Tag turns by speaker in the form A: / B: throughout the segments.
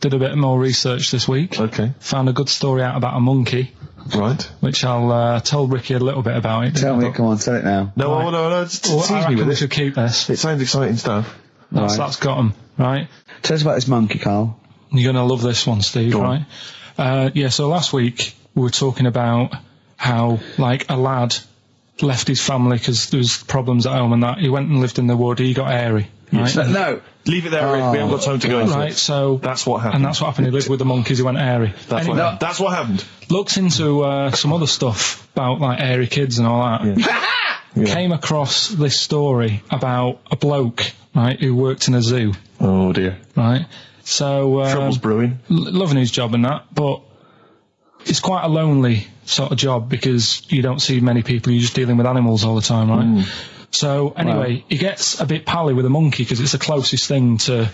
A: did a bit more research this week.
B: Okay.
A: Found a good story out about a monkey.
B: Right.
A: Which I'll tell Ricky a little bit about it.
C: Tell me, come on, tell it now.
B: No, tease me with
A: we
B: it.
A: should keep this.
B: It sounds exciting stuff.
A: That's got him, right?
C: Tell us about this monkey, Carl.
A: You're going to love this one, Steve, right? So last week we were talking about how, like, a lad left his family because there was problems at home and that. He went and lived in the wood. He got airy. Right?
C: No.
B: Leave it there, Rick. We haven't got time to go into it.
A: So
B: that's what happened.
A: And that's what happened. He lived with the monkeys. He went airy.
B: That's what happened.
A: Looked into some other stuff about, like, airy kids and all that.
B: Yeah.
A: Came across this story about a bloke, right, who worked in a zoo.
B: Oh, dear.
A: Right? So...
B: Trouble's brewing.
A: Loving his job and that, but it's quite a lonely sort of job because you don't see many people. You're just dealing with animals all the time, right? So, anyway, he gets a bit pally with a monkey because it's the closest thing to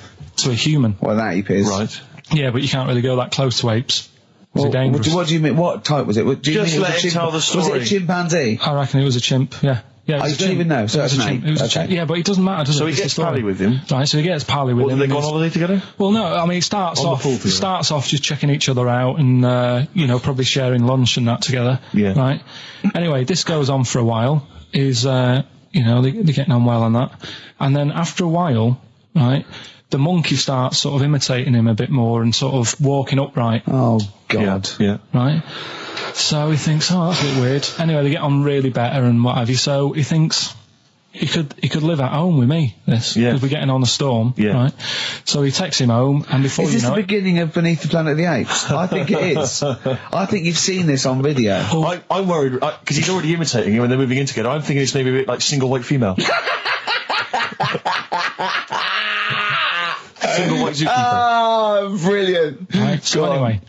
A: a human.
C: Well, that ape is.
B: Right.
A: Yeah, but you can't really go that close to apes. Well, dangerous.
C: What do you mean? What type was it?
B: Just let him tell the story.
C: Was it a chimpanzee?
A: I reckon it was a chimp, yeah. Yeah,
C: I don't even know. So
A: it was a chimp. It was a chimp. Yeah, but it doesn't matter, does it?
B: So he gets pally with him.
A: Right, so he gets pally with him.
B: They go on holiday together?
A: Well, no, I mean, it starts off just checking each other out and, probably sharing lunch and that together.
B: Yeah.
A: Right? Anyway, this goes on for a while. They're getting on well on that. And then after a while, right, the monkey starts sort of imitating him a bit more and sort of walking upright.
C: Oh, God.
B: Yeah.
A: Right? So he thinks, that's a bit weird. Anyway, they get on really better and what have you. So he thinks he could live at home with me, because we're getting on a storm. Yeah. Right? So he takes him home, and before
C: Is this the beginning of Beneath the Planet of the Apes? I think it is. I think you've seen this on video.
B: I'm worried, because he's already imitating him and they're moving in together. I'm thinking it's maybe a bit like Single White Female. Single White Zookeeper.
C: Oh, brilliant.
A: Right, so anyway...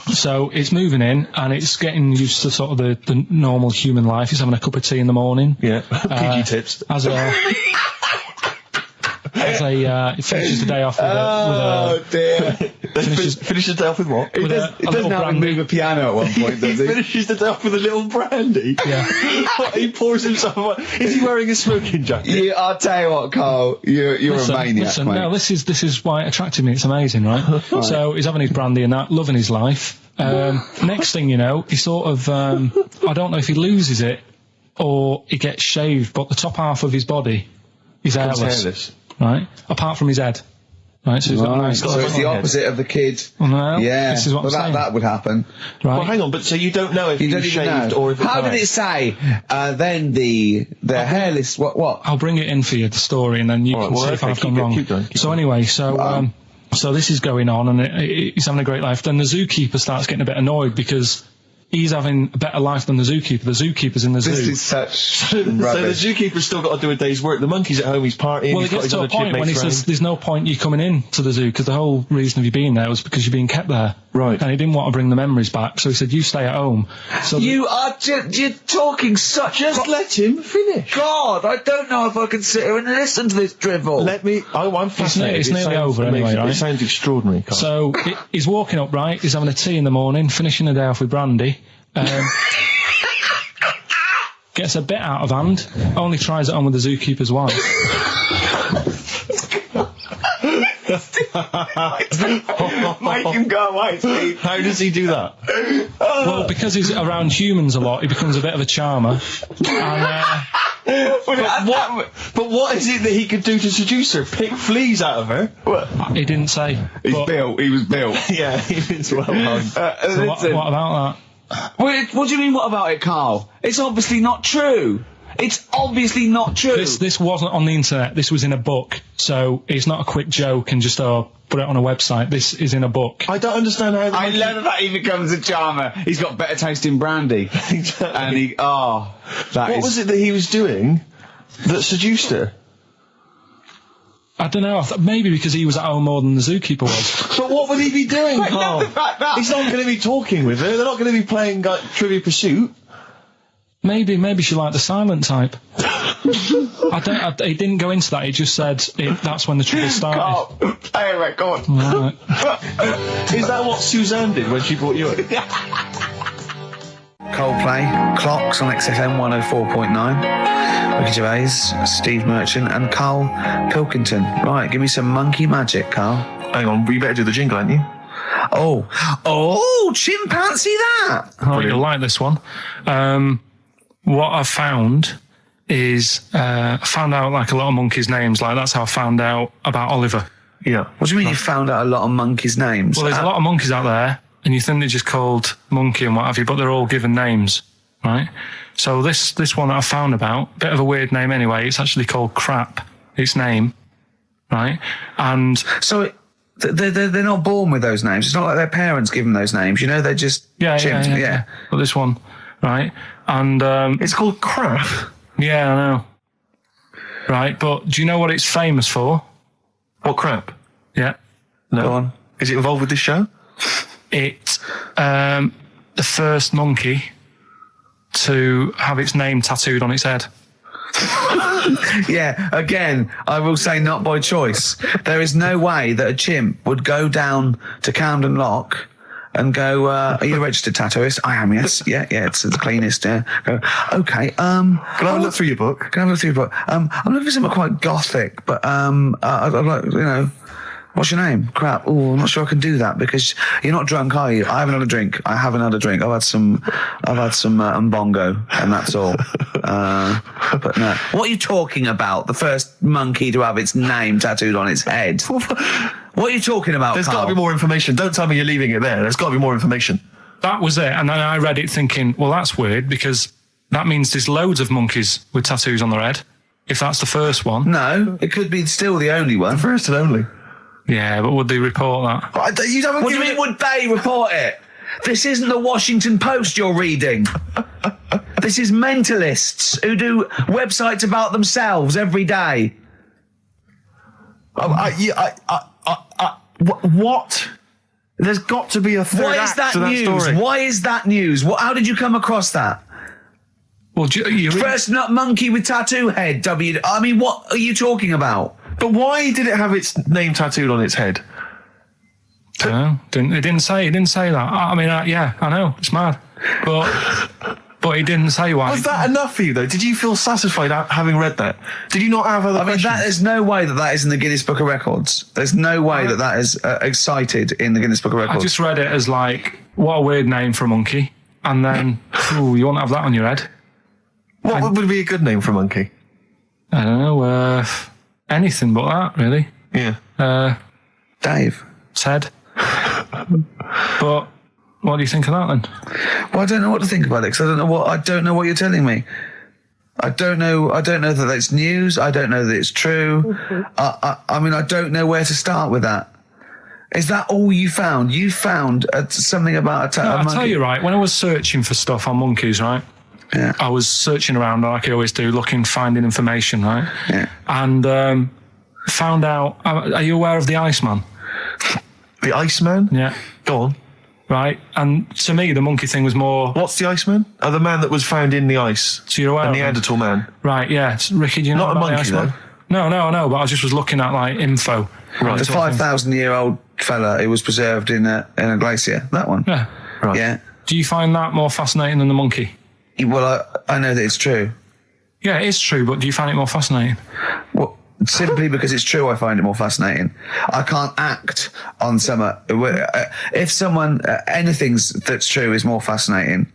A: So it's moving in, and it's getting used to sort of the normal human life. He's having a cup of tea in the morning.
B: Yeah, PG tips.
A: He finishes the day off with
B: Finishes the day off with what?
C: It doesn't have him move a piano at one point, does he?
B: Finishes the day off with a little brandy.
A: Yeah.
B: He pours himself. Is he wearing a smoking jacket?
C: I'll tell you what, Carl. You're a maniac, mate.
A: No, this is why it attracted me. It's amazing, right? So he's having his brandy and that, loving his life. Next thing you know, he sort of I don't know if he loses it or he gets shaved, but the top half of his body is hairless. Right? Apart from his head. Right, so he's got a nice...
C: So it's the opposite of the kid.
A: Well, no,
C: yeah.
A: This is what I'm saying.
C: That would happen.
A: Right.
B: Well, hang on, but so you don't know if he's shaved or if it's...
C: How did it say? Then the hairless... What?
A: I'll bring it in for you, the story, and then you can see if I've gone wrong.
B: Keep going.
A: So anyway, so this is going on, and he's having a great life. Then the zookeeper starts getting a bit annoyed because he's having a better life than the zookeeper. The zookeeper's in the zoo.
C: This is such
B: rubbish. So the zookeeper's still got to do a day's work. The monkey's at home, he's partying.
A: Well, it gets to a point when he says there's no point you coming in to the zoo because the whole reason of you being there was because you're being kept there.
B: Right.
A: And he didn't want to bring the memories back, so he said, you stay at home. So
C: you're talking such...
B: Just let him finish.
C: God, I don't know if I can sit here and listen to this drivel.
B: I'm fascinated.
A: It's nearly over anyway, right?
B: It sounds extraordinary, Carl.
A: So he's walking upright, he's having a tea in the morning, finishing the day off with brandy. Gets a bit out of hand, only tries it on with the zookeeper's wife.
C: Make him go away, Steve.
B: How does he do that?
A: Well, because he's around humans a lot, he becomes a bit of a charmer.
B: But what is it that he could do to seduce her? Pick fleas out of her?
A: He didn't say.
C: He was built.
B: Yeah, he was well hung.
A: So what about that?
C: What do you mean, what about it, Carl? It's obviously not true. It's obviously not true.
A: This wasn't on the internet. This was in a book. So it's not a quick joke and just put it on a website. This is in a book.
B: I don't understand how...
C: I love that he becomes a charmer. He's got better taste in brandy.
B: Exactly.
C: And what
B: was it that he was doing that seduced her?
A: I don't know. Maybe because he was at home more than the zookeeper was.
B: But what would he be doing, Carl?
C: The fact that
B: he's not going to be talking with her. They're not going to be playing Trivial Pursuit.
A: Maybe she liked the silent type. He didn't go into that. He just said that's when the trouble started.
C: Carl, play a record.
A: Right.
B: Is that what Suzanne did when she brought you in?
C: Coldplay, Clocks on XFM 104.9. Ricky Gervais, Steve Merchant and Karl Pilkington. Right, give me some monkey magic, Carl.
B: Hang on, we better do the jingle, ain't you?
C: Oh, chimpanzee that.
A: Oh, you'll like this one. What I found is I found out like a lot of monkeys' names. Like that's how I found out about Oliver.
B: Yeah.
C: What do you mean you found out a lot of monkeys' names?
A: Well, there's a lot of monkeys out there, and you think they're just called monkey and what have you, but they're all given names, right? So this one that I found about, bit of a weird name anyway. It's actually called Crap. Its name, right? And
C: so they're not born with those names. It's not like their parents give them those names. You know, they're just chimps. Yeah.
A: But this one, right? And
B: it's called Crap.
A: Yeah, I know. Right, but do you know what it's famous for?
B: What, crap?
A: Yeah.
B: No.
C: Go on.
B: Is it involved with this show?
A: It's the first monkey to have its name tattooed on its head.
C: Yeah, again, I will say not by choice. There is no way that a chimp would go down to Camden Lock and go, are you a registered tattooist? I am, yes. Yeah, it's the cleanest. Yeah. Go, okay.
B: Can I have a look through your book?
C: I'm looking for something quite gothic, but I'd like, you know, what's your name? Crap. Oh, I'm not sure I can do that because you're not drunk, are you? I haven't had a drink. I haven't had a drink. I've had some Mbongo, and that's all. But no. What are you talking about? The first monkey to have its name tattooed on its head. What are you talking about,
B: There's
C: Carl?
B: got to be more information. Don't tell me you're leaving it there. There's got to be more information.
A: That was it. And then I read it thinking, well, that's weird because that means there's loads of monkeys with tattoos on their head. If that's the first one.
C: No, it could be still the only one.
B: The first and only.
A: Yeah, but would they report that?
C: What do you mean, would they report it? This isn't the Washington Post you're reading. This is mentalists who do websites about themselves every day.
B: What? There's got to be a third
C: Why is
B: act
C: that
B: to that
C: news?
B: story.
C: Why is that news? How did you come across that?
A: Well,
C: First nut monkey with tattoo head. I mean, what are you talking about?
B: But why did it have its name tattooed on its head?
A: No, it didn't say that. I mean, yeah, I know, it's mad. But he didn't say why.
B: Was that enough for you, though? Did you feel satisfied having read that? Did you not have other questions?
C: There's no way that is in the Guinness Book of Records. There's no way that is cited in the Guinness Book of Records.
A: I just read it as like, what a weird name for a monkey. And then, you won't have that on your head.
B: What would be a good name for a monkey?
C: Uh,
A: I don't know, anything but that, really.
B: Yeah.
C: Dave.
A: Ted. But what do you think of that then?
C: Well, I don't know what to think about it because I don't know what you're telling me. I don't know that it's news. I don't know that it's true. I mean, I don't know where to start with that. Is that all you found? You found something about a monkey?
A: I'll tell you, right, when I was searching for stuff on monkeys, right,
C: yeah.
A: I was searching around like I always do, finding information, right?
C: Yeah.
A: And found out, are you aware of the Iceman?
B: The Iceman?
A: Yeah.
B: Go on.
A: Right, and to me, the monkey thing was more...
B: What's the Iceman? Oh, the man that was found in the ice.
A: So you're aware
B: The
A: of him?
B: Neanderthal man.
A: Right, yeah. Ricky, do you know
B: Not a
A: about
B: monkey,
A: the Iceman?
B: though.
A: No, but I just was looking at, like, info.
B: Right.
C: The 5,000-year-old fella who was preserved in a glacier. That one.
A: Yeah.
B: Right.
C: Yeah.
A: Do you find that more fascinating than the monkey?
C: Well, I know that it's true.
A: Yeah, it is true, but do you find it more fascinating?
C: Well, simply because it's true, I find it more fascinating. I can't act on if someone anything that's true is more fascinating.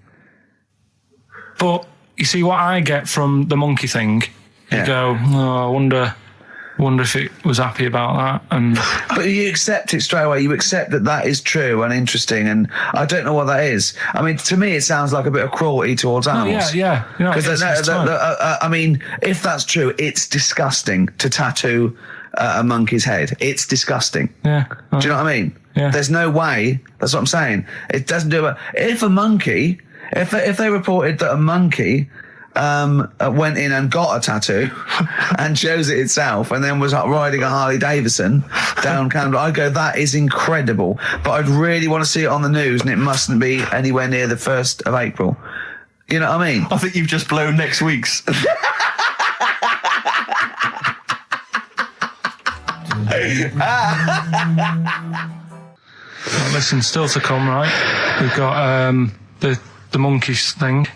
A: But you see what I get from the monkey thing. You go, I wonder if it was happy about that. And
C: but you accept it straight away. You accept that is true and interesting, and I don't know what that is. I mean, to me, it sounds like a bit of cruelty towards animals.
A: Yeah.
C: Because I mean, if that's true, it's disgusting to tattoo a monkey's head. It's disgusting.
A: Yeah.
C: Do you know what I mean?
A: Yeah.
C: There's no way. That's what I'm saying. It doesn't do it. If a monkey, if they reported that a monkey went in and got a tattoo and chose it itself and then was riding a Harley Davidson down Camden, I'd go, that is incredible. But I'd really want to see it on the news, and it mustn't be anywhere near the 1st of April. You know what I mean?
B: I think you've just blown next week's.
A: Listen, still to come, right? We've got the monkeys thing.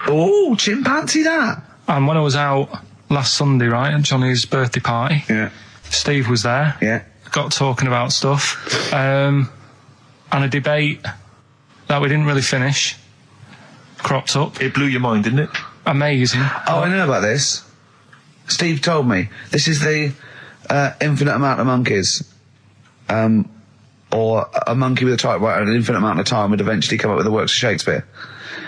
C: Oh, chimpanzee that.
A: And when I was out last Sunday, right, at Johnny's birthday party,
C: Yeah.
A: Steve was there.
C: Yeah.
A: Got talking about stuff. and a debate that we didn't really finish cropped up.
B: It blew your mind, didn't it?
A: Amazing.
C: Oh, I know about this. Steve told me. This is the infinite amount of monkeys. Or a monkey with a typewriter and an infinite amount of time would eventually come up with the works of Shakespeare.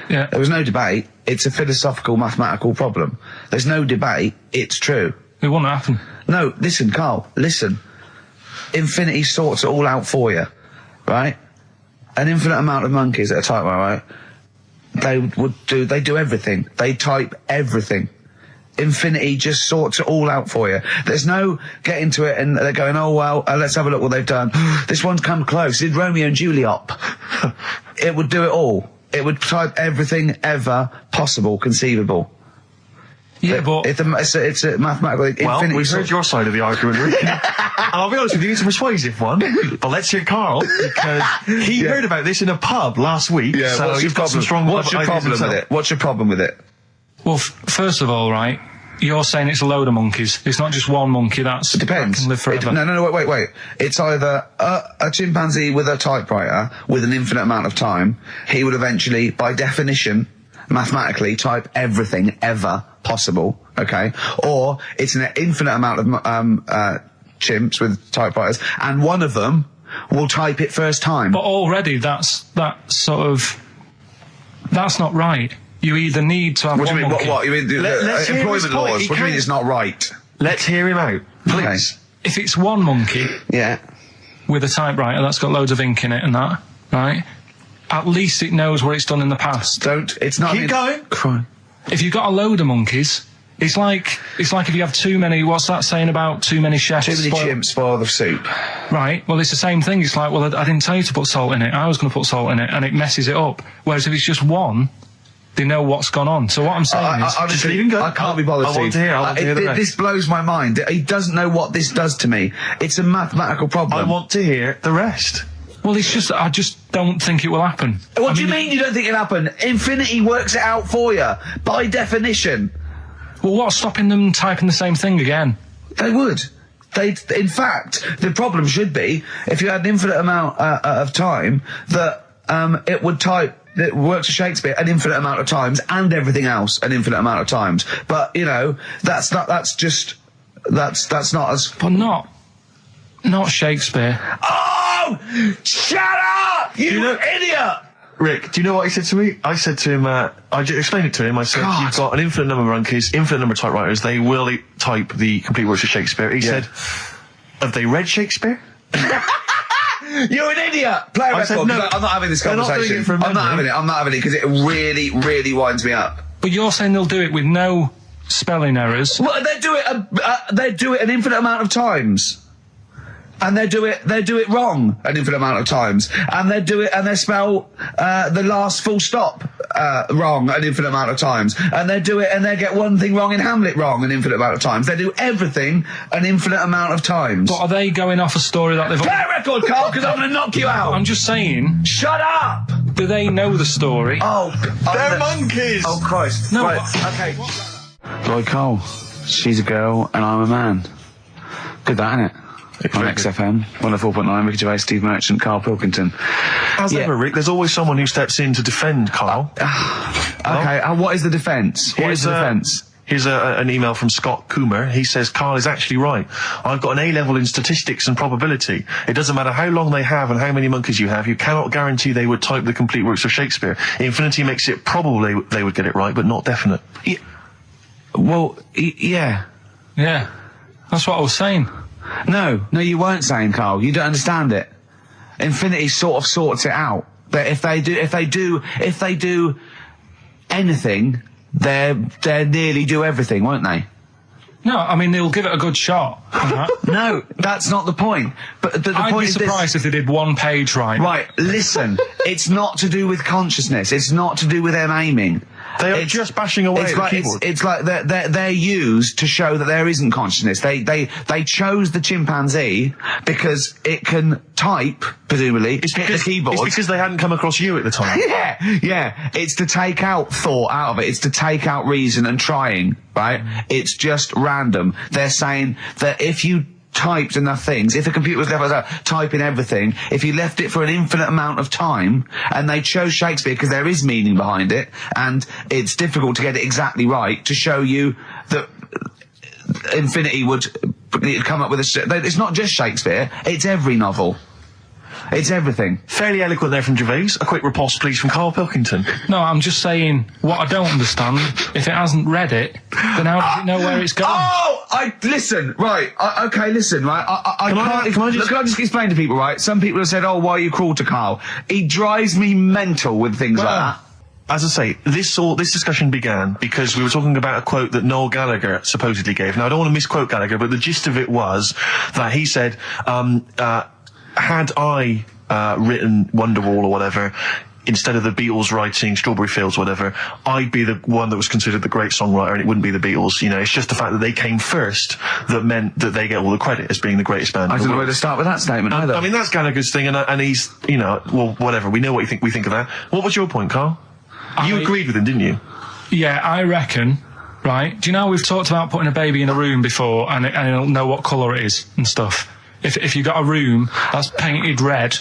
A: Yeah.
C: There was no debate. It's a philosophical, mathematical problem. There's no debate. It's true.
A: It wouldn't happen.
C: No, listen, Carl, listen. Infinity sorts it all out for you, right? An infinite amount of monkeys at a typewriter, right? They do everything. They type everything. Infinity just sorts it all out for you. There's no getting to it and they're going, oh, well, let's have a look what they've done. This one's come close. Did Romeo and Juliet. It would do it all. It would type everything ever possible, conceivable.
A: Yeah, but...
C: It's a mathematical...
B: Well, we've heard your side of the argument, Rick. And I'll be honest with you, it's a persuasive one. But let's hear Carl, because he heard about this in a pub last week.
C: Yeah,
B: so
C: what's your problem? What's your problem with it? What's your problem with it?
A: Well, first of all, right, you're saying it's a load of monkeys. It's not just one monkey. It
C: depends.
A: Can live forever.
C: No, wait. It's either a chimpanzee with a typewriter with an infinite amount of time. He would eventually, by definition, mathematically, type everything ever possible, okay? Or it's an infinite amount of chimps with typewriters, and one of them will type it first time.
A: But already, that's not right. You either need to have
C: What do
A: one
C: you mean?
A: monkey.
C: What? You mean
B: Let's hear his
C: employment
B: point.
C: laws?
B: He
C: What do you mean
B: can-
C: it's not right?
B: Let's hear him out, please.
C: Okay.
A: If it's one monkey
C: Yeah.
A: with a typewriter that's got loads of ink in it and that, right, at least it knows what it's done in the past.
C: It's not...
B: Keep going.
C: Crime.
A: If you've got a load of monkeys, it's like if you have too many, what's that saying about too many chefs?
C: Too many chimps spoil the soup.
A: Right, well, it's the same thing. It's like, well, I didn't tell you to put salt in it. I was going to put salt in it, and it messes it up. Whereas if it's just one, they know what's gone on. So what I'm saying is...
C: Honestly,
B: just leave him go.
C: I can't be bothered.
B: I want to hear. I want to hear the rest.
C: This blows my mind. He doesn't know what this does to me. It's a mathematical problem.
B: I want to hear the rest.
A: Well, it's just, I just don't think it will happen.
C: What do you mean you don't think it'll happen? Infinity works it out for you, by definition.
A: Well, what's stopping them typing the same thing again?
C: They would. In fact, the problem should be, if you had an infinite amount of time, that it would type... It works for Shakespeare an infinite amount of times and everything else an infinite amount of times. But, you know, that's not as...
A: But not Shakespeare.
C: Oh! Shut up! You idiot!
B: Rick, do you know what he said to me? I said to him, I explained it to him. I said,
C: God.
B: You've got an infinite number of monkeys, infinite number of typewriters. They will type the complete works of Shakespeare. He said, have they read Shakespeare?
C: You're an idiot! Play a
B: I
C: record.
B: said, no,
C: I'm not having this
B: they're not
C: conversation.
B: doing it from
C: I'm not
B: memory.
C: having it because it really, really winds me up.
A: But you're saying they'll do it with no spelling errors.
C: Well, they do it an infinite amount of times. And they do it wrong an infinite amount of times. And they spell the last full stop wrong an infinite amount of times. And they get one thing wrong in Hamlet wrong an infinite amount of times. They do everything an infinite amount of times.
A: But are they going off a story that they've...
C: Play a record, Carl, because I'm going to knock you out.
A: I'm just saying,
C: Shut up!
A: do they know the story?
C: Oh,
B: They're monkeys!
C: Oh, Christ.
A: No,
C: Right, okay. Right, Carl. She's a girl and I'm a man. Good that, innit? On XFM, 104.9, Ricky Gervais, Steve Merchant, Karl Pilkington.
B: As ever, Rick, there's always someone who steps in to defend Carl.
C: Okay, what is the defence? What is the defence?
B: Here's an email from Scott Coomer. He says, Carl is actually right. I've got an A-level in statistics and probability. It doesn't matter how long they have and how many monkeys you have. You cannot guarantee they would type the complete works of Shakespeare. Infinity makes it probable they would get it right, but not definite.
C: Yeah. Well, yeah.
A: Yeah, that's what I was saying.
C: No, you weren't saying, Carl. You don't understand it. Infinity sort of sorts it out. That if they do anything, they nearly do everything, won't they?
A: No, I mean, they'll give it a good shot.
C: No, that's not the point. But the
A: I'd
C: point
A: be
C: is
A: surprised if they did one page right.
C: Right, listen. It's not to do with consciousness. It's not to do with them aiming.
B: They are just bashing away at the keyboard.
C: It's like they're used to show that there isn't consciousness. They chose the chimpanzee because it can type, presumably, hit the keyboard.
B: It's because they hadn't come across you at the time.
C: Yeah. It's to take out thought out of it. It's to take out reason and trying, right? It's just random. They're saying that if you typed enough things, if the computer was left like that, typing everything, if you left it for an infinite amount of time, and they chose Shakespeare because there is meaning behind it, and it's difficult to get it exactly right, to show you that infinity would come up with it's not just Shakespeare, it's every novel. It's everything.
B: Fairly eloquent there from Gervais. A quick riposte, please, from Karl Pilkington.
A: No, I'm just saying, what I don't understand, if it hasn't read it, then how does it know where it's going?
C: Listen, right, listen, right, can I just explain to people, right, some people have said, oh, why are you cruel to Karl? He drives me mental with things like that.
B: As I say, this discussion began because we were talking about a quote that Noel Gallagher supposedly gave. Now, I don't want to misquote Gallagher, but the gist of it was that he said, had I written Wonderwall or whatever, instead of the Beatles writing Strawberry Fields or whatever, I'd be the one that was considered the great songwriter and it wouldn't be the Beatles. You know, it's just the fact that they came first that meant that they get all the credit as being the greatest band.
C: I don't know where to start with that statement either.
B: I mean, that's Gallagher's thing, and he's, you know, well, whatever. We know what we think of that. What was your point, Karl? You agreed with him, didn't you?
A: Yeah, I reckon, right? Do you know we've talked about putting a baby in a room before and it'll know what colour it is and stuff? If you got a room that's painted red,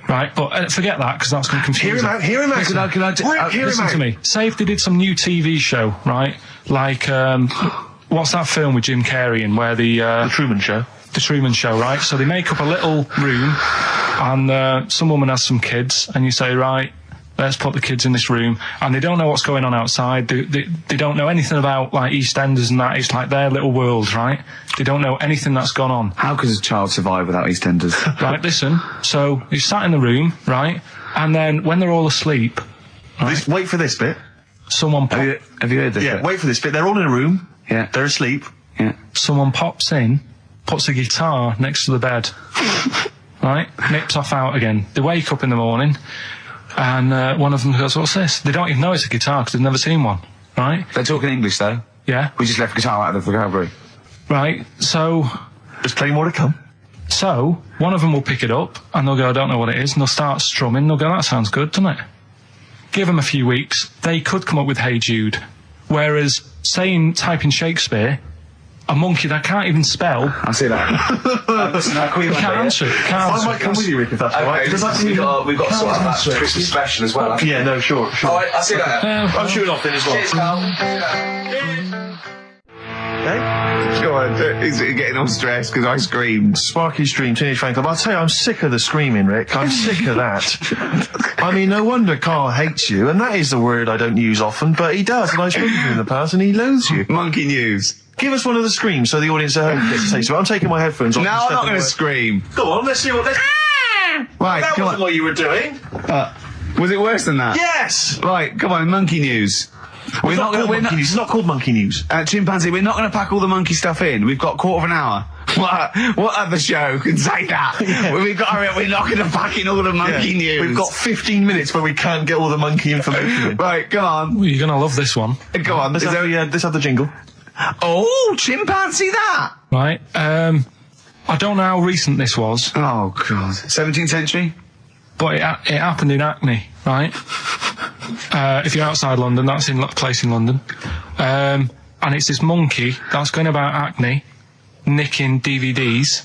A: right? But forget that, because that's going to confuse
B: Hear him out.
A: Listen to me. Say if they did some new TV show, right? Like, what's that film with Jim Carrey in where the
B: Truman Show.
A: The Truman Show, right? So they make up a little room and some woman has some kids and you say, right, let's put the kids in this room, and they don't know what's going on outside. They don't know anything about, like, EastEnders and that. It's like their little world, right? They don't know anything that's gone on.
C: How could a child survive without EastEnders?
A: Right, listen. So he's sat in the room, right? And then when they're all asleep... Right,
B: wait for this bit.
A: Someone...
C: Have you heard this bit?
B: Wait for this bit. They're all in a room.
C: Yeah.
B: They're asleep.
C: Yeah.
A: Someone pops in, puts a guitar next to the bed, right? Nips off out again. They wake up in the morning... And one of them goes, what's this? They don't even know it's a guitar because they've never seen one, right?
C: They're talking English, though.
A: Yeah.
C: We just left guitar out of the vocabulary.
A: Right, so...
B: There's plenty more to come.
A: So, one of them will pick it up, and they'll go, I don't know what it is, and they'll start strumming, they'll go, that sounds good, doesn't it? Give them a few weeks, they could come up with Hey Jude. Whereas, typing Shakespeare, a monkey that can't even spell...
C: I see that. Listen,
A: can't answer it.
B: I might come with you, Rick, if that's all right.
C: We've got to sort out that Christmas special as well.
B: Yeah, no, sure.
C: All right, I'll see you later.
B: I'm shooting off then as well.
C: Cheers, Karl. Okay? Go on, he's getting all stressed because I screamed.
B: Sparky Stream, Teenage Fan Club. I'll tell you, I'm sick of the screaming, Rick. I'm sick of that. I mean, no wonder Karl hates you, and that is the word I don't use often, but he does, and I've spoken to him in the past, and he loathes you.
C: Monkey news.
B: Give us one of the screams so the audience at home gets to say so. I'm taking my headphones off.
C: No, I'm not going to scream.
B: Go on, let's see what...
C: Right,
B: that
C: come
B: wasn't
C: on.
B: what you were doing.
C: Was it worse than that?
B: Yes!
C: Right, come on, monkey news.
B: It's not called monkey news.
C: Chimpanzee, we're not going to pack all the monkey stuff in. We've got quarter of an hour. What other show can say that? Yeah. We're not going to pack in all the monkey news.
B: We've got 15 minutes where we can't get all the monkey information in.
C: Right, come on.
A: Well, you're going to love this one.
C: Go on.
B: Let's have the jingle.
C: Oh, chimpanzee that!
A: Right, I don't know how recent this was.
C: Oh, God. 17th century?
A: But it happened in Hackney, right? If you're outside London, that's in a place in London. And it's this monkey that's going about Hackney, nicking DVDs.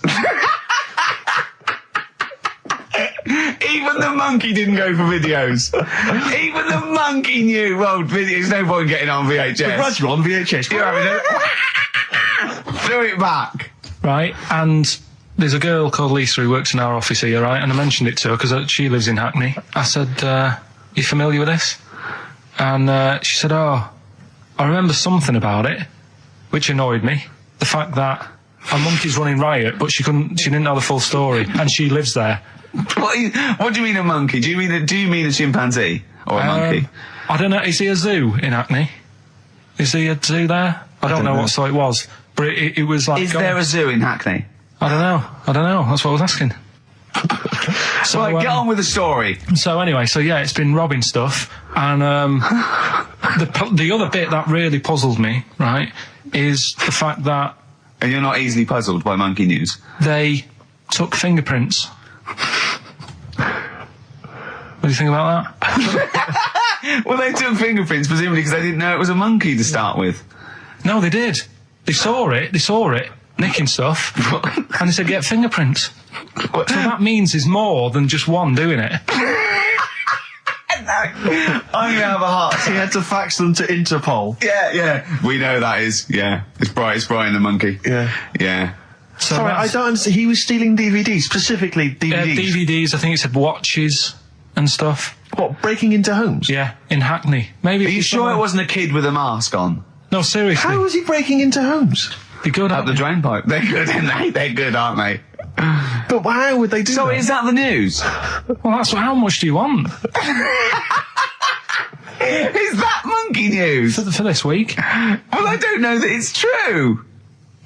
C: Even the monkey didn't go for videos. Even the monkey knew. Well, there's no point getting on VHS.
B: The Brad's on VHS.
C: You're having it. Throw it back.
A: Right, and there's a girl called Lisa who works in our office here, right? And I mentioned it to her because she lives in Hackney. I said, you familiar with this? And she said, oh, I remember something about it, which annoyed me. The fact that a monkey's running riot, but she didn't know the full story, and she lives there.
C: What do you mean a monkey? Do you mean a chimpanzee or a monkey?
A: I don't know. Is he a zoo in Hackney? Is he a zoo there? I don't know what so it was, but it was like.
C: Is there a zoo in Hackney?
A: I don't know. That's what I was asking.
C: So right, get on with the story.
A: So anyway, it's been robbing stuff, and the other bit that really puzzled me, right, is the fact that.
C: And you're not easily puzzled by monkey news.
A: They took fingerprints. What do you think about that?
C: Well, they took fingerprints presumably because they didn't know it was a monkey to start with.
A: No, they did. They saw it, nicking stuff, and he said get fingerprints. So that means there's more than just one doing it.
D: I'm gonna have a heart.
B: He had to fax them to Interpol.
D: Yeah. We know that is. Yeah. It's Brian the monkey. Yeah.
A: So
B: Sorry, I don't understand. He was stealing DVDs, specifically DVDs.
A: DVDs, I think it said watches and stuff.
B: What, breaking into homes?
A: Yeah, in Hackney. Maybe.
D: Are you sure it wasn't a kid with a mask on?
A: No, seriously.
B: How was he breaking into homes?
A: Be good
D: Up the drain pipe. They're good, aren't they? They're good, aren't they?
B: But how would they do that?
D: So is that the news?
A: Well, that's how much do you want
D: Is that monkey news?
A: for this week?
D: Well, I don't know that it's true.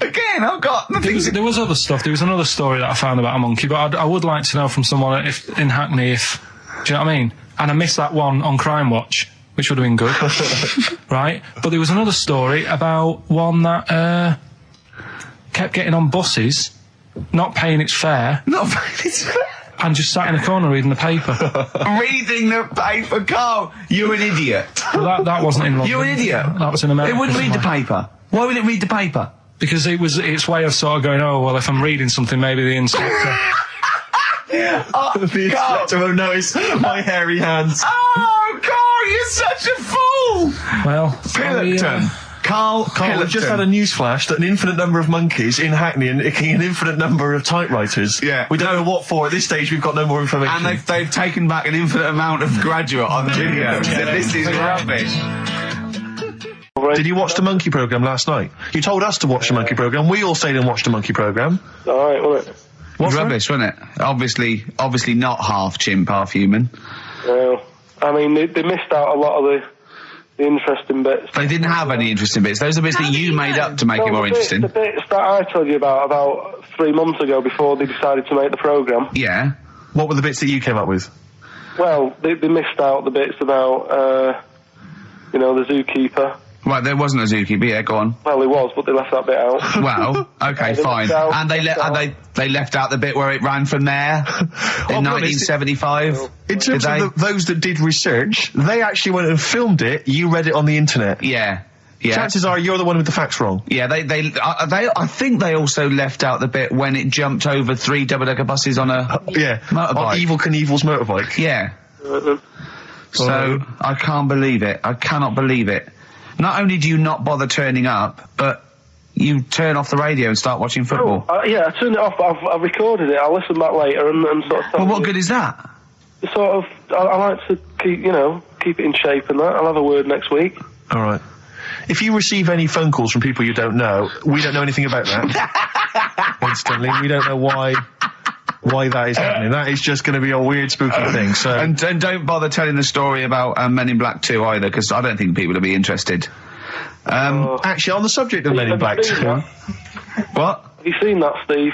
D: Again, I've got nothing.
A: There was other stuff. There was another story that I found about a monkey, but I would like to know from someone in Hackney if. Do you know what I mean? And I missed that one on Crime Watch, which would have been good, right? But there was another story about one that kept getting on buses, not paying its fare, and just sat in a corner reading the paper.
D: Reading the paper, Carl. You're an idiot.
A: Well, that wasn't in London.
D: You're an idiot.
A: That was in America.
D: It wouldn't read the
A: somewhere.
D: paper. Why would it read the paper?
A: Because it was its way of sort of going, oh, well, if I'm reading something, maybe the inspector...
B: The inspector will notice my hairy hands.
D: Oh, Carl, you're such a fool!
A: Well,
D: Pilkington. Carl,
B: We've just had a news flash that an infinite number of monkeys in Hackney and an infinite number of typewriters.
D: Yeah.
B: We don't know what for. At this stage, we've got no more information.
D: And they've taken back an infinite amount of graduate on video. This is rubbish.
B: Did you watch the monkey programme last night? You told us to watch the monkey programme. We all stayed and watched the monkey programme.
E: All right, wasn't it?
D: What's rubbish, wasn't it? Obviously not half chimp, half human.
E: Well, I mean, they missed out a lot of the interesting bits.
D: They didn't have any interesting bits. Those are bits that you made up to make it more interesting.
E: The bits that I told you about 3 months ago before they decided to make the programme.
D: Yeah.
B: What were the bits that you came up with?
E: Well, they missed out the bits about, the zookeeper.
D: Right, there wasn't a zookeeper. Yeah, go on.
E: Well, there was, but they left that bit out.
D: Well, okay, fine. And they left out the bit where it ran from there in 1975.
B: In terms of those that did research, they actually went and filmed it. You read it on the internet.
D: Yeah.
B: Chances are you're the one with the facts wrong.
D: Yeah, I think they also left out the bit when it jumped over 3 double-decker buses on a motorbike.
B: On Evel Knievel's motorbike.
D: Yeah. So I can't believe it. I cannot believe it. Not only do you not bother turning up, but you turn off the radio and start watching football.
E: Yeah, I turned it off. I've recorded it. I'll listen back later and sort of...
D: Well, what good is that?
E: Sort of, I like to keep it in shape and that. I'll have a word next week.
B: All right. If you receive any phone calls from people you don't know, we don't know anything about that. Instantly, we don't know why that is happening. That is just going to be a weird, spooky thing. So
D: and don't bother telling the story about Men in Black 2 either, because I don't think people will be interested.
B: Actually, on the subject of Men in Black 2, what?
E: Have you seen that, Steve?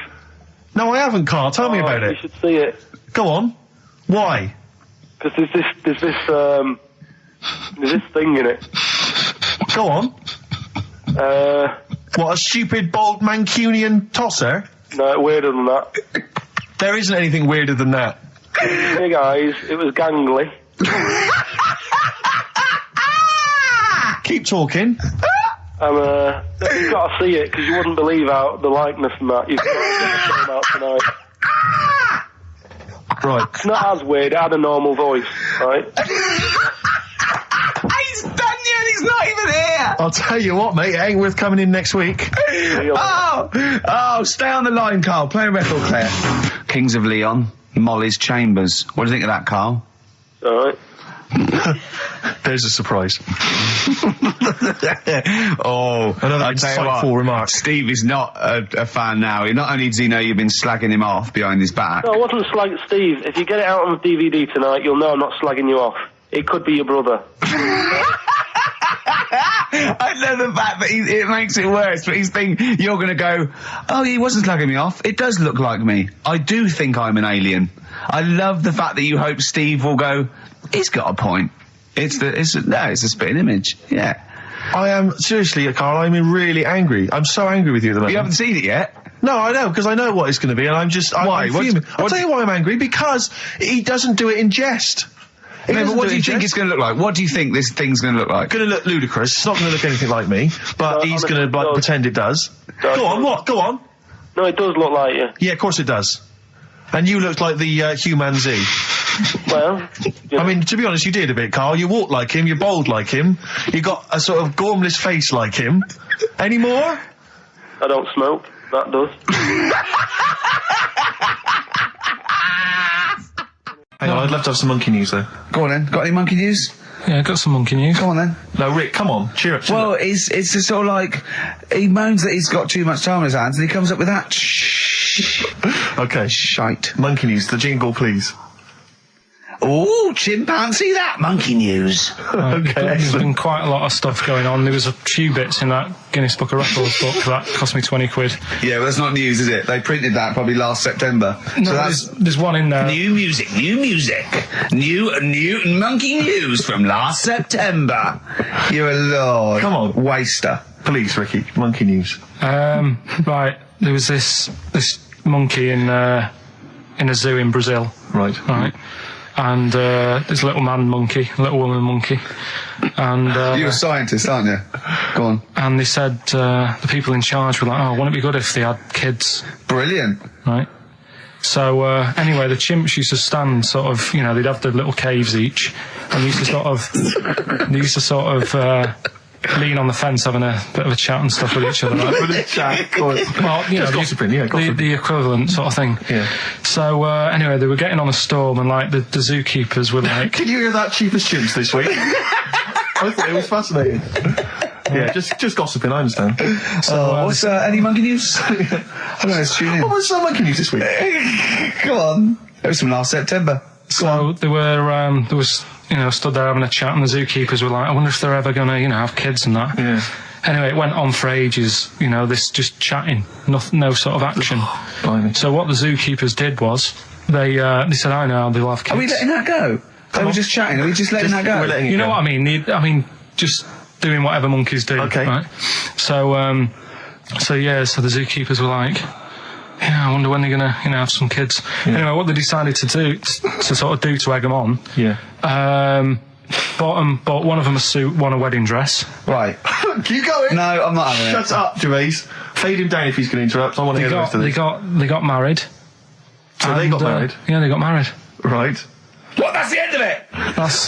B: No, I haven't, Carl. Tell me about it.
E: You should see it.
B: Go on. Why?
E: Because there's this thing in it.
B: Go on. What, a stupid, bald Mancunian tosser?
E: No, weirder than that.
B: There isn't anything weirder than that.
E: Big eyes, it was gangly.
B: Keep talking.
E: And you've got to see it, because you wouldn't believe how the likeness and that. You've got to get the film out tonight.
B: Right.
E: It's not as weird, it had a normal voice, right?
D: He's done yet, he's not even here!
B: I'll tell you what, mate, it ain't worth coming in next week.
D: Stay on the line, Carl. Play a record player. Kings of Leon, Molly's Chambers. What do you think of that, Carl?
E: Alright.
B: There's a surprise.
D: Another
B: insightful remark.
D: Steve is not a fan now. Not only does he know you've been slagging him off behind his back.
E: No, I wasn't slagging Steve. If you get it out on the DVD tonight, you'll know I'm not slagging you off. It could be your brother.
D: I love the fact that it makes it worse, but he's thinking you're going to go, oh, he wasn't slagging me off. It does look like me. I do think I'm an alien. I love the fact that you hope Steve will go, he's got a point. It's a spitting image. Yeah.
B: I am, seriously, Carl, I'm really angry. I'm so angry with you at the moment.
D: You haven't seen it yet?
B: No, I know, because I know what it's going to be, and I'm just...
D: Why?
B: I'm fuming. I'll tell you why I'm angry, because he doesn't do it in jest.
D: No, but
B: doesn't
D: what do you
B: it,
D: think
B: Jess.
D: it's going to look like? What do you think this thing's going to look like?
B: Going to look ludicrous. It's not going to look anything like me, but
E: No,
B: he's
E: honestly,
B: going to
E: it does.
B: pretend it does. Go on, what? Go on.
E: No, it does look like you.
B: Yeah, of course it does. And you looked like the Human Z.
E: Well, you
B: I
E: know,
B: mean, to be honest, you did a bit, Carl. You walk like him, you're bold like him, you got a sort of gormless face like him. Any more?
E: I don't smoke. That does.
B: Hang on, I'd love to have some monkey news, though.
C: Go on then. Got any monkey news?
A: Yeah, got some monkey news.
C: Go on then.
B: No, Rick, come on, cheer up.
C: Well, it's just sort of like he moans that he's got too much time on his hands, and he comes up with that
B: Okay,
C: shite.
B: monkey news, the jingle, please.
C: Oh, chimpanzee, that monkey news.
B: Okay,
A: There's
B: excellent.
A: been quite a lot of stuff going on. There was a few bits in that Guinness Book of Records book that cost me 20 quid.
C: Yeah, well, that's not news, is it? They printed that probably last September.
A: No,
C: so that's
A: there's one in there.
C: new music, new monkey news from last September. You're a lord.
B: Come on.
C: Waster.
B: Please, Ricky, monkey news.
A: Right, there was this monkey in a zoo in Brazil.
B: Right.
A: Right. And there's a little man monkey, a little woman monkey, and
C: You're a scientist, aren't you? Go on.
A: and they said the people in charge were like, "Oh, wouldn't it be good if they had kids?"
C: Brilliant.
A: Right. So anyway, the chimps used to stand sort of, they'd have their little caves each, and they used to sort of lean on the fence having a bit of a chat and stuff with each other. Right?
B: With a chat, of course.
A: Well,
B: Just gossiping, yeah, gossiping.
A: the equivalent sort of thing.
B: Yeah.
A: So anyway, they were getting on a storm, and like the zookeepers were like,
B: Can you hear that, cheapest chimps this week? I thought it was fascinating. Yeah, just gossiping, I understand.
C: What's any monkey news? I don't know, let's tune in.
B: What was monkey news this week?
C: Come on. It was from last September.
A: so they were there was stood there having a chat, and the zookeepers were like, I wonder if they're ever gonna have kids and that.
B: Yeah.
A: Anyway, it went on for ages. This just chatting, no sort of action.
B: Blimey.
A: So what the zookeepers did was they said, I know they'll have kids.
C: Are we letting that go? They were just chatting. Are we just letting that go?
B: We're letting it
A: You know
B: go.
A: what I mean? Just doing whatever monkeys do.
B: Okay.
A: Right? So the zookeepers were like, I wonder when they're gonna, have some kids. Anyway, what they decided to do, to egg them on, bought one of them a suit, one a wedding dress.
C: Right.
B: Keep going.
C: No, I'm not having
B: Shut up, Gervais. Fade him down if he's going to interrupt. I want to hear the rest of this.
A: They got married.
B: So they got married?
A: Yeah, they got married.
B: Right.
C: What? That's the end of it.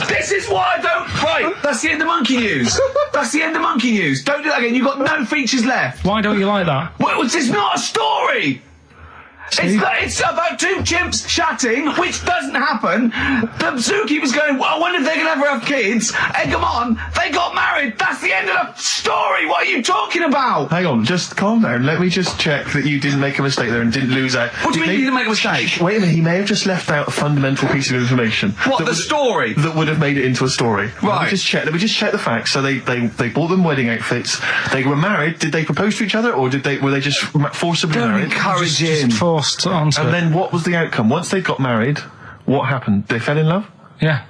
C: This is why I don't. Right. That's the end of monkey news. That's the end of monkey news. Don't do that again. You've got no features left.
A: Why don't you like that?
C: Well, it's not a story. It's about two chimps chatting, which doesn't happen. The zookeeper's going, well, I wonder if they're going to ever have kids. Egg them on. They got married. That's the end of the story. What are you talking about?
B: Hang on, just calm down. Let me just check that you didn't make a mistake there and didn't lose out.
C: What do you mean you didn't make a mistake?
B: Wait a minute, he may have just left out a fundamental piece of information.
C: What,
B: that
C: the story?
B: That would have made it into a story.
C: Right.
B: Let me just check the facts. So they bought them wedding outfits. They were married. Did they propose to each other, or were they just forcibly
C: Don't
B: married?
C: encourage him.
A: Just forced onto
B: And
A: it.
B: then what was the outcome? Once they got married, what happened? They fell in love?
A: Yeah.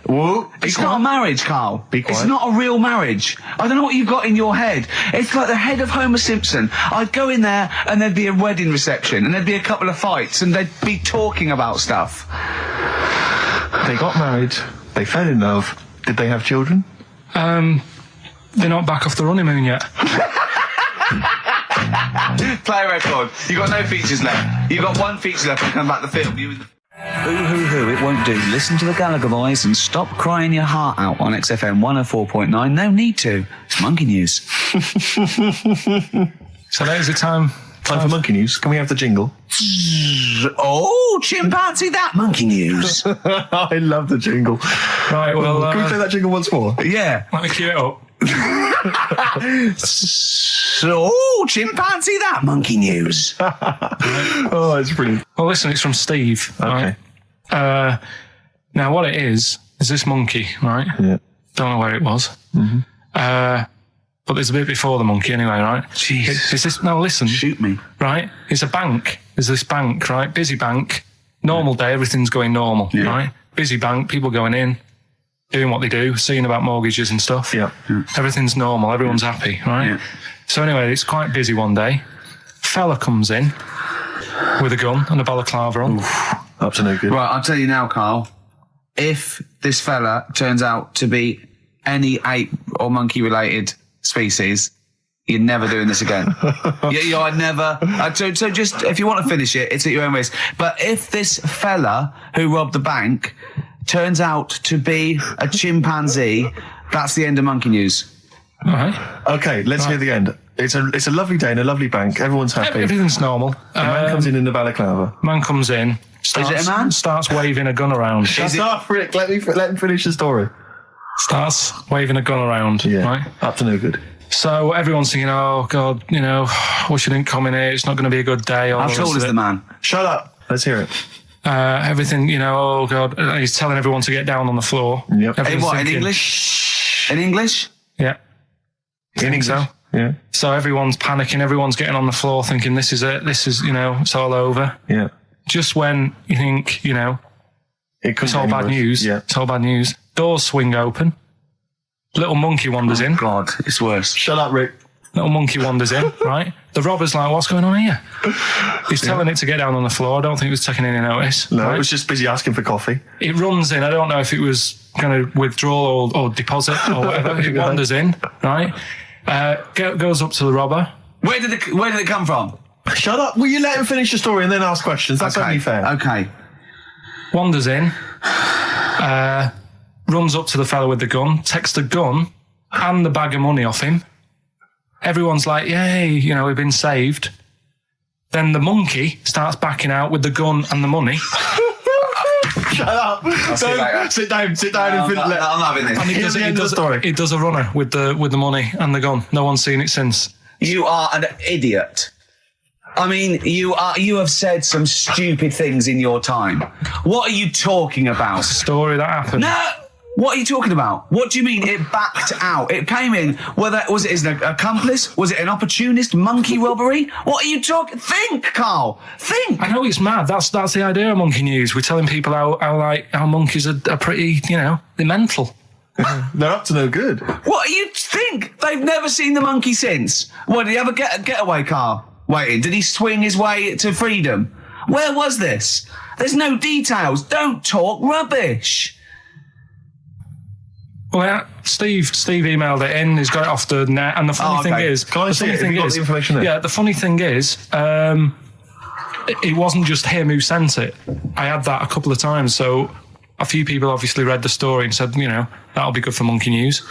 B: Whoa.
C: It's not a marriage, Carl.
B: Be
C: It's
B: quiet.
C: not a real marriage. I don't know what you've got in your head. It's like the head of Homer Simpson. I'd go in there and there'd be a wedding reception and there'd be a couple of fights and they'd be talking about stuff.
B: They got married. They fell in love. Did they have children?
A: They're not back off the honeymoon yet.
C: Play a record. You've got no features left. You've got one feature left to come back the film. Hoo, it won't do. Listen to the Gallagher Boys and stop crying your heart out on XFM 104.9. No need to. It's monkey news.
A: So there's the time.
B: Time for monkey news. Can we have the jingle?
C: Oh, chimpanzee, that monkey news.
B: I love the jingle.
A: Right, well,
B: Can we play that jingle once more?
C: Yeah.
A: let me cue it up.
C: So, chimpanzee, that monkey news.
B: Oh, it's brilliant.
A: Well, listen, it's from Steve.
B: Okay.
A: Right? Now, what it is this monkey, right?
B: Yeah.
A: Don't know where it was. Mm-hmm. But there's a bit before the monkey anyway, right?
C: Jesus.
A: It's this, now listen.
C: Shoot me.
A: Right? It's a bank. There's this bank, right? Busy bank. Normal day, everything's going normal, right? Busy bank, people going in, doing what they do, seeing about mortgages and stuff.
B: Yeah.
A: Everything's normal, everyone's happy, right?
C: Yeah.
A: So anyway, it's quite busy one day. Fella comes in with a gun and a balaclava on.
B: Up to no good.
C: Right, I'll tell you now, Carl.
D: if this fella turns out to be any ape or monkey related species, you're never doing this again. You're never. So just, if you want to finish it, it's at your own risk. But if this fella who robbed the bank turns out to be a chimpanzee, that's the end of monkey news.
A: All right.
B: Okay, let's hear the end. It's a lovely day in a lovely bank. Everyone's happy.
A: Everything's normal.
B: The man comes in the balaclava.
A: Man comes in. Starts,
D: Is it a man?
A: Starts waving a gun around.
B: Shut up, Rick. Let him finish the story.
A: Starts waving a gun around.
B: Yeah.
A: Right.
B: Up to no good.
A: So everyone's thinking, oh God, wish you didn't come in here. It's not going to be a good day.
D: How tall is the man?
B: Shut up. Let's hear it.
A: Everything, oh God. He's telling everyone to get down on the floor.
B: Yep.
D: In what? In English? In English?
A: Yeah.
B: In English?
A: So.
B: Yeah.
A: So everyone's panicking. Everyone's getting on the floor thinking this is it. This is, it's all over.
B: Yeah.
A: Just when you think, it's all bad news.
B: Yeah.
A: It's all bad news. Doors swing open. Little monkey wanders in.
D: God, it's worse.
B: Shut up, Rick.
A: Little monkey wanders in, right? The robber's like, what's going on here? He's telling it to get down on the floor. I don't think it was taking any notice.
B: No,
A: right?
B: it was just busy asking for coffee.
A: It runs in. I don't know if it was going to withdraw or deposit or whatever. It wanders in, right? Goes up to the robber.
D: Where did it come from?
B: Shut up. Will you let him finish the story and then ask questions? That's only fair.
D: Okay.
A: Wanders in. Runs up to the fella with the gun, takes the gun and the bag of money off him. Everyone's like, yay, we've been saved. Then the monkey starts backing out with the gun and the money.
B: Shut up. Sit down and
D: I'm having this.
A: And he does a runner with the money and the gun. No one's seen it since.
D: You are an idiot. I mean, you have said some stupid things in your time. What are you talking about?
A: Story that happened.
D: No! What are you talking about? What do you mean it backed out? It came in, was it an accomplice? Was it an opportunist monkey robbery? What are you talking? Think, Carl. Think.
A: I know it's mad. That's the idea of monkey news. We're telling people how monkeys are pretty, they're mental.
B: They're up to no good.
D: What do you think? They've never seen the monkey since. What, did he have a getaway car waiting? Did he swing his way to freedom? Where was this? There's no details. Don't talk rubbish.
A: Well, yeah, Steve emailed it in. He's got it off the net. And the funny thing is,
B: can I see it? Have you got the information there?
A: Yeah, the funny thing is, it wasn't just him who sent it. I had that a couple of times. So a few people obviously read the story and said, that'll be good for Monkey News.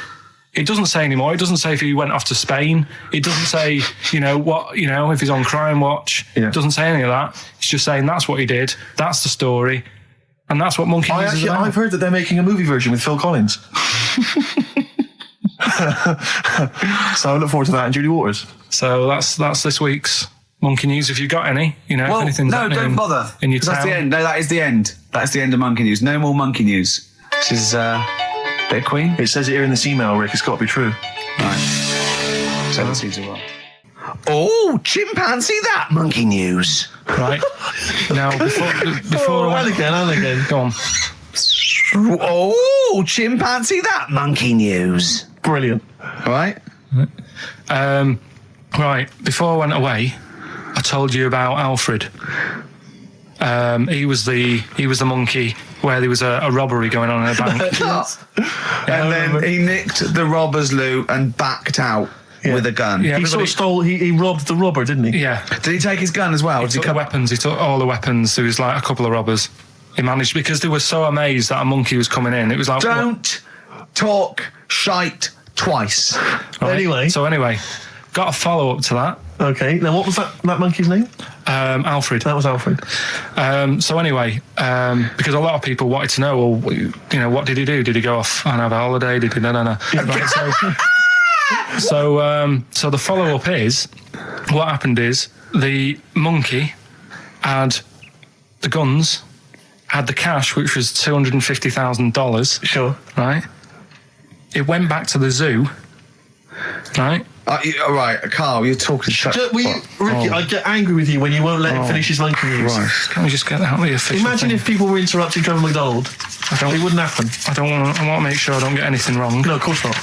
A: It doesn't say anymore. It doesn't say if he went off to Spain. It doesn't say, if he's on Crime Watch.
B: Yeah.
A: It doesn't say any of that. It's just saying that's what he did. That's the story. And that's what Monkey News is about.
B: I've heard that they're making a movie version with Phil Collins. So I look forward to that and Julie Waters.
A: So that's this week's Monkey News. If you've got any, anything.
D: No, don't bother.
A: In your town.
D: That's the end. No, that is the end. That's the end of Monkey News. No more Monkey News. This is bit of Queen.
B: It says it here in this email, Rick. It's got to be true.
D: Right. So let's see as well. Oh, chimpanzee that Monkey News.
A: Right. Now, before
B: and again.
A: Go on.
D: Oh, chimpanzee that Monkey News.
B: Brilliant.
D: Right.
A: Right. Before I went away, I told you about Alfred. He was the monkey where there was a robbery going on in a bank.
D: And then he nicked the robber's loot and backed out with a gun.
A: Yeah,
B: he sort of stole. He robbed the robber, didn't he?
A: Yeah.
D: Did he take his gun as well?
A: He took the weapons. He took all the weapons. There was like a couple of robbers. He managed, because they were so amazed that a monkey was coming in. It was like,
D: don't talk shite twice.
A: Right? Anyway, got a follow up to that.
B: Okay. Now, what was that monkey's name?
A: Alfred.
B: That was Alfred.
A: So anyway, because a lot of people wanted to know, well, what did he do? Did he go off and have a holiday? Did he? No. Right, so the follow up is, what happened is the monkey had the guns, had the cash, which was $250,000.
B: Sure.
A: Right. It went back to the zoo. Right.
D: All right, Carl, you're talking shit.
B: Ricky, I get angry with you when you won't let him finish his monkey news.
D: Right.
A: Can we just get that out of the official
B: Imagine
A: thing?
B: if people were interrupting Trevor McDonald. It wouldn't happen.
A: I want to make sure I don't get anything wrong.
B: No, of course not.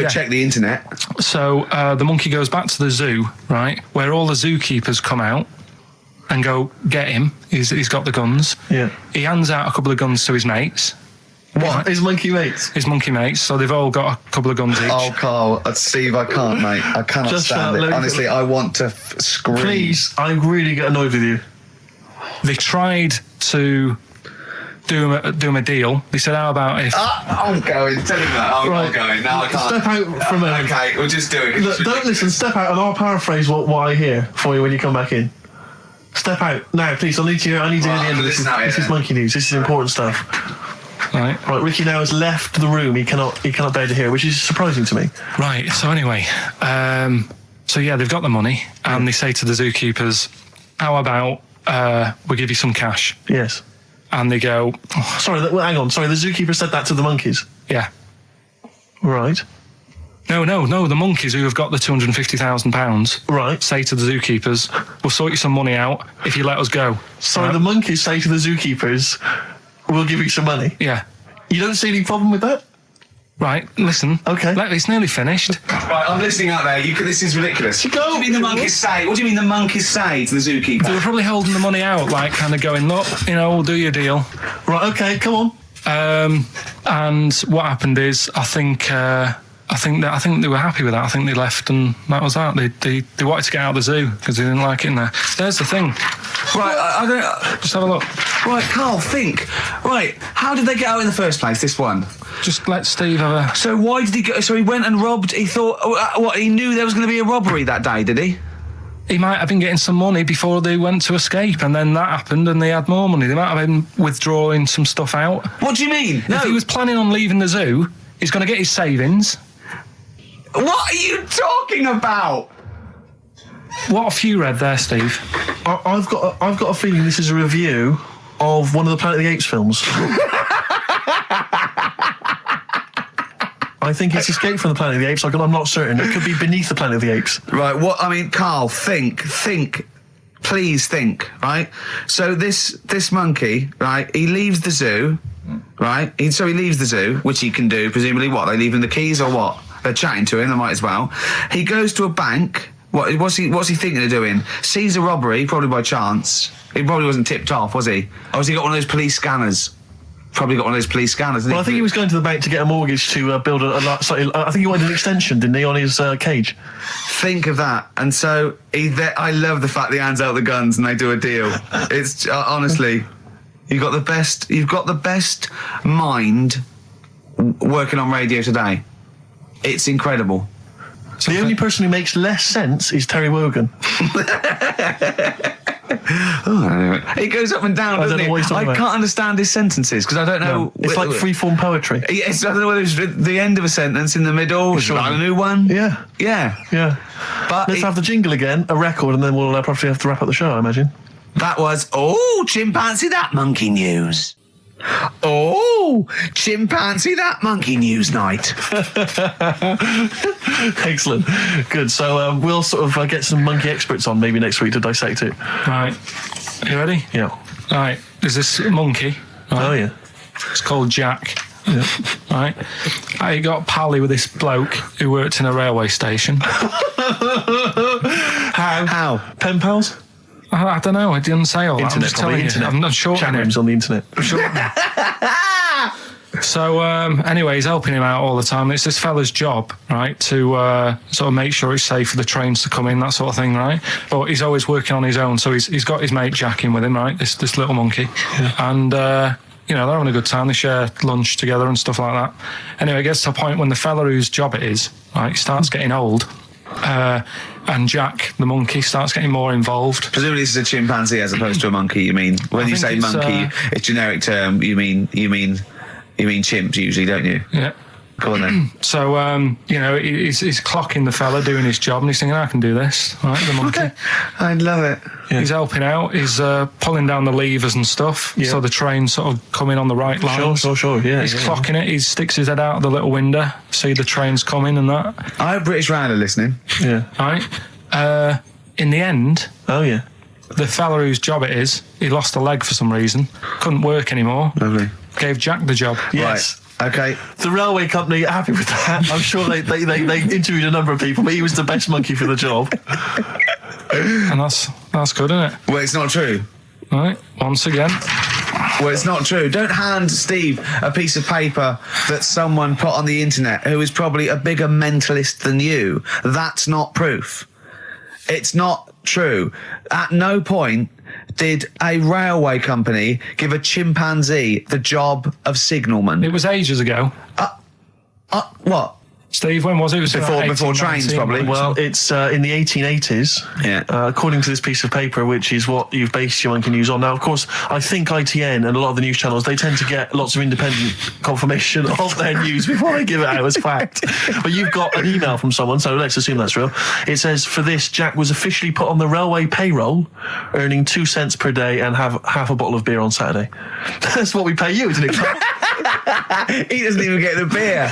D: Check the internet.
A: So the monkey goes back to the zoo, right, where all the zookeepers come out, and go get him. He's got the guns.
B: Yeah.
A: He hands out a couple of guns to his mates.
B: What? His monkey mates?
A: His monkey mates. So they've all got a couple of guns each.
C: Oh, Carl, Steve, I can't, mate. I cannot
B: Just
C: stand it. Honestly, I want to scream.
B: Please, I really get annoyed with you.
A: They tried to do him a deal. They said, how about if...
C: I'm going. Tell him that. I'm not going. No, I can't.
B: Step out from a...
C: Okay, we'll just do it.
B: Look, don't listen. Step out and I'll paraphrase what I hear for you when you come back in. Step out. Now, please, I need to hear the end of this. This is monkey news. This is important stuff.
A: Right.
B: Ricky now has left the room. He cannot bear to hear, which is surprising to me.
A: Right. So anyway, so yeah, they've got the money, and they say to the zookeepers, "How about we give you some cash?"
B: Yes.
A: And they go,
B: Sorry, hang on. Sorry, the zookeeper said that to the monkeys.
A: "Yeah."
B: Right.
A: No. The monkeys who have got the £250,000,
B: Right.
A: say to the zookeepers, "We'll sort you some money out if you let us go."
B: Sorry,
A: Right?
B: the monkeys say to the zookeepers, "We'll give you some money."
A: Yeah.
B: You don't see any problem with that?
A: Right. Listen.
B: Okay.
A: It's nearly finished.
D: Right, I'm listening out there. This is ridiculous.
B: Go.
D: What do you mean the monkeys say? What do you mean the monkeys say to the zookeeper?
A: They were probably holding the money out, like kind of going, "Look, we'll do your deal."
B: Right. Okay. Come on.
A: And what happened is, I think they were happy with that. I think they left, and that was that. They wanted to get out of the zoo because they didn't like it in there. There's the thing.
D: Right, I don't...
A: Just have a look.
D: Right, Carl, think. Right, how did they get out in the first place, this one?
A: Just let Steve have a...
D: So why did he go... So he went and robbed... He thought... What, he knew there was going to be a robbery that day, did he?
A: He might have been getting some money before they went to escape, and then that happened and they had more money. They might have been withdrawing some stuff out.
D: What do you mean? No.
A: If he was planning on leaving the zoo, he's going to get his savings.
D: What are you talking about?
A: What have you read there, Steve?
B: I've got a feeling this is a review of one of the Planet of the Apes films. I think it's Escape from the Planet of the Apes. I'm not certain. It could be Beneath the Planet of the Apes.
D: Right, Carl, think. Please think, right? So this monkey, right, he leaves the zoo, right? So he leaves the zoo, which he can do, presumably what? They leave him the keys or what? They're chatting to him, they might as well. He goes to a bank. What's he thinking of doing? Sees a robbery, probably by chance. He probably wasn't tipped off, was he? Or has he got one of those police scanners? Probably got one of those police scanners.
B: Well, I think he was going to the bank to get a mortgage to build I think he wanted an extension, didn't he, on his cage?
D: Think of that. And so I love the fact that he hands out the guns and they do a deal. It's honestly, you've got the best mind working on radio today. It's incredible.
B: The only person who makes less sense is Terry Wogan.
D: He goes up and down, doesn't he? I can't understand his sentences because I don't know.
B: No, it's like free-form poetry.
D: Yes, I don't know whether it's the end of a sentence, in the middle,
B: Sure.
D: a new one.
B: Yeah.
D: But
B: Let's have the jingle again, a record, and then we'll probably have to wrap up the show, I imagine.
D: that was chimpanzee that monkey news. Chimpanzee that monkey news night.
B: Excellent. Good. So we'll sort of get some monkey experts on maybe next week to dissect it.
A: Right. You ready?
B: Yeah.
A: Right. There's this monkey. Right?
B: Oh, yeah.
A: It's called Jack.
B: Yeah.
A: Right. I got pally with this bloke who worked in a railway station.
B: How? Pen pals?
A: I don't know. I didn't say all that. I'm just telling you. I'm not sure.
B: Chat rooms on the internet.
A: So anyway, he's helping him out all the time. It's this fella's job, right, to sort of make sure it's safe for the trains to come in, that sort of thing, right? But he's always working on his own, so he's got his mate Jack in with him, right? This little monkey, and they're having a good time. They share lunch together and stuff like that. Anyway, it gets to a point when the fella whose job it is, right, starts getting old. And Jack, the monkey, starts getting more involved.
D: Presumably this is a chimpanzee as opposed to a monkey, you mean? When you say monkey, it's generic term, you mean chimps usually, don't you?
A: Yeah.
D: Go on then.
A: So, he's clocking the fella doing his job and he's thinking, I can do this, right, the monkey.
D: I love it.
A: Yeah. He's helping out, he's pulling down the levers and stuff, so the train's sort of coming on the right line.
B: Sure, yeah.
A: He's clocking it, he sticks his head out the little window, see the trains coming and that.
D: I have British Raider listening.
B: Yeah.
A: Right? In the end...
B: Oh, yeah.
A: The fella whose job it is, he lost a leg for some reason, couldn't work anymore.
D: Lovely.
A: Gave Jack the job.
B: Yes.
D: Right. Okay.
B: The railway company are happy with that. I'm sure they interviewed a number of people, but he was the best monkey for the job.
A: And that's That's good, isn't it?
C: Well, it's not true.
A: Right, once again.
C: Well, it's not true. Don't hand Steve a piece of paper that someone put on the internet who is probably a bigger mentalist than you. That's not proof. It's not true. At no point did a railway company give a chimpanzee the job of signalman.
A: It was ages ago.
C: What?
A: Steve, when was it? It was
C: Before
A: about
C: trains,
A: 18,
C: probably.
B: Well, it's in the 1880s,
C: Yeah.
B: according to this piece of paper, which is what you've based your monkey news on. Now, of course, I think ITN and a lot of the news channels, they tend to get lots of independent confirmation of their news before they give it out as fact. But you've got an email from someone, so let's assume that's real. It says, for this, Jack was officially put on the railway payroll, earning 2 cents per day and have half a bottle of beer on Saturday. That's what we pay you, isn't it?
C: He doesn't even get the beer.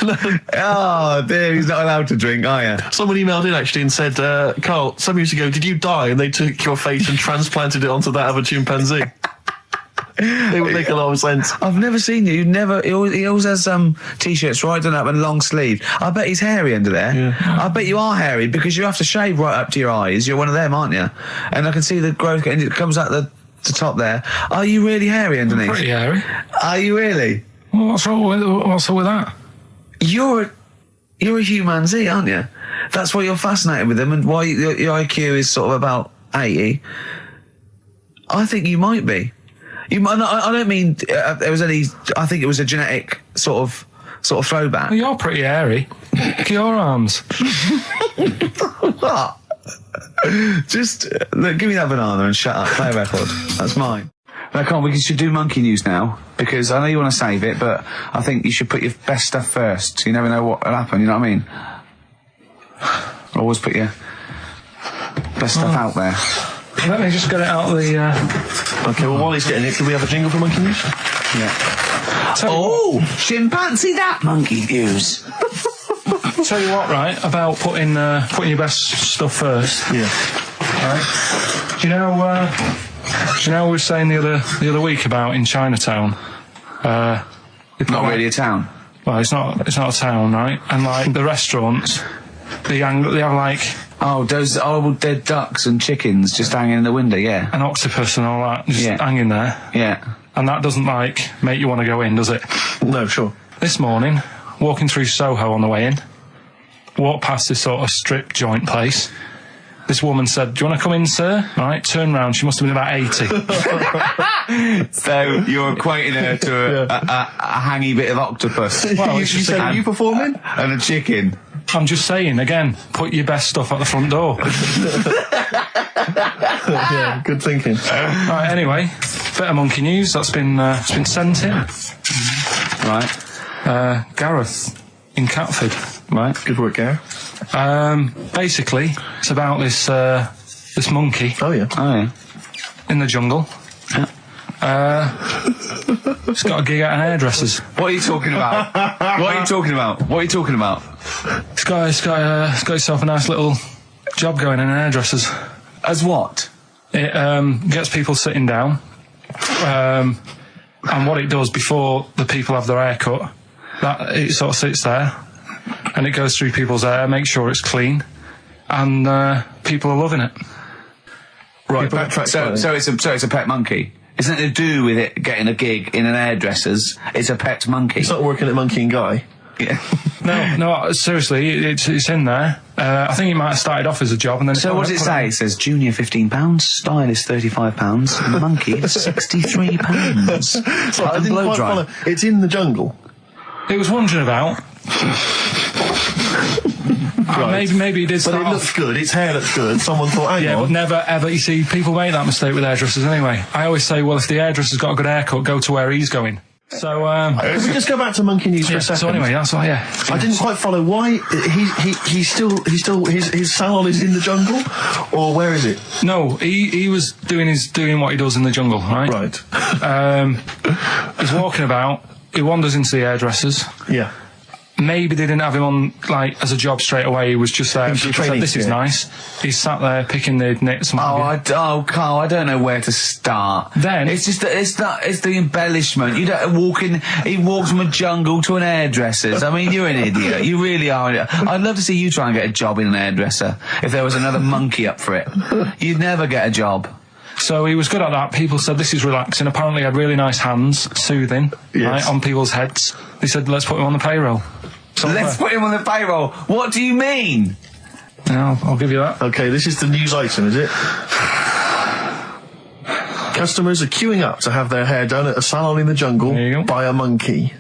C: Oh, dear, he's not allowed to drink, are you?
B: Someone emailed in actually and said, Carl, some years ago, did you die? And they took your face and transplanted it onto that of a chimpanzee. It would make a lot of sense.
C: I've never seen you. He always has t-shirts right done up and long sleeve. I bet he's hairy under there.
B: Yeah.
C: I bet you are hairy because you have to shave right up to your eyes. You're one of them, aren't you? And I can see the growth and it comes out the top there. Are you really hairy underneath?
A: Pretty hairy.
C: Are you really?
A: Well, what's wrong with that?
C: You're a humanzee, aren't you? That's why you're fascinated with them and why your IQ is sort of about 80. I think you might be. I don't mean there was any. I think it was a genetic sort of throwback.
A: Well, you're pretty hairy. Look at your arms.
C: What? Just look, give me that banana and shut up. Play a record. That's mine. No, come on, we should do monkey news now because I know you want to save it, but I think you should put your best stuff first. You never know what will happen. You know what I mean? Always put your best stuff out there.
A: Let me just get it out of the...
B: Okay, well, while he's getting it, can we have a jingle for monkey news?
C: Yeah. Chimpanzee that monkey news.
A: Tell you what, right, about putting your best stuff first.
B: Yeah.
A: Right. Do you know we were saying the other week about in Chinatown?
C: Not really a town.
A: Well, it's not a town, right? And like the restaurants, they have like
C: those horrible dead ducks and chickens just hanging in the window. Yeah.
A: an octopus and all that just hanging there.
C: Yeah.
A: And that doesn't like make you want to go in, does it?
B: No, sure.
A: This morning, walking through Soho on the way in, walked past this sort of strip joint place. This woman said, "Do you want to come in, sir?" Right, turn round. She must have been about 80.
C: So you're equating her to a hangy bit of octopus.
A: Well,
B: you
A: it's just
B: said,
A: a-
B: are you performing?
C: And a chicken.
A: I'm just saying, again, put your best stuff at the front door.
B: Yeah, good thinking.
A: Right, anyway, bit of monkey news that's been sent in.
C: Right.
A: Gareth in Catford.
C: Right.
B: Good work, Gary.
A: Basically, it's about this monkey
B: Oh, yeah.
C: Oh, yeah.
A: in the jungle.
C: Yeah.
A: It's got a gig at an hairdresser's.
C: What are you talking about? What are you talking about? What are you talking about?
A: It's got itself a nice little job going in an hairdresser's.
C: As what?
A: It gets people sitting down, and what it does before the people have their hair cut, that it sort of sits there, and it goes through people's hair, makes sure it's clean, and people are loving it.
B: Right, backtrack
C: So it's a pet monkey. It's nothing to do with it getting a gig in an hairdresser's. It's a pet monkey.
B: It's not working at Monkey and Guy.
C: Yeah.
A: No, seriously, it's in there. I think it might have started off as a job, and then.
C: So what does it say? It says junior £15, stylist £35, and monkey £63.
B: So I didn't quite follow. It's in the jungle.
A: It was wandering about. Maybe it did
B: But
A: start
B: it
A: off.
B: looks good. Its hair looks good. Someone thought, hang
A: Yeah,
B: on.
A: but never ever. You see, people make that mistake with hairdressers anyway. I always say, well, if the hairdresser's got a good haircut, go to where he's going. So,
B: Can we just go back to Monkey News for a second?
A: so anyway, that's why. Yeah,
B: I didn't quite follow why he's still his salon is in the jungle, or where is it?
A: No, he was doing what he does in the jungle, right?
B: Right.
A: He's walking about. He wanders into the hairdressers.
B: Yeah.
A: maybe they didn't have him on, like, as a job straight away. He was just there.
B: He was
A: People
B: training,
A: said, this is
B: yeah.
A: nice. He's sat there picking the nits and what have you.
D: Carl, I don't know where to start.
A: Then-
D: it's just it's the embellishment. You don't he walks from a jungle to an hairdresser's. I mean, you're an idiot. You really are. I'd love to see you try and get a job in an hairdresser if there was another monkey up for it. You'd never get a job.
A: So he was good at that. People said this is relaxing. Apparently he had really nice hands, soothing, right, on people's heads. They said, let's put him on the payroll. So
D: Let's put him on the payroll. What do you mean?
A: Yeah, I'll give you that.
B: Okay, this is the news item, is it? Customers are queuing up to have their hair done at a salon in the jungle
A: There you go.
B: by a monkey.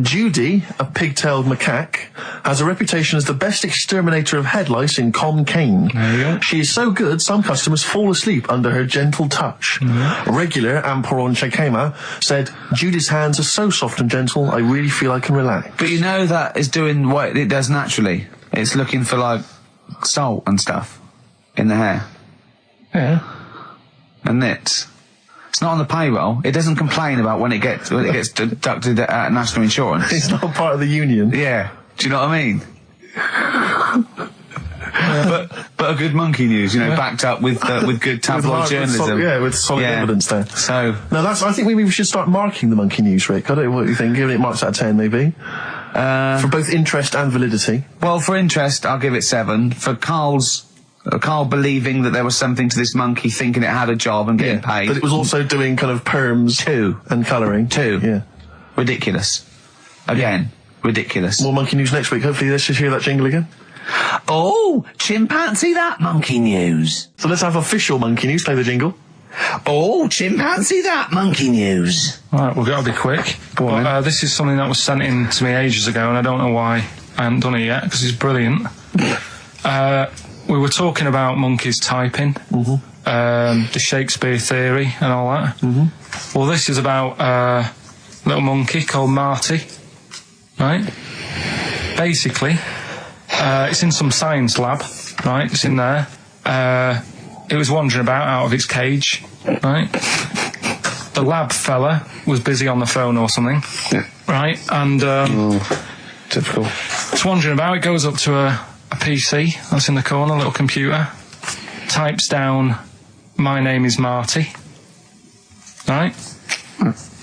B: Judy, a pig-tailed macaque, has a reputation as the best exterminator of head lice in Concane.
A: There you go.
B: She is so good, some customers fall asleep under her gentle touch. Regular Amporon Chekema said, Judy's hands are so soft and gentle, I really feel I can relax.
D: But you know that is doing what it does naturally. It's looking for, like, salt and stuff in the hair
A: Yeah.
D: and nits. It's not on the payroll. It doesn't complain about when it gets deducted at national insurance.
B: It's not part of the union.
D: Yeah. Do you know what I mean? But a good monkey news, you know, backed up with good tabloid journalism.
B: With solid evidence there.
D: So
B: No, I think maybe we should start marking the monkey news, Rick. I don't know what you think. Giving it marks out of 10, maybe. For both interest and validity.
D: well, for interest, I'll give it 7. For Carl believing that there was something to this monkey, thinking it had a job and getting paid.
B: But it was also doing kind of perms
D: 2.
B: and colouring.
D: 2.
B: Yeah.
D: Ridiculous. Again, ridiculous.
B: More monkey news next week. Hopefully let's just hear that jingle again.
D: Oh, chimpanzee that monkey news.
B: So let's have official monkey news. Play the jingle.
D: Oh, chimpanzee that monkey news.
A: Right, we've got to be quick.
D: Go on,
A: But, this is something that was sent in to me ages ago, and I don't know why I haven't done it yet, because it's brilliant. We were talking about monkeys typing, the Shakespeare theory and all that. Well, this is about a little monkey called Marty, right? Basically, it's in some science lab, right? It's in there. It was wandering about out of its cage, right? The lab fella was busy on the phone or something, right? And
D: Typical.
A: it's wandering about. It goes up to a PC that's in the corner, a little computer, types down, my name is Marty, right?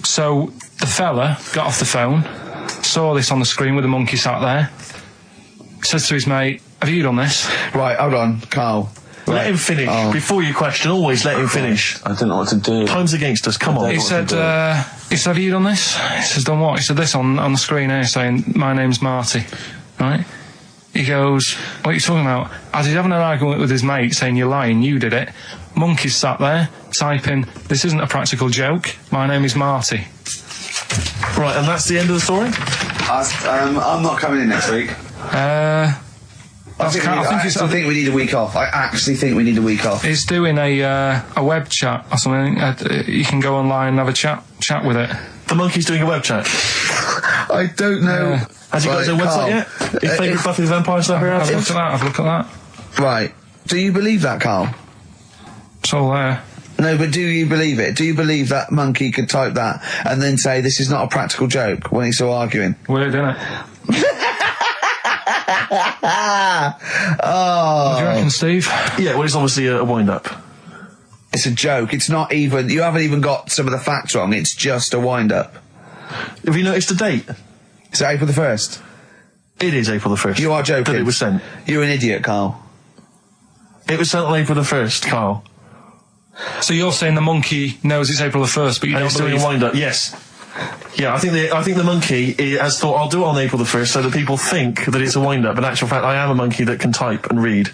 A: So the fella got off the phone, saw this on the screen with the monkey sat there, says to his mate, have you done this?
D: Right, hold on, Carl.
B: Let him finish. Before you question, always let him finish.
F: I didn't know what to do.
B: Time's against us. Come on.
A: He said, have you done this? He says, done what? He said, this on the screen here saying, my name's Marty, right? He goes, what are you talking about? As he's having an argument with his mate saying, you're lying, you did it. Monkey's sat there typing, this isn't a practical joke, my name is Marty.
B: Right, and that's the end of the story?
D: I'm not coming in next week.
A: I
D: think we need a week off. I actually think we need a week off.
A: He's doing a web chat or something. You can go online and have a chat with it.
B: The monkey's doing a web chat.
D: I don't know.
B: Has he got his own website yet? His favourite Buffy the Vampire Slayer
A: Have a look
B: outfit?
A: at that.
D: Right. Do you believe that, Carl?
A: It's all there.
D: No, but do you believe it? Do you believe that monkey could type that and then say this is not a practical joke when he's still arguing?
A: Weird, isn't it?
D: Oh.
A: What do you reckon, Steve?
B: Yeah, well, it's obviously a wind-up.
D: It's a joke. It's not even... You haven't even got some of the facts wrong. It's just a wind-up.
B: Have you noticed the date?
D: Is it April the 1st?
B: It is April the 1st.
D: You are joking.
B: That it was sent.
D: You're an idiot, Carl.
B: It was sent on April the 1st, Carl.
A: So you're saying the monkey knows it's April the 1st, but you
B: And
A: don't
B: it's doing
A: believe...
B: a wind-up, yes. Yeah, I think the monkey has thought, I'll do it on April the 1st so that people think that it's a wind-up. In actual fact, I am a monkey that can type and read.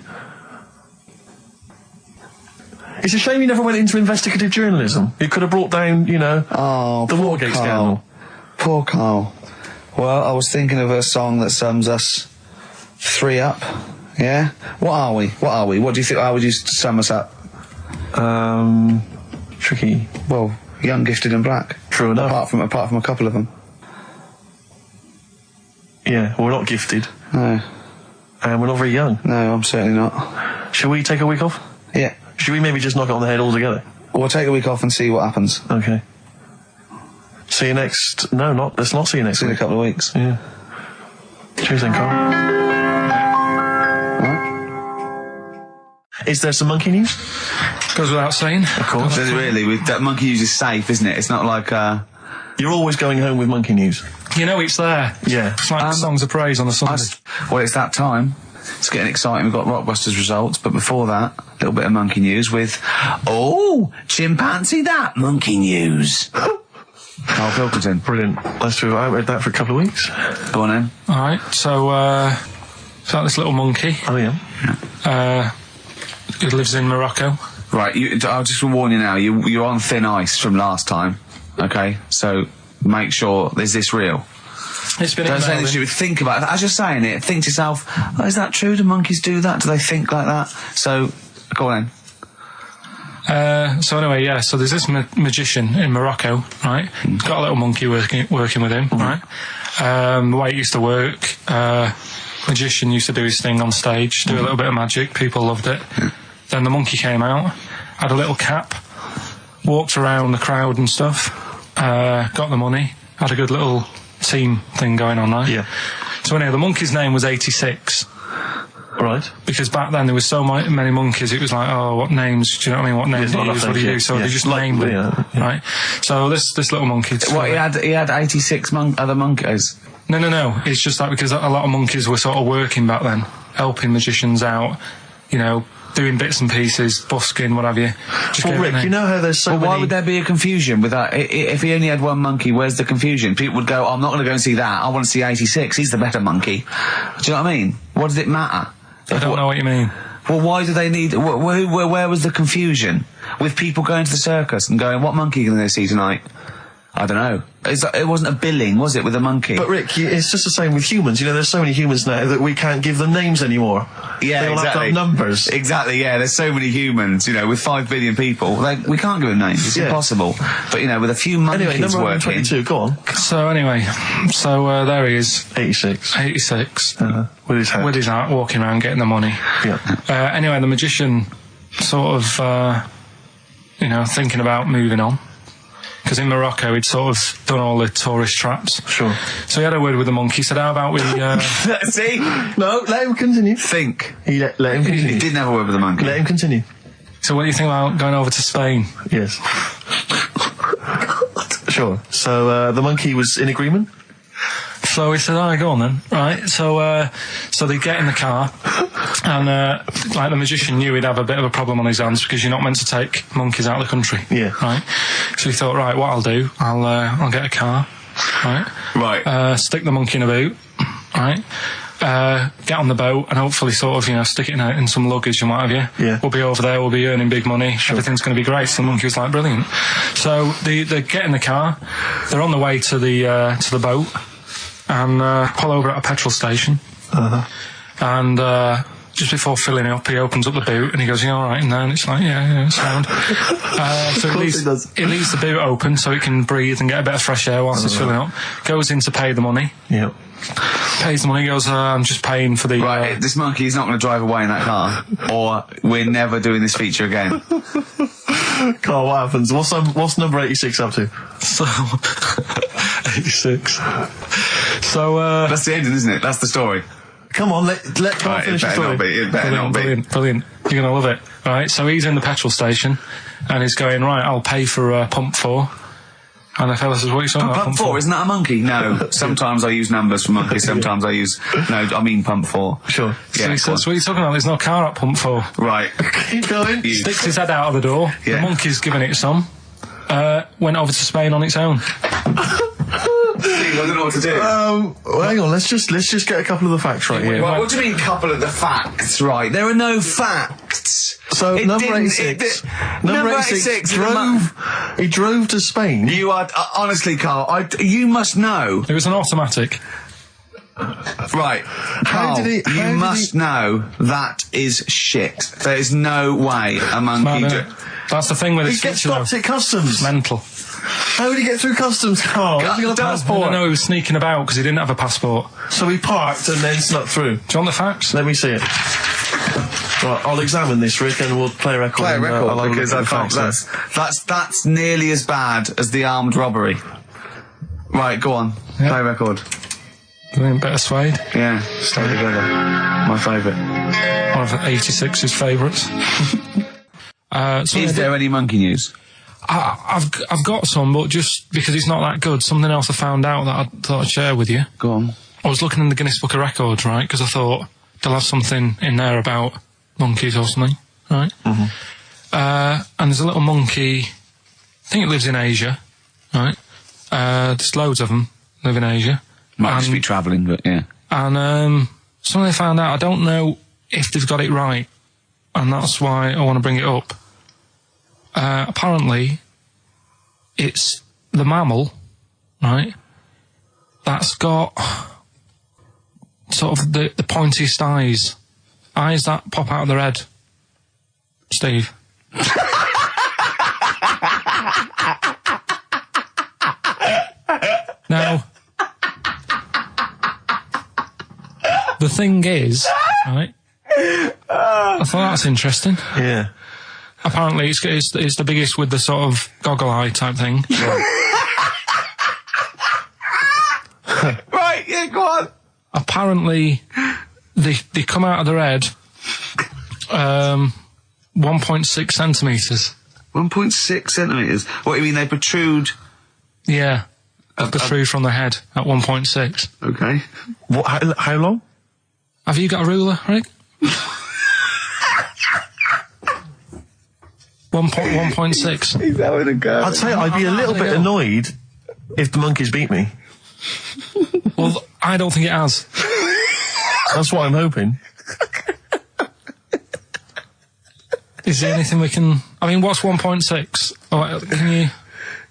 B: It's a shame you never went into investigative journalism. You could have brought down, the Watergate scandal.
D: Poor Carl. Well, I was thinking of a song that sums us 3 up. Yeah? What are we? What do you think? How would you sum us up?
B: Tricky.
D: Well, young, gifted and black.
B: True enough.
D: Apart from a couple of them.
B: Yeah, well, we're not gifted.
D: No.
B: And we're not very young.
D: No, I'm certainly not.
B: Shall we take a week off?
D: Yeah.
B: Should we maybe just knock it on the head altogether?
D: We'll take a week off and see what happens.
B: Okay. See you next... No, let's not see you next
D: See you in a
B: week.
D: couple of weeks.
B: Yeah. Cheers then, Carl. Is there some monkey news?
A: Goes without saying.
B: Of course.
D: Really, that monkey news is safe, isn't it? It's not like...
B: You're always going home with monkey news.
A: You know it's there.
B: Yeah.
A: It's like songs of praise on a Sunday.
D: Well, it's that time. It's getting exciting. We've got Rockbusters results, but before that, a little bit of monkey news with... Oh, chimpanzee that monkey news. Karl Pilkington.
B: Brilliant. Let's do it. I read that for a couple of weeks.
D: Go on then.
A: All right, so it's like this little monkey.
B: Oh, yeah.
A: Who lives in Morocco.
D: Right, I'll just warn you now, you're on thin ice from last time, okay? So make sure, is this real?
A: It's been
D: Don't say anything stupid. Think about it. As you're saying it, think to yourself, oh, is that true? Do monkeys do that? Do they think like that? So, go on then.
A: So anyway, yeah, so there's this magician in Morocco, right? He's got a little monkey working with him, right? The way it used to work, magician used to do his thing on stage, do a little bit of magic, people loved it. Then the monkey came out, had a little cap, walked around the crowd and stuff, got the money, had a good little team thing going on, right?
B: Yeah.
A: So anyway, the monkey's name was 86.
B: Right.
A: Because back then there was so many monkeys, it was like, oh, what names, do you know what I mean? What names do you use, what do you do? So they just named them, right? So this little monkey...
D: What, he had 86 other monkeys?
A: No. It's just that because a lot of monkeys were sort of working back then, helping magicians out, you know, doing bits and pieces, busking, what have you.
B: Well, Rick, you know how there's so many...
D: Why would there be a confusion with that? If he only had one monkey, where's the confusion? People would go, oh, I'm not going to go and see that. I want to see 86. He's the better monkey. Do you know what I mean? What does it matter?
A: I don't know what you mean.
D: Well, why do they need... Where was the confusion? With people going to the circus and going, what monkey are you going to see tonight? I don't know. It wasn't a billing, was it, with a monkey?
B: But Rick, it's just the same with humans. You know, there's so many humans now that we can't give them names anymore.
D: Yeah,
B: they all
D: exactly.
B: have to have numbers.
D: Exactly, yeah. There's so many humans, you know, with 5 billion people. We can't give them names. It's impossible. But, you know, with a few monkeys
B: anyway, number
D: working...
B: 122, go on.
A: So anyway, there he is.
B: 86.
A: 86.
B: With his hat.
A: With his hat, walking around getting the money.
B: Yeah.
A: Anyway, the magician sort of, you know, thinking about moving on. Because in Morocco, he'd sort of done all the tourist traps.
B: Sure.
A: So he had a word with the monkey, said, how about we...
D: See?
B: No, let him continue.
D: Think.
B: Let him continue.
D: He didn't have a word with the monkey.
B: Let him continue.
A: So what do you think about going over to Spain?
B: Yes. Sure. So the monkey was in agreement?
A: So he said, all right, go on then. Right, so they get in the car, and like the magician knew he'd have a bit of a problem on his hands because you're not meant to take monkeys out of the country.
B: Yeah.
A: Right. So he thought, right, what I'll do, I'll get a car. Right.
D: Right.
A: Stick the monkey in a boot. Right. Get on the boat and hopefully sort of, you know, stick it in some luggage and what have you.
B: Yeah.
A: We'll be over there, we'll be earning big money, everything's going to be great. So the monkey was like, brilliant. So they get in the car, they're on the way to the boat, and pull over at a petrol station. And just before filling it up, he opens up the boot and he goes, you all right in there? And it's like, yeah, sound. So he leaves the boot open so it can breathe and get a bit of fresh air whilst it's filling up. Goes in to pay the money.
B: Yep.
A: Pays the money, goes, I'm just paying for the...
D: Right, this monkey is not going to drive away in that car, or we're never doing this feature again.
B: Carl, what happens? What's number 86 up to?
A: So... 86. So,
D: That's the ending, isn't it? That's the story.
B: Come on, let Carl finish the story.
D: It better not be.
A: Brilliant. You're going to love it. Right, so he's in the petrol station, and he's going, right, I'll pay for pump 4. And the fella says, what are you talking about?
D: Pump 4, isn't that a monkey? No. Sometimes I use numbers for monkeys, sometimes I use... No, I mean pump 4.
B: Sure.
A: Yeah, so he says,
D: on.
A: what are you talking about? There's no car at pump 4.
D: Right.
B: Keep going.
A: Sticks his head out of the door.
D: Yeah.
A: The monkey's giving it some. Went over to Spain on its own.
D: I don't know what to do.
B: Well, hang on, let's just get a couple of the facts right here.
D: What do you mean, couple of the facts, right? There are no facts.
B: So, number 86. Number 86 he drove to Spain.
D: You are, honestly, Carl, you must know.
A: It was an automatic.
D: Right. Carl, you must know that is shit. There is no way a monkey...
A: That's the thing with
B: He
A: this
B: gets
A: feature,
B: stopped at customs.
A: It's mental.
B: How did he get through customs, Carl? Has he got a passport?
A: No, he was sneaking about because he didn't have a passport.
B: So he parked and then snuck through.
A: Do you want the facts?
B: Let me see it. Right, I'll examine this, Rick, and we'll play a record.
D: Play a record,
B: I'll
D: because I can't... That's nearly as bad as the armed robbery. Right, go on.
A: Yeah.
D: Play a record.
A: Better Suede.
C: Yeah, Stay Together. My favourite.
A: One of 86's favourites.
D: Is there any monkey news?
A: I've got some, but just because it's not that good, something else I found out that I thought I'd share with you.
C: Go on.
A: I was looking in the Guinness Book of Records, right, because I thought they'll have something in there about monkeys or something, right? Mm-hmm. And there's a little monkey, I think it lives in Asia, right? There's loads of them live in Asia.
D: Might just be travelling, but yeah.
A: And something I found out, I don't know if they've got it right, and that's why I want to bring it up. Apparently, it's the mammal, right, that's got sort of the pointiest eyes that pop out of their head. Steve. Now, the thing is, right, I thought that's interesting.
B: Yeah.
A: Apparently, it's the biggest with the sort of goggle eye type thing.
D: Right, yeah, go on.
A: Apparently, they come out of their head 1.6 centimetres.
D: 1.6 centimetres? What, you mean they protrude?
A: Yeah, they protrude from their head at 1.6.
D: Okay.
B: What? How long?
A: Have you got a ruler, Rick? 1.6.
D: He's having a go.
B: I'd say I'd be a little bit annoyed if the monkeys beat me.
A: Well, I don't think it has.
B: That's what I'm hoping.
A: Is there anything we can... I mean, what's 1.6? Oh, can you...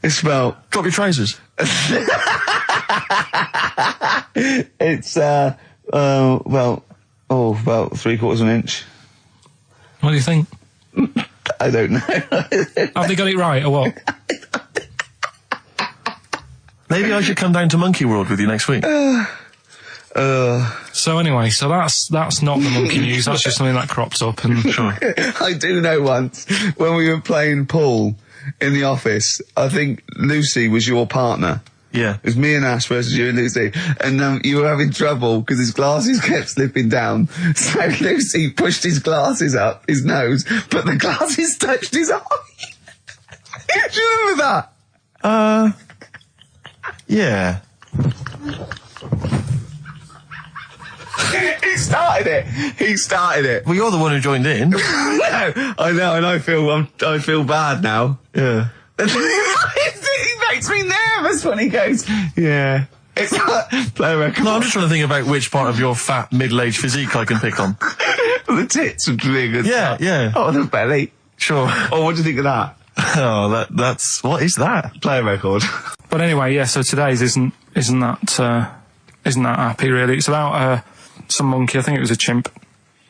C: It's about...
B: Drop your trousers.
C: It's, about 3/4 of an inch.
A: What do you think?
C: I don't know.
A: Have they got it right, or what?
B: Maybe I should come down to Monkey World with you next week.
A: So anyway, that's not the monkey news. That's just something that cropped up. And
B: Sure.
C: I do know once, when we were playing pool in the office, I think Lucy was your partner.
B: Yeah.
C: It was me and Ash versus you and Lucy. And you were having trouble because his glasses kept slipping down. So Lucy pushed his glasses up his nose, but the glasses touched his eye. Do you remember that?
B: Yeah.
C: He started it.
B: Well, you're the one who joined in.
C: I know, and I feel bad now.
B: Yeah.
C: He makes me nervous when he goes, yeah. It's like, play a record.
B: No, I'm just trying to think about which part of your fat, middle-aged physique I can pick on.
C: The tits are big and
B: Yeah,
C: stuff.
B: yeah.
C: Oh, the belly.
B: Sure.
C: Oh, what do you think of that?
B: Oh, that's... What is that?
C: Play a record.
A: but anyway, yeah. So today's isn't that happy really. It's about some monkey. I think it was a chimp.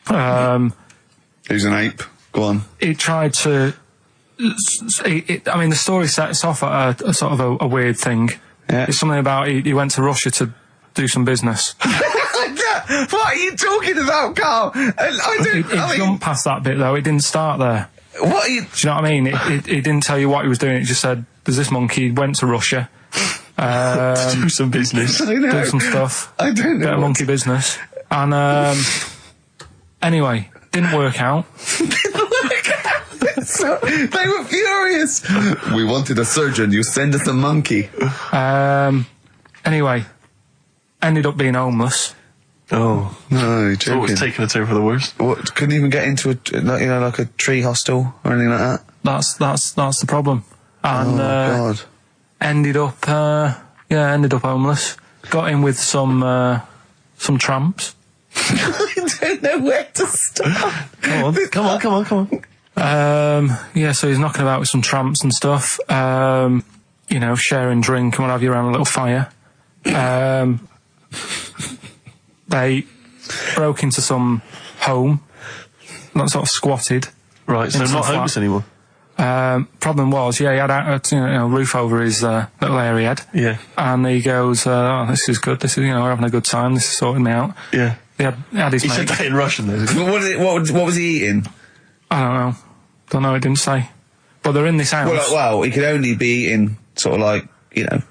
C: Who's an ape? Go on.
A: He tried to. I mean, the story sets off at a sort of a weird thing.
C: Yeah.
A: It's something about he went to Russia to do some business.
C: What are you talking about, Carl?
A: It jumped past that bit though. It didn't start there.
C: What are you...
A: Do you know what I mean? It didn't tell you what he was doing. It just said there's this monkey went to Russia.
B: To do some business.
C: I know.
A: Do some stuff.
C: I don't know.
A: Bit of monkey business. And anyway, didn't work out.
C: So, they were furious. We wanted a surgeon. You send us a monkey.
A: Anyway, ended up being homeless.
B: Oh.
C: No, you're
B: It's always
C: joking.
B: taking a turn for the worst.
C: What, couldn't even get into like a tree hostel or anything like that?
A: That's the problem. And
C: God.
A: ended up homeless. Got in with some tramps.
C: I don't know where to start.
B: Come on.
A: So he's knocking about with some tramps and stuff. Sharing drink and what have you around a little fire. They broke into some home, not sort of squatted.
B: Right, so
A: In some
B: not homeless
A: flat.
B: anymore.
A: Problem was, he had a roof over his little area head.
B: Yeah.
A: And he goes, this is good, we're having a good time, this is sorting me out.
B: Yeah.
A: He had his
B: He
A: mate.
B: said that in Russian, though.
C: What was he eating?
A: I don't know, it didn't say. But they're in this house.
C: Well, he could only be eating sort of like,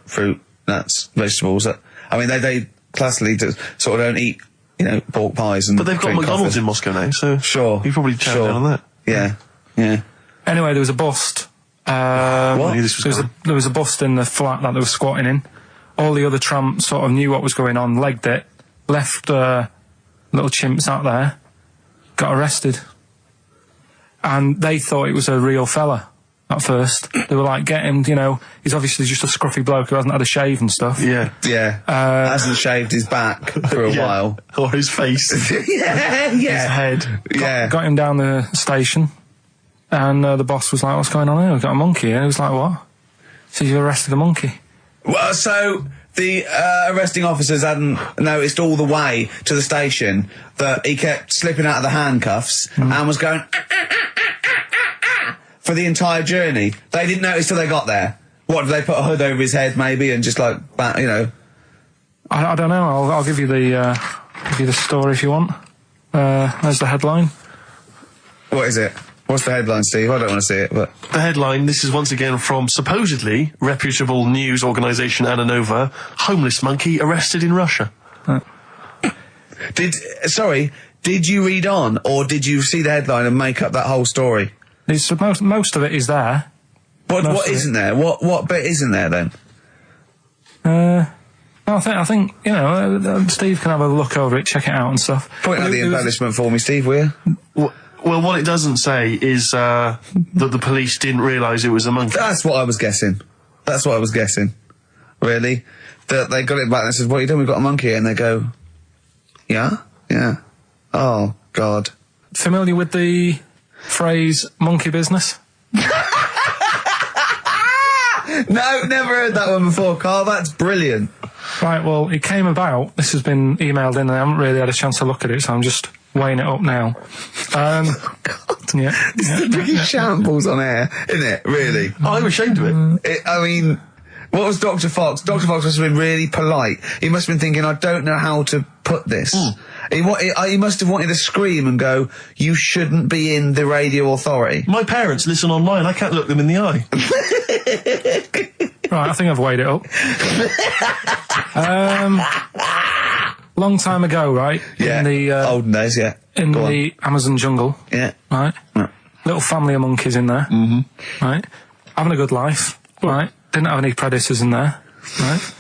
C: fruit, nuts, vegetables. They classically sort of don't eat, pork pies and.
B: But they've got
C: drink
B: McDonald's
C: coffee.
B: in Moscow now, so
C: Sure.
B: you probably chow down on that.
C: Yeah.
A: Anyway, there was a bust.
B: I knew this was
A: There was a bust in the flat that they were squatting in. All the other tramps sort of knew what was going on, legged it, left little chimps out there, got arrested. And they thought it was a real fella at first. They were like, get him, he's obviously just a scruffy bloke who hasn't had a shave and stuff.
B: Yeah.
C: Hasn't shaved his back for a while.
B: Or his face.
C: His
B: head.
A: Got him down the station, and the boss was like, what's going on here? We've got a monkey here. He was like, what? He said, you arrested a monkey.
C: Well, so the arresting officers hadn't noticed all the way to the station that he kept slipping out of the handcuffs and was going for the entire journey. They didn't notice till they got there. What, did they put a hood over his head maybe and just like,
A: I don't know. I'll give you the story if you want. There's the headline.
C: What is it? What's the headline, Steve? I don't want to see it, but...
B: The headline, this is once again from supposedly reputable news organisation Ananova, homeless monkey arrested in Russia.
C: Did you read on, or did you see the headline and make up that whole story?
A: Most of it is there.
C: What isn't there? What bit isn't there then?
A: I think Steve can have a look over it, check it out and stuff.
C: Point out the embellishment for me, Steve, will you?
B: Well, what it doesn't say is that the police didn't realise it was a monkey.
C: That's what I was guessing. Really? That they got it back and said, what are you doing? We've got a monkey here. And they go, yeah? Oh, God.
A: Familiar with the phrase monkey business?
C: No, never heard that one before, Carl. That's brilliant.
A: Right, well, it came about. This has been emailed in and I haven't really had a chance to look at it, so I'm just weighing it up now.
C: This is the biggest shambles on air, isn't it? Really?
B: I'm ashamed of it.
C: What was Dr. Fox? Dr. Fox must have been really polite. He must have been thinking, I don't know how to put this. He must have wanted to scream and go, you shouldn't be in the radio authority.
B: My parents listen online. I can't look them in the eye.
A: Right, I think I've weighed it up. Long time ago, right?
C: Yeah.
A: In the
C: olden days, yeah.
A: In the Amazon jungle.
C: Yeah.
A: Right?
C: Yeah.
A: Little family of monkeys in there. Mm-hmm. Right? Having a good life. Right? Didn't have any predators in there. Right?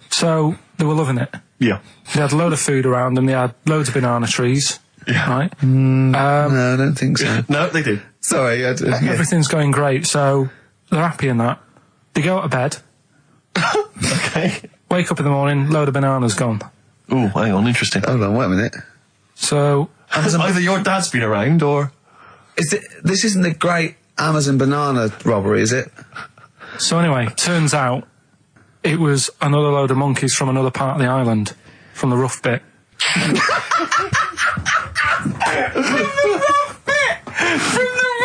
A: So, they were loving it.
B: Yeah.
A: They had a load of food around them. They had loads of banana trees.
B: Yeah.
A: Right?
C: No, I don't think so.
B: No, they did.
C: Sorry.
A: Everything's going great. So, they're happy in that. They go to bed.
B: Okay.
A: Wake up in the morning, load of bananas gone.
B: Ooh, hang on, interesting.
C: Hold on, wait a minute.
A: So...
B: Either your dad's been around, or...
C: This isn't the great Amazon banana robbery, is it?
A: So anyway, turns out it was another load of monkeys from another part of the island, from the rough bit.
C: From the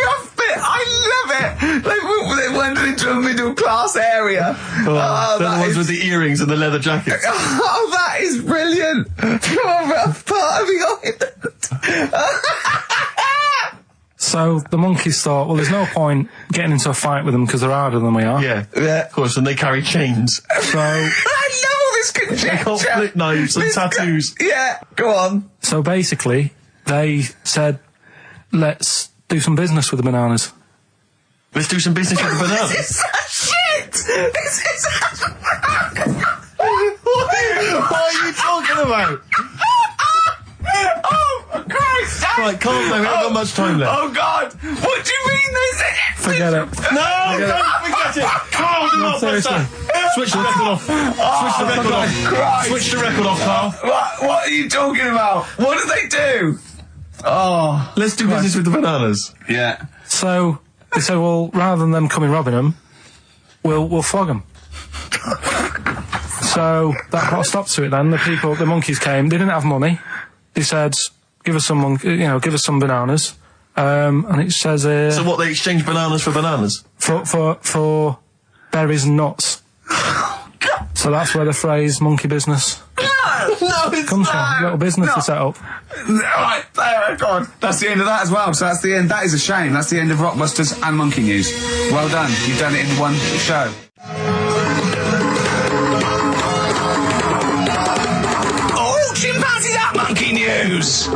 C: rough bit! I love it! They went into a middle class area.
B: They're the ones with the earrings and the leather jackets.
C: Oh, that is brilliant! From a rough part of the island.
A: So the monkeys thought, well, there's no point getting into a fight with them because they're harder than we are.
B: Yeah, of course, and they carry chains.
A: So...
C: I love all this conjecture.
B: They got flip knives and tattoos.
C: Yeah, go on.
A: So basically, they said, let's do some business with the bananas.
B: Let's do some business with the bananas.
C: This is such shit! This is such...
B: What are you talking about?
C: Oh, Christ!
B: Right, calm down, we haven't got much time left.
C: Oh, God! What do you mean this?
A: Forget it.
B: No, don't forget it! Carl, do not press that! Switch the record off. Switch the record off.
C: Christ.
B: Switch the record off, Carl.
C: What are you talking about? What do they do? Oh.
B: Let's do business with the bananas.
C: Yeah.
A: So they said, well, rather than them coming robbing them, we'll flog them. So that put a stop to it then. The monkeys came. They didn't have money. They said, give us some bananas. And it says here...
B: So what, they exchange bananas for bananas?
A: For berries and nuts. So that's where the phrase monkey business comes from. Little business to set up.
C: Right, there, God. That's the end of that as well. So that's the end. That is a shame. That's the end of Rockbusters and Monkey News. Well done. You've done it in one show.
D: news.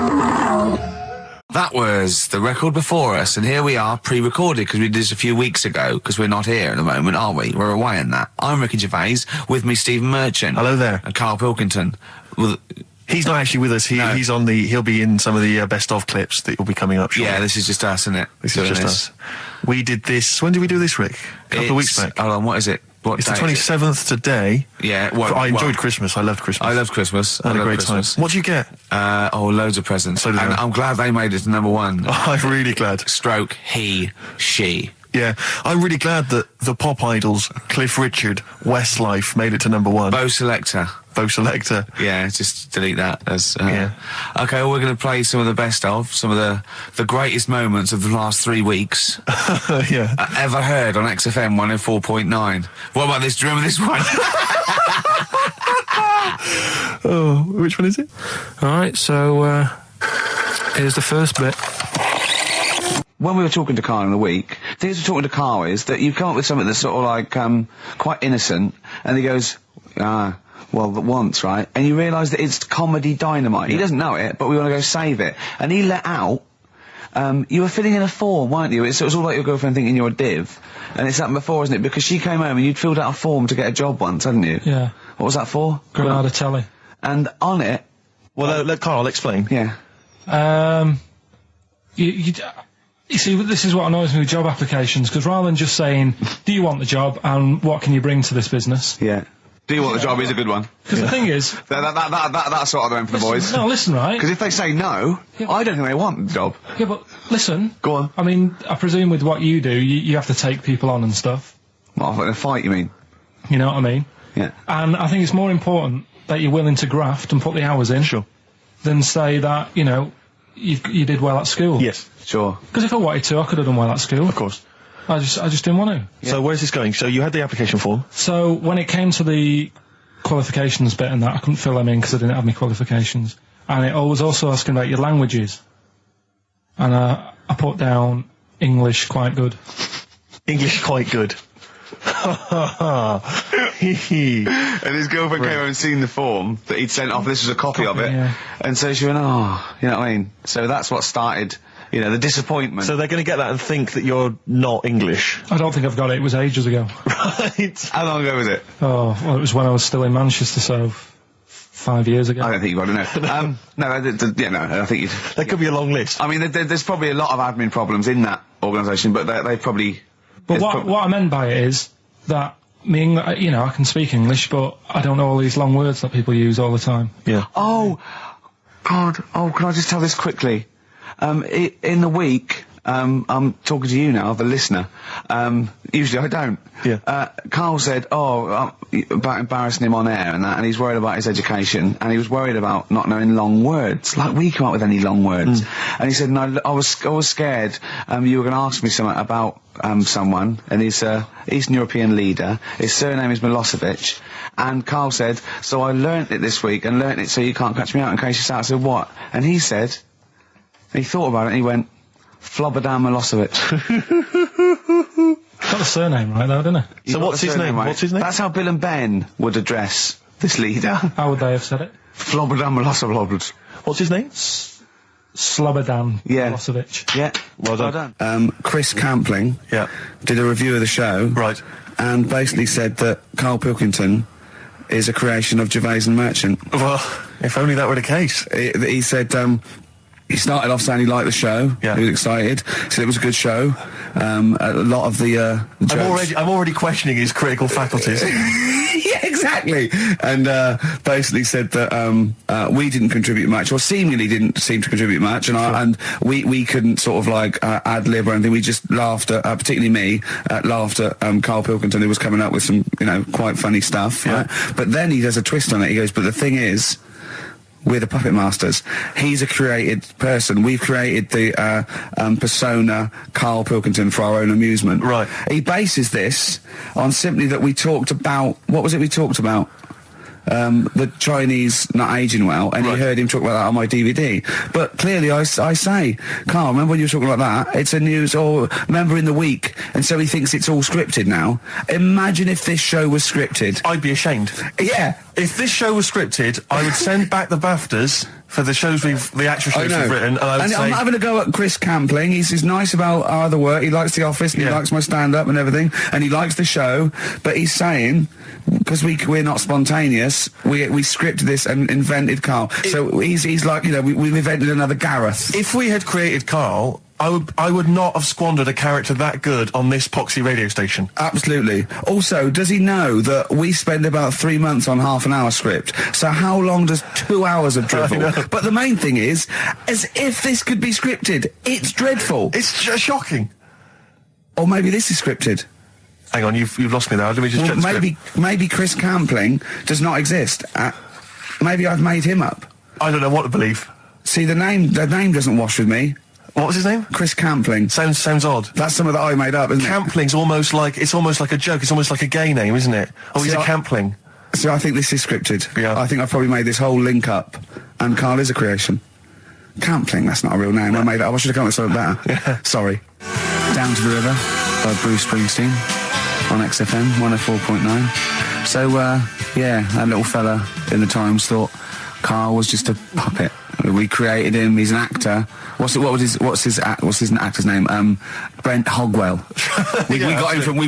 C: That was the record before us, and here we are, pre-recorded, because we did this a few weeks ago, because we're not here at the moment, are we? We're away in that. I'm Ricky Gervais, with me Stephen Merchant.
B: Hello there.
C: And Karl Pilkington. Well,
B: He's not actually with us. He's on the. He'll be in some of the best of clips that will be coming up shortly.
C: yeah, this is just us, isn't it?
B: This is just us. We did this. When did we do this, Rick? A couple of weeks back.
C: Hold on, what is it? What
B: It's the
C: day is it?
B: 27th today.
C: Yeah,
B: I enjoyed Christmas. I loved Christmas.
C: I loved Christmas.
B: I had a
C: loved
B: great
C: Christmas.
B: time. What did you get?
C: Loads of presents.
B: So did
C: and
B: I.
C: I'm glad they made it to number one.
B: I'm really glad.
C: Stroke, he, she.
B: Yeah, I'm really glad that the pop idols, Cliff Richard, Westlife, made it to number one.
C: Bo Selector.
B: Bo Selector.
C: Yeah, just delete that. As,
B: Yeah.
C: Okay, well, we're going to play some of the best of, some of the greatest moments of the last 3 weeks
B: Yeah.
C: ever heard on XFM 104.9. What about this? Do you remember this one?
B: Oh, which one is it?
A: All right, so here's the first bit.
D: When we were talking to Carl in the week, the things we're talking to Carl is that you come up with something that's sort of like quite innocent, and he goes, once, right? And you realise that it's comedy dynamite. He doesn't know it, but we want to go save it. And he let out, you were filling in a form, weren't you? It was all like your girlfriend thinking you're a div. And it's happened before, isn't it? Because she came home and you'd filled out a form to get a job once, hadn't you?
A: Yeah.
D: What was that for?
A: Granada Telly.
D: And on it,
B: Well, let Carl explain.
D: yeah.
A: You see, this is what annoys me with job applications, because rather than just saying, do you want the job and what can you bring to this business?
D: Yeah. Do you want the job is a good one.
A: Because the thing is...
D: That's sort of the one for the boys.
A: No, listen, right?
D: Because if they say no, I don't think they want the job.
A: Yeah, but listen.
D: Go on.
A: I mean, I presume with what you do, you have to take people on and stuff.
D: What, in a fight, you mean?
A: You know what I mean?
D: Yeah.
A: And I think it's more important that you're willing to graft and put the hours in.
B: Sure.
A: Than say that, you know, you did well at school.
B: Yes.
D: Sure.
A: Because if I wanted to, I could have done well at school.
B: Of course.
A: I just didn't want to.
B: So where's this going? So you had the application form.
A: So when it came to the qualifications bit and that, I couldn't fill them in because I didn't have any qualifications. And it was also asking about your languages. And I put down English quite good.
B: English quite good.
D: And his girlfriend came over and seen the form that he'd sent off. This was a copy of it.
A: Yeah.
D: And so she went, oh, you know what I mean? So that's what started, you know, the disappointment.
B: So they're going to get that and think that you're not English.
A: I don't think I've got it. It was ages ago.
B: Right.
D: How long ago was it?
A: Oh, well, it was when I was still in Manchester, so 5 years ago.
D: I don't think you've got to know. I think you'd...
B: There could be a long list.
D: I mean, there's probably a lot of admin problems in that organisation, but they probably...
A: But what I meant by it is that I can speak English, but I don't know all these long words that people use all the time.
B: Yeah.
D: Oh, God. Oh, can I just tell this quickly? In the week, I'm talking to you now, the listener. Usually I don't.
B: Yeah.
D: Carl said, about embarrassing him on air and that, and he's worried about his education, and he was worried about not knowing long words. Like, we come up with any long words. And he said, no, I was scared you were going to ask me something about someone, and he's Eastern European leader. His surname is Milosevic. And Carl said, so I learnt it this week, and learnt it so you can't catch me out in case you start. I said, what? And he said, he thought about it, and he went, Flobodan Milosevic.
A: Got the surname right, though, didn't it?
B: So what's his name?
D: Right?
B: What's his name?
D: That's how Bill and Ben would address this leader.
A: How would they have said it?
D: Flobodan Milosevic.
B: What's his name?
A: Slobodan
D: Yeah.
A: Milosevic.
D: Yeah.
B: Well done.
C: Chris Campling
B: Yeah.
C: did a review of the show.
B: Right.
C: And basically said that Karl Pilkington is a creation of Gervais and Merchant.
B: Well, if only that were the case.
C: He said he started off saying he liked the show.
B: Yeah.
C: He was excited. Said it was a good show. A lot of the jokes.
B: I'm already questioning his critical faculties.
C: Yeah, exactly. And basically said that we didn't contribute much, or seemingly didn't seem to contribute much, and we couldn't sort of like ad lib or anything. We just laughed at, particularly me, laughed at Karl Pilkington, who was coming up with some, quite funny stuff.
B: Yeah.
C: Right? But then he does a twist on it. He goes, but the thing is, we're the puppet masters. He's a created person. We've created the persona Karl Pilkington for our own amusement.
B: Right.
C: He bases this on simply that we talked about... What was it we talked about? The Chinese not aging well, and
B: Right.
C: he heard him talk about that on my DVD. But clearly I say, Carl, remember when you were talking like that? It's a news, or remember in the week, and so he thinks it's all scripted now. Imagine if this show was scripted.
B: I'd be ashamed.
C: Yeah.
B: If this show was scripted, I would send back the BAFTAs for the actual shows we've written, and I would say...
C: I'm not having a go at Chris Campling. He's nice about our other work. He likes The Office, and he likes my stand-up and everything, and he likes the show, but he's saying, because we're not spontaneous, we scripted this and invented Carl. So he's like, we've invented another Gareth.
B: If we had created Carl, I would not have squandered a character that good on this poxy radio station.
C: Absolutely. Also, does he know that we spend about 3 months on half an hour script? So how long does 2 hours of drivel? But the main thing is, as if this could be scripted, it's dreadful.
B: It's shocking.
C: Or maybe this is scripted.
B: Hang on, you've lost me now. Let me just check the script.
C: Maybe Chris Campling does not exist. Maybe I've made him up.
B: I don't know what to believe.
C: See, the name doesn't wash with me.
B: What was his name?
C: Chris Campling.
B: Sounds odd.
C: That's something that I made up, isn't
B: Campling's almost like a joke. It's almost like a gay name, isn't it? Oh, he's a Campling.
C: So I think this is scripted.
B: Yeah.
C: I think I've probably made this whole link up, and Carl is a creation. Campling, that's not a real name. I made it up. I should have come up with something better.
B: Yeah.
C: Sorry. Down to the River by Bruce Springsteen on XFM 104.9. So, that little fella in the Times thought Carl was just a puppet. We created him. He's an actor. What's his actor's name? Brent Hogwell. we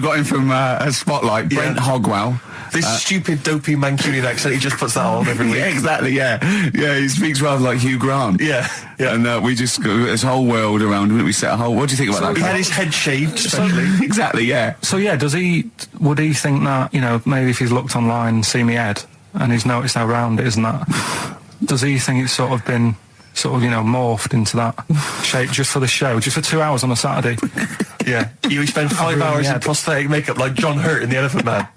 C: got him from Spotlight. Brent Hogwell.
B: This stupid, dopey Mancunian accent, he just puts that on every week.
C: Yeah, exactly, yeah. Yeah, he speaks rather like Hugh Grant.
B: Yeah, yeah.
C: And we just got this whole world around him. We set a whole... What do you think about that?
B: He had his head shaved, especially.
C: Exactly, yeah.
A: So, yeah, would he think that, maybe if he's looked online, see me head, and he's noticed how round it is and that, does he think it's sort of been... morphed into that shape just for the show, just for 2 hours on a Saturday?
B: Yeah. You spend 5 hours in prosthetic makeup like John Hurt in The Elephant Man.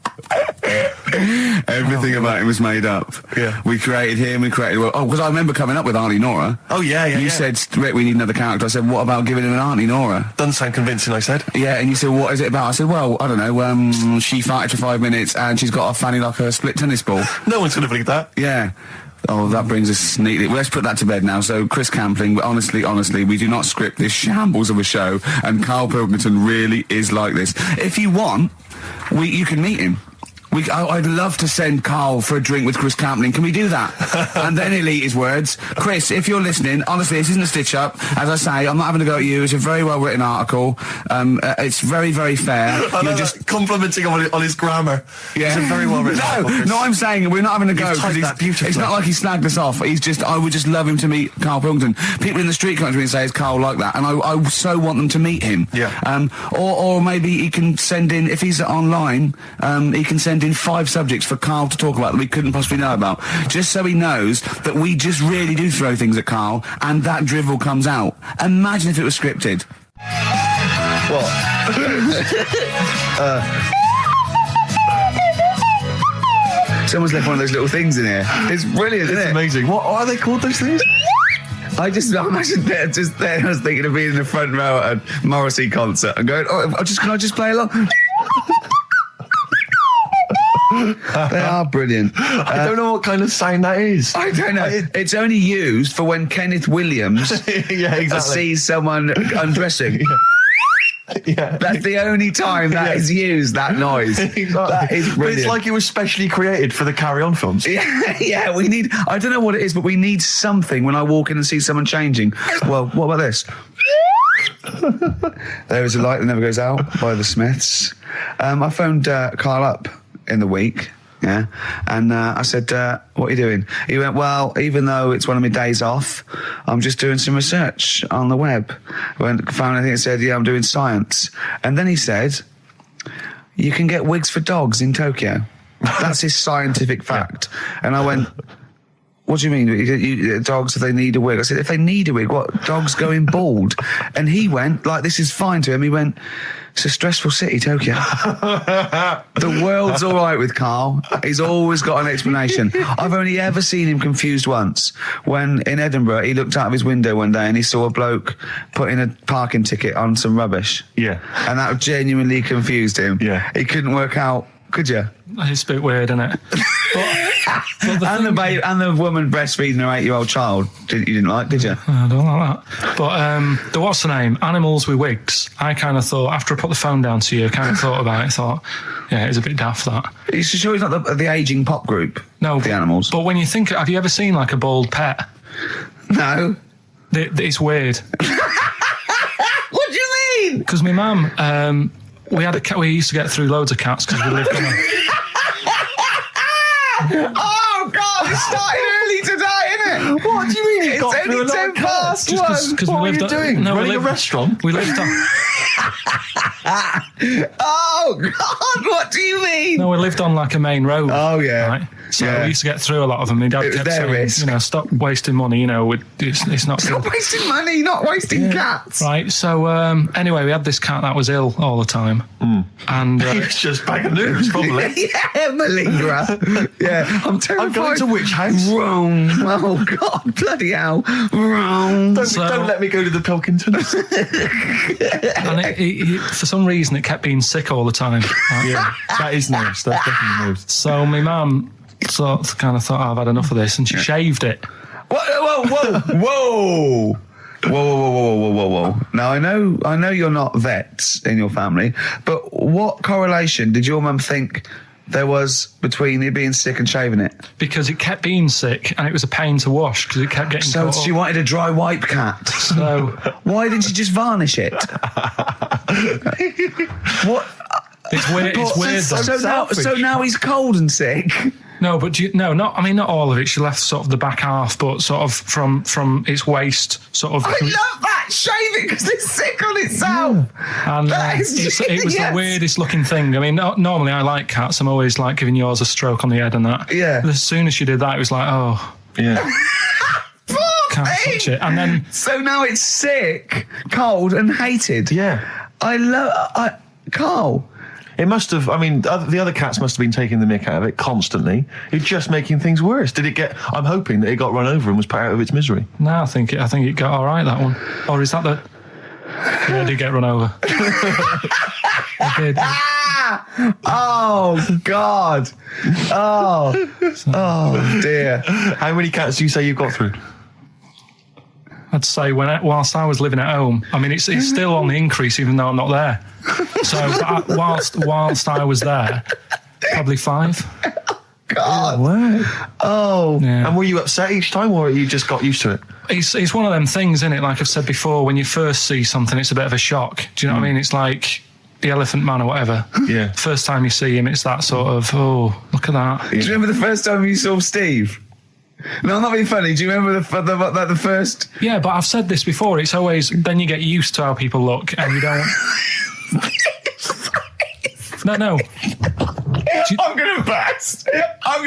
C: Everything about him was made up.
B: Yeah.
C: We created him, because I remember coming up with Auntie Nora.
B: Oh, yeah.
C: You said, Rick, we need another character. I said, what about giving him an Auntie Nora?
B: Doesn't sound convincing, I said.
C: Yeah, and you said, what is it about? I said, well, I don't know, she farted for 5 minutes and she's got a fanny like a split tennis ball.
B: No one's going to believe that.
C: Yeah. Oh, that brings us neatly. Well, let's put that to bed now. So, Chris Campling, honestly, we do not script this shambles of a show, and Karl Pilkington really is like this. If you want, you can meet him. I'd love to send Karl for a drink with Chris Campling. Can we do that? And then he'll eat his words. Chris, if you're listening, honestly, this isn't a stitch-up. As I say, I'm not having a go at you. It's a very well-written article. It's very, very fair.
B: You're just complimenting him on his grammar. Yeah. It's a very well-written article.
C: No, I'm saying we're not having a go. It's not like he snagged us off. I would just love him to meet Karl Pilkington. People in the street come to me and say, is Karl like that? And I so want them to meet him.
B: Yeah.
C: Or maybe he can send in, if he's online, he can send in 5 subjects for Karl to talk about that we couldn't possibly know about, just so he knows that we just really do throw things at Karl and that drivel comes out. Imagine if it was scripted.
D: What? Someone's left one of those little things in here. It's brilliant, isn't it?
B: It's amazing. What are they called, those things?
D: I imagine they're just there. I was thinking of being in the front row at a Morrissey concert and going, can I just play along? They are brilliant.
B: I don't know what kind of sign that is.
D: I don't know. It's only used for when Kenneth Williams sees someone undressing. Yeah. That's the only time that is used, that noise. Exactly. That is brilliant.
B: But it's like it was specially created for the Carry On films.
D: Yeah, we need... I don't know what it is, but we need something when I walk in and see someone changing. Well, what about this? There is a light that never goes out by the Smiths. I phoned Carl up in the week, and I said, what are you doing? He went, well, even though it's one of my days off, I'm just doing some research on the web. Found anything that said, I'm doing science. And then he said, you can get wigs for dogs in Tokyo. That's his scientific fact. And I went, what do you mean? Dogs, if they need a wig? I said, if they need a wig, what? Dogs going bald? And he went, like, this is fine to him. He went, it's a stressful city, Tokyo. The world's all right with Karl. He's always got an explanation. I've only ever seen him confused once. When in Edinburgh, he looked out of his window one day and he saw a bloke putting a parking ticket on some rubbish.
B: Yeah.
D: And that genuinely confused him.
B: Yeah.
D: He couldn't work out, could you?
A: It's a bit weird, isn't it?
D: And the woman breastfeeding her 8-year-old child, you didn't like, did you?
A: I don't like that. But what's the name? Animals with wigs. I kind of thought, after I put the phone down to you, I kind of thought about it, thought, yeah, it's a bit daft, that.
D: You sure he's not the ageing pop group?
A: No.
D: The Animals.
A: But when you think, have you ever seen like a bald pet?
C: No.
A: It's weird.
C: What do you mean?
A: Because my mum, we had a cat. We used to get through loads of cats because we lived on a...
C: Oh, God, it started early today, innit?
B: What do you mean?
C: It's only 10 past one.
B: What were you doing? Running a restaurant?
A: We lived on...
C: Oh, God, what do you mean?
A: No, we lived on like a main road.
C: Oh, yeah.
A: Right? So
C: Yeah.
A: we used to get through a lot of them. My dad
C: It was
A: kept
C: their
A: saying,
C: risk.
A: stop wasting money, it's not
C: Stop
A: good.
C: wasting money, not wasting cats.
A: Right, so anyway, we had this cat that was ill all the time. And
B: It's just bag of news, probably.
C: Yeah, malingerer. Yeah, I'm terrified.
B: I'm going to which house?
C: Wrong. Oh, God, bloody hell. Wrong.
B: Don't let me go to the Pilkingtons.
A: and it, for some reason, it kept being sick all the time. Right?
B: Yeah, that is news. That's definitely news.
A: So my mum kind of thought, I've had enough of this, and she shaved it.
C: Whoa. Whoa. Now, I know you're not vets in your family, but what correlation did your mum think there was between you being sick and shaving it?
A: Because it kept being sick, and it was a pain to wash because it kept getting
C: So
A: caught
C: she
A: up.
C: wanted a dry wipe cat.
A: So
C: Why didn't she just varnish it? What?
A: it's weird. It's weird. though.
C: So now he's cold and sick.
A: No, but not all of it. She left sort of the back half, but sort of from its waist, sort of.
C: I love that. Shave it because it's sick on itself.
A: And
C: That is
A: it was the
C: genius.
A: weirdest looking thing. I mean, normally I like cats. I'm always like giving yours a stroke on the head and that.
C: Yeah.
A: But as soon as she did that, it was like, oh,
B: Yeah.
A: can't touch it. And then
C: So now it's sick, cold, and hated.
B: Yeah.
C: Carl.
B: It must have, the other cats must have been taking the mick out of it constantly. It's just making things worse. I'm hoping that it got run over and was put out of its misery.
A: no, I think it got all right, that one. Or is that the? Yeah, it did get run over. It did.
C: Oh, God. Oh, dear.
B: How many cats do you say you've got through?
A: I'd say whilst I was living at home, I mean, it's still on the increase even though I'm not there. So whilst I was there, probably 5.
C: God.
B: Wow.
C: Oh.
A: Yeah.
B: And were you upset each time, or you just got used to it?
A: It's one of them things, isn't it? Like I've said before, when you first see something, it's a bit of a shock. Do you know what I mean? It's like the Elephant Man or whatever.
B: Yeah.
A: First time you see him, it's that sort of, oh, look at that.
C: Do you remember the first time you saw Steve? No, I'm not being funny. Do you remember the first?
A: Yeah, but I've said this before. It's always, then you get used to how people look and you don't... No.
C: I'm going to burst.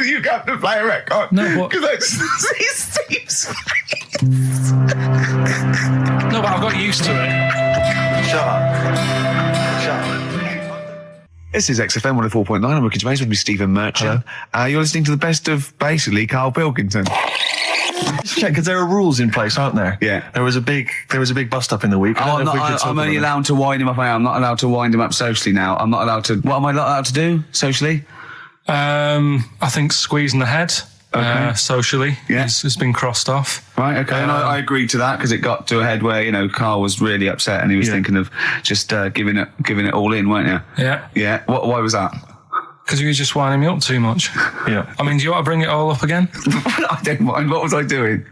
C: You have to play a record.
A: No, but-
C: Because I just see Steve's face.
A: No, but I've got used to it.
B: Shut up.
C: This is XFM 104.9. I'm Ricky Gervais with me, Stephen Merchant. You're listening to the best of, basically, Karl Pilkington.
B: Just check, because there are rules in place, aren't there?
C: Yeah.
B: There was a big bust up in the week.
C: I'm only allowed to wind him up. I'm not allowed to wind him up socially now. I'm not allowed to... What am I not allowed to do socially?
A: I think squeezing the head socially has been crossed off.
C: Right, okay. And I agreed to that because it got to a head where, Carl was really upset and he was thinking of just giving it all in, weren't you?
A: Yeah.
C: Yeah. Why was that?
A: Because you were just winding me up too much.
B: Yeah.
A: I mean, do you want to bring it all up again?
C: I don't mind. What was I doing?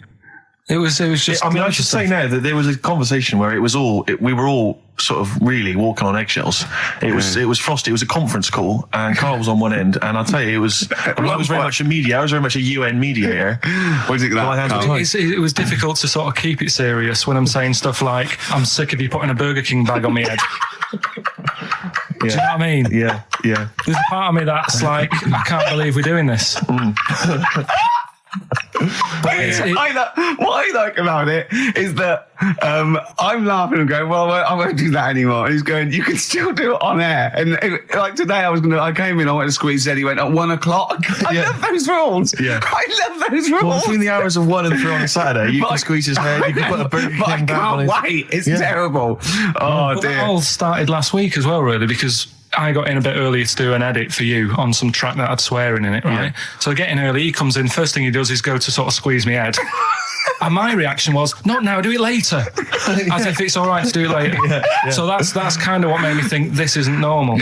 A: It was just...
B: I should say now that there was a conversation where we were all sort of really walking on eggshells. It was frosty. It was a conference call, and Carl was on one end. And I'll tell you, I was very much a media. I was very much a UN mediator.
C: What do you think of that, Carl?
A: It was difficult to sort of keep it serious when I'm saying stuff like, I'm sick of you putting a Burger King bag on my head. Do you know what I mean?
B: Yeah.
A: There's a part of me that's like, I can't believe we're doing this.
C: What I like about it is that I'm laughing and going, well, I won't do that anymore. And he's going, you can still do it on air. And like today, I came in, I went to squeeze Eddie, went at 1 o'clock. I love those rules.
B: Yeah.
C: I love those rules.
B: Well, between the hours of 1 and 3 on a Saturday, you can squeeze his head. You can put a Burger King
C: I
B: bag on his...
C: can't wait. It's terrible. Oh,
A: But
C: dear.
A: that all started last week as well, really, because I got in a bit earlier to do an edit for you on some track that had swearing in it, right?
B: Yeah.
A: So I get in early, he comes in, first thing he does is go to sort of squeeze me head. And my reaction was, not now, do it later. As if it's all right to do it later.
B: Yeah.
A: So that's kind of what made me think this isn't normal.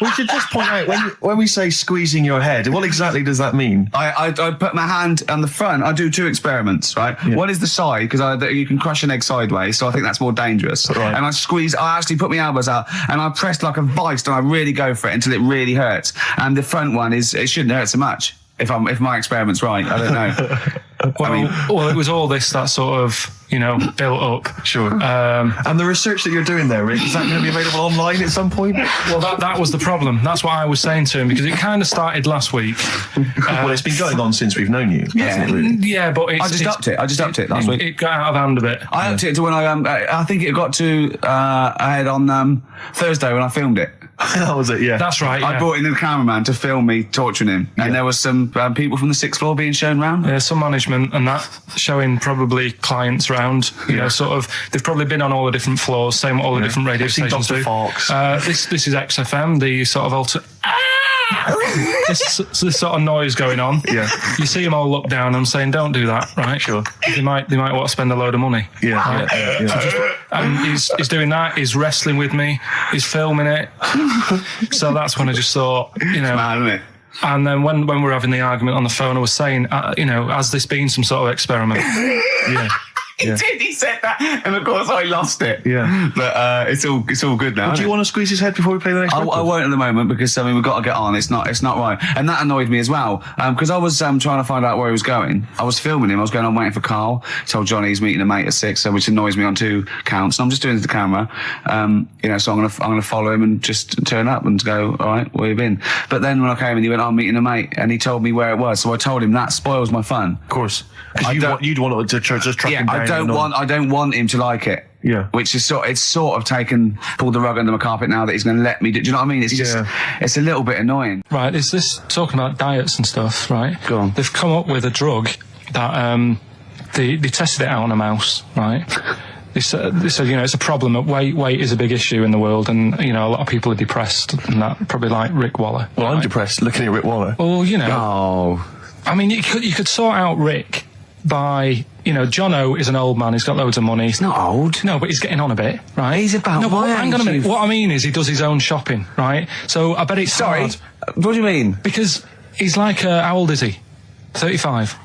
B: We should just point out when we say squeezing your head, what exactly does that mean?
D: I put my hand on the front. I do 2 experiments, right?
B: Yeah.
D: One is the side, because you can crush an egg sideways, so I think that's more dangerous.
B: Right.
D: And I actually put my elbows out, and I pressed like a vice, and I really go for it until it really hurts. And the front one it shouldn't hurt so much. If my experiment's right, I don't know.
A: Well, it was all this that sort of, built up.
B: Sure. And the research that you're doing there, Rick, is that going to be available online at some point?
A: Well, that was the problem. That's what I was saying to him, because it kind of started last week.
B: Well, it's been going on since we've known you. Hasn't it, really?
A: Yeah, but
D: I just upped it last week.
A: It got out of hand a bit.
D: I upped it to when I think it got to ahead on Thursday when I filmed it.
B: That was it, yeah.
A: That's right.
D: I
A: Yeah.
D: brought in a cameraman to film me torturing him, and there was some people from the 6th floor being shown round.
A: Yeah, some management and that, showing probably clients round. Sort of. They've probably been on all the different floors, same what all the different radio
B: I've seen
A: stations
B: Dr.
A: do.
B: Fox.
A: This is XFM, the sort of this sort of noise going on.
B: Yeah.
A: You see them all look down and saying, "Don't do that," right?
B: Sure.
A: They might want to spend a load of money.
B: Yeah.
A: And he's doing that. He's wrestling with me. He's filming it. So that's when I just thought,
D: Mad, isn't it?
A: And then when we were having the argument on the phone, I was saying, has this been some sort of experiment?
B: Yeah.
D: He did. He said that, and of course I lost it.
B: Yeah.
D: But it's all good now.
B: Do you want to squeeze his head before we play the next
D: I
B: record?
D: won't at the moment, because we've got to get on. It's not right, and that annoyed me as well, because I was trying to find out where he was going. I was filming him. I was going on waiting for Karl. Told Johnny he's meeting a mate at 6, which annoys me on 2 counts. And I'm just doing it to the camera, so I'm gonna follow him and just turn up and go, all right, where you been? But then when I came and he went, I'm meeting a mate, and he told me where it was. So I told him that spoils my fun.
B: Of course. Because you'd want to just track him down.
D: I don't want him to like it.
B: Yeah.
D: Which is pulled the rug under my carpet now that he's going to let me do. Do you know what I mean? It's just, it's a little bit annoying.
A: Right, is this talking about diets and stuff, right?
D: Go on.
A: They've come up with a drug that they tested it out on a mouse, right? They said, it's a problem. Weight is a big issue in the world, and, a lot of people are depressed, and that probably like Rick Waller.
B: Well, I'm depressed looking at Rick Waller.
A: Well,
D: Oh.
A: I mean, you could sort out Rick by, Jono is an old man, he's got loads of money.
D: He's not old.
A: No, but he's getting on a bit, right?
D: He's about
A: no,
D: my
A: hang on a minute.
D: age.
A: What I mean is he does his own shopping, right? So I bet it's
D: Sorry.
A: hard.
D: What do you mean?
A: Because he's like, how old is he? 35.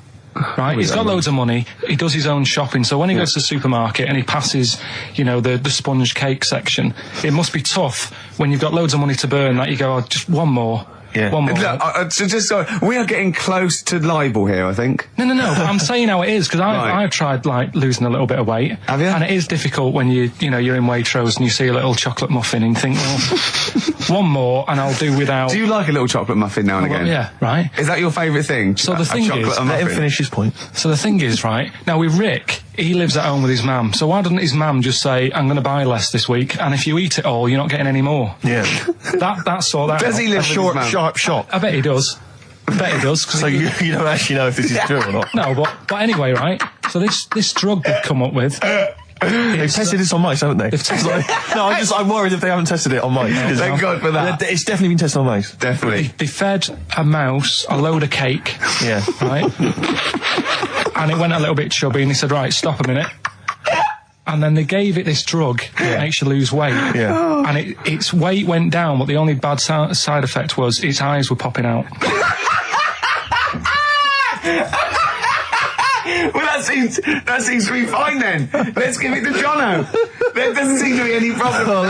A: Right, he's got loads of money. He does his own shopping. So when he goes to the supermarket and he passes, the sponge cake section, it must be tough when you've got loads of money to burn that you go, just one more.
B: Yeah.
A: One more.
D: Look, we are getting close to libel here, I think.
A: No. I'm saying how it is, because I've tried losing a little bit of weight.
D: Have you?
A: And it is difficult when you're in Waitrose and you see a little chocolate muffin and you think, well, one more and I'll do without.
D: Do you like a little chocolate muffin now and again?
A: Yeah, right.
D: Is that your favourite thing?
A: So the thing is,
B: Let him finish his point.
A: So the thing is, right, now with Rick, he lives at home with his mum. So why doesn't his mum just say, I'm going to buy less this week, and if you eat it all, you're not getting any more?
B: Yeah.
A: That's sort of that.
D: Does he live with his mum?
B: Sharp shot.
A: I bet he does.
B: So you don't actually know if this is true or not?
A: No, but anyway, right? So this drug they've come up with.
B: They've tested this on mice, haven't they? I'm worried if they haven't tested it on mice.
D: Thank God for that.
B: It's definitely been tested on mice.
D: Definitely.
A: They fed a mouse a load of cake.
B: Yeah.
A: Right? And it went a little bit chubby, and he said, right, stop a minute. And then they gave it this drug that makes you lose weight.
B: Yeah.
A: And its weight went down, but the only bad side effect was its eyes were popping out.
D: Well, that seems to be fine then. Let's give it to Jono. There doesn't seem to be any problem.
B: Oh,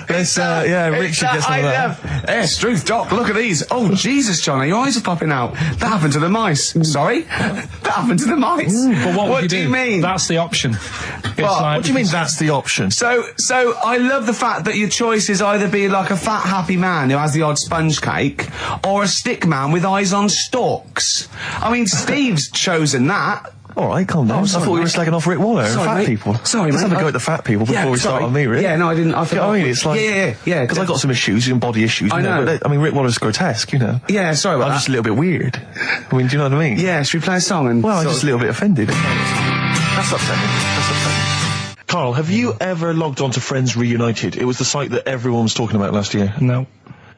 B: Rick should get some of that.
D: Yes, Struth, Doc, look at these. Oh, Jesus, Jono, your eyes are popping out. That happened to the mice. Sorry? That happened to the mice.
A: But what
D: do you mean?
A: That's the option.
B: What do you mean that's the option?
D: So I love the fact that your choice is either be like a fat, happy man who has the odd sponge cake, or a stick man with eyes on stalks. I mean, Steve's chosen that.
B: All right, calm down. I thought we were slagging off Rick Waller and fat people.
D: Sorry,
B: Let's
D: mate.
B: have a go at the fat people before we start on me, Rick.
D: Yeah, no, I didn't. I forgot.
B: I mean, it's like...
D: Yeah.
B: Because I've got some issues and body issues.
D: I know.
B: But Rick Waller's grotesque,
D: Yeah, sorry about
B: I'm
D: that.
B: just a little bit weird. I mean, do you know what I mean?
D: Yeah, should we play a song? And
B: Well, I'm just a little bit offended. That's upsetting. Carl, have you ever logged on to Friends Reunited? It was the site that everyone was talking about last year.
A: No.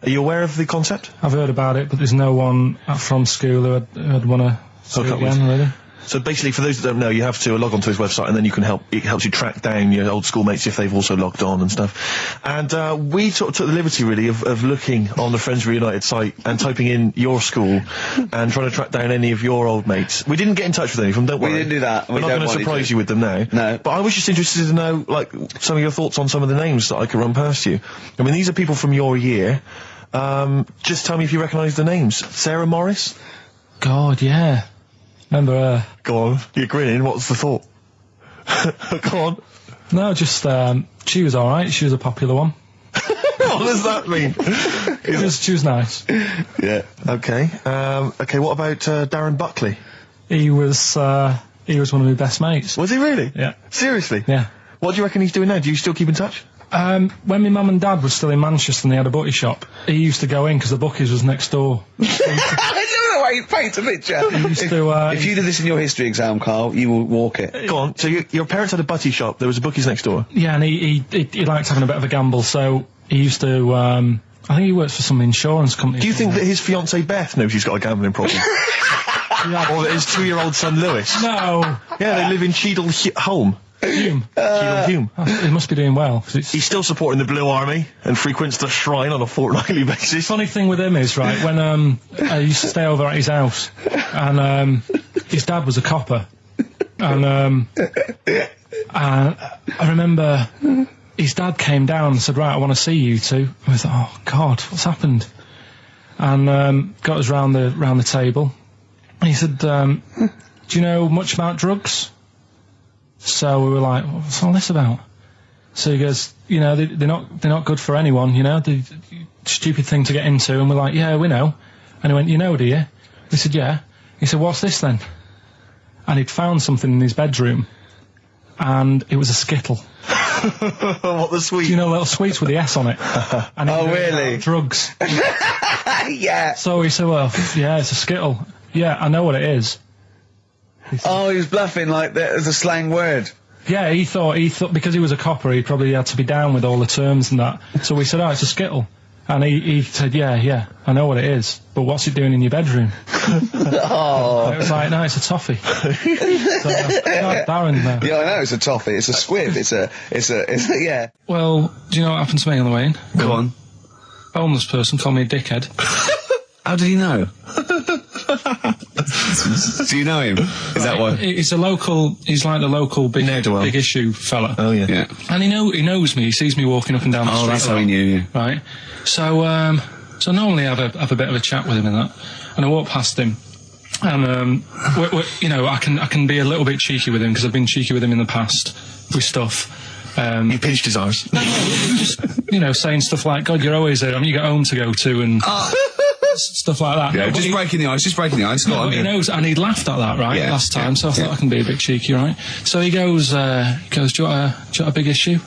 B: Are you aware of the concept?
A: I've heard about it, but there's no one from school who'd want to see it again, really.
B: So basically, for those that don't know, you have to log onto his website, and then it helps you track down your old schoolmates if they've also logged on and stuff. And we took the liberty, really, of looking on the Friends Reunited site and typing in your school and trying to track down any of your old mates. We didn't get in touch with any of them, don't worry.
C: We didn't do that.
B: We're not going to surprise you with them now.
C: No.
B: But I was just interested to know, like, some of your thoughts on some of the names that I could run past you. I mean, these are people from your year. Just tell me if you recognise the names. Sarah Morris?
A: God, yeah. Remember her?
B: Go on, you're grinning. What's the thought? Go on.
A: No, just, she was alright. She was a popular one.
B: What does that mean?
A: She was nice.
B: Yeah. Okay. Okay, what about Darren Buckley?
A: He was one of my best mates.
B: Was he really?
A: Yeah.
B: Seriously?
A: Yeah.
B: What do you reckon he's doing now? Do you still keep in touch?
A: When my mum and dad were still in Manchester and they had a butty shop, he used to go in because the Bucky's was next door.
C: I don't know why you paint a picture. If you did this in your history exam, Carl, you will walk it.
B: Go on. So your parents had a butty shop. There was a Bookies next door.
A: Yeah, and he liked having a bit of a gamble, so he used to. I think he works for some insurance company.
B: Do you think that his fiancée Beth knows he's got a gambling problem? Or that his 2-year-old son Lewis?
A: No.
B: Yeah, they live in Cheadle Holme.
A: Hume.
B: Cheadle Hume.
A: He must be doing well.
B: He's still supporting the Blue Army and frequents the shrine on a fortnightly basis.
A: Funny thing with him is, right, when I used to stay over at his house, and his dad was a copper, and I remember his dad came down and said, right, I want to see you two. I was like, oh God, what's happened? And got us round the table. And he said, do you know much about drugs? So we were like, what's all this about? So he goes, you know, they're not good for anyone, you know, the stupid thing to get into. And we're like, yeah, we know. And he went, you know, do you? We said, yeah. He said, what's this then? And he'd found something in his bedroom, and it was a Skittle.
B: What, the sweet?
A: You know, little sweets with the S on it. And
C: Oh, really?
A: Drugs.
C: Yeah.
A: So he said, well, yeah, it's a Skittle. Yeah, I know what it is.
C: Oh, he was bluffing like that as a slang word.
A: Yeah, he thought because he was a copper, he probably had to be down with all the terms and that. So we said, oh, it's a Skittle. And he said, yeah, I know what it is, but what's it doing in your bedroom?
C: Oh.
A: And it was like, no, it's a toffee. So, Darren,
C: Yeah, I know, it's a toffee, it's a squib, it's a, yeah.
A: Well, do you know what happened to me on the way in?
C: Go on.
A: A homeless person called me a dickhead.
C: How did he know? Do you know him? Is that why?
A: He's like the local big issue fella.
B: Oh, yeah.
C: Yeah.
A: And he knows me, he sees me walking up and down the street.
C: Oh, that's how he knew you.
A: Right. So, so normally I have a bit of a chat with him and that. And I walk past him. And, you know, I can be a little bit cheeky with him because I've been cheeky with him in the past with stuff.
B: You pinched his arse.
A: No, just, you know, saying stuff like, God, you're always there. I mean, you got home to go to and stuff like that.
C: Yeah,
A: No,
C: just breaking the ice, Go on,
A: he knows, and he'd laughed at that, right, last time, so I thought I can be a bit cheeky, right? So he goes, do you want a big issue?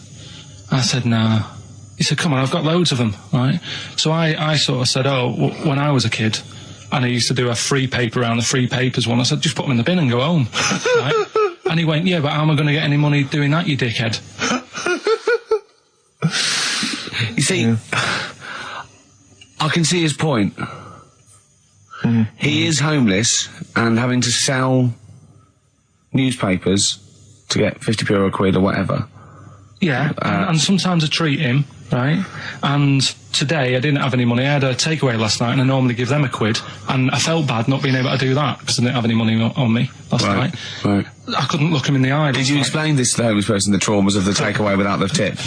A: I said, no. He said, come on, I've got loads of them, right? So I sort of said, when I was a kid, and I used to do a free paper around the free papers one, I said, just put them in the bin and go home, right? And he went, yeah, but how am I going to get any money doing that, you dickhead?
C: You see, I can see his point. He is homeless and having to sell newspapers to get 50p or a quid or whatever.
A: Yeah, and sometimes I treat him, right? And today I didn't have any money. I had a takeaway last night, and I normally give them a quid, and I felt bad not being able to do that because I didn't have any money on me last night.
C: Right.
A: I couldn't look him in the eye.
C: Did you explain this to the homeless person, the traumas of the takeaway without the tip?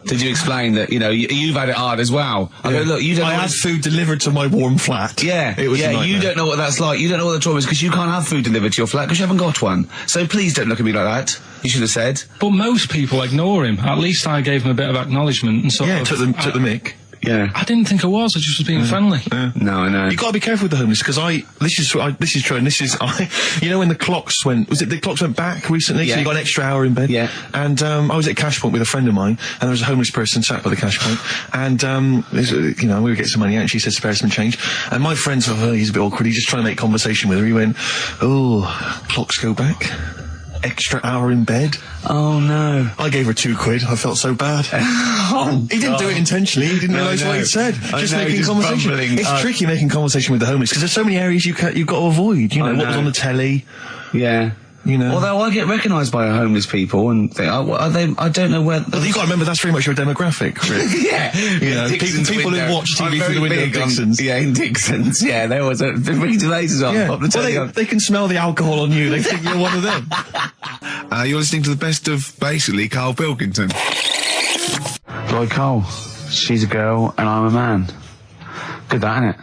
C: Did you explain that, you know, you've had it hard as well? I go, look, you don't
B: I had food delivered to my warm flat.
C: Yeah,
B: it was a nightmare.
C: You don't know what that's like. You don't know what the trauma is because you can't have food delivered to your flat because you haven't got one. So please don't look at me like that. You should have said.
A: But most people ignore him. At least I gave him a bit of acknowledgement and sort of...
B: took the mic.
C: Yeah.
A: I didn't think I was. I just was being friendly.
C: No, I know.
B: You got to be careful with the homeless because this is true, and you know when the clocks went back recently, so you got an extra hour in bed.
C: Yeah.
B: And I was at Cash Point with a friend of mine, and there was a homeless person sat by the Cash Point, and you know, we would get some money out, and she said spare some change, and my friend thought, he's a bit awkward. He's just trying to make conversation with her. He went, oh, clocks go back. extra hour in bed.
C: Oh no.
B: I gave her £2. I felt so bad. He didn't do it intentionally. He didn't realise what he said. Just making conversation.
C: bumbling.
B: It's tricky making conversation with the homeless because there's so many areas you've got to avoid. You know, what was on the telly.
C: Yeah.
B: You know.
C: Although I get recognised by homeless people and think, are they? I don't know where.
B: But you've got to remember that's very much your demographic, Rick.
C: Yeah.
B: You know, people who watch TV through the window of Dixon's.
C: In Dixon's. Yeah, there was a Ricky Gervais is on. Pop the telly on.
B: They can smell the alcohol on you. They think you're one of them.
F: You're listening to the best of, basically, Karl Pilkington.
D: Lloyd Cole. She's a girl and I'm a man. Good that, innit?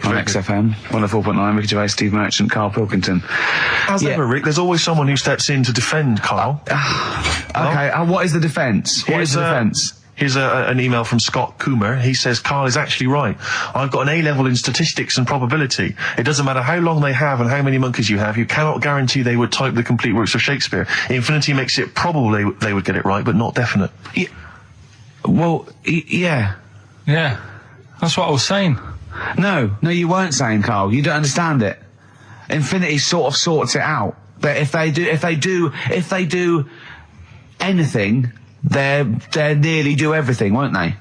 D: On XFM, 104.9, Ricky Gervais, Steve Merchant, Karl Pilkington.
B: As ever, Rick, there's always someone who steps in to defend Karl.
D: Okay, what is the defence? What is the defence?
B: Here's an email from Scott Coomer. He says, Karl is actually right. I've got an A-level in statistics and probability. It doesn't matter how long they have and how many monkeys you have. You cannot guarantee they would type the complete works of Shakespeare. Infinity makes it probable they would get it right, but not definite.
D: Yeah. Well, yeah.
A: Yeah, that's what I was saying.
D: No, you weren't saying, Karl. You don't understand it. Infinity sort of sorts it out. But if they do anything, they nearly do everything, won't they?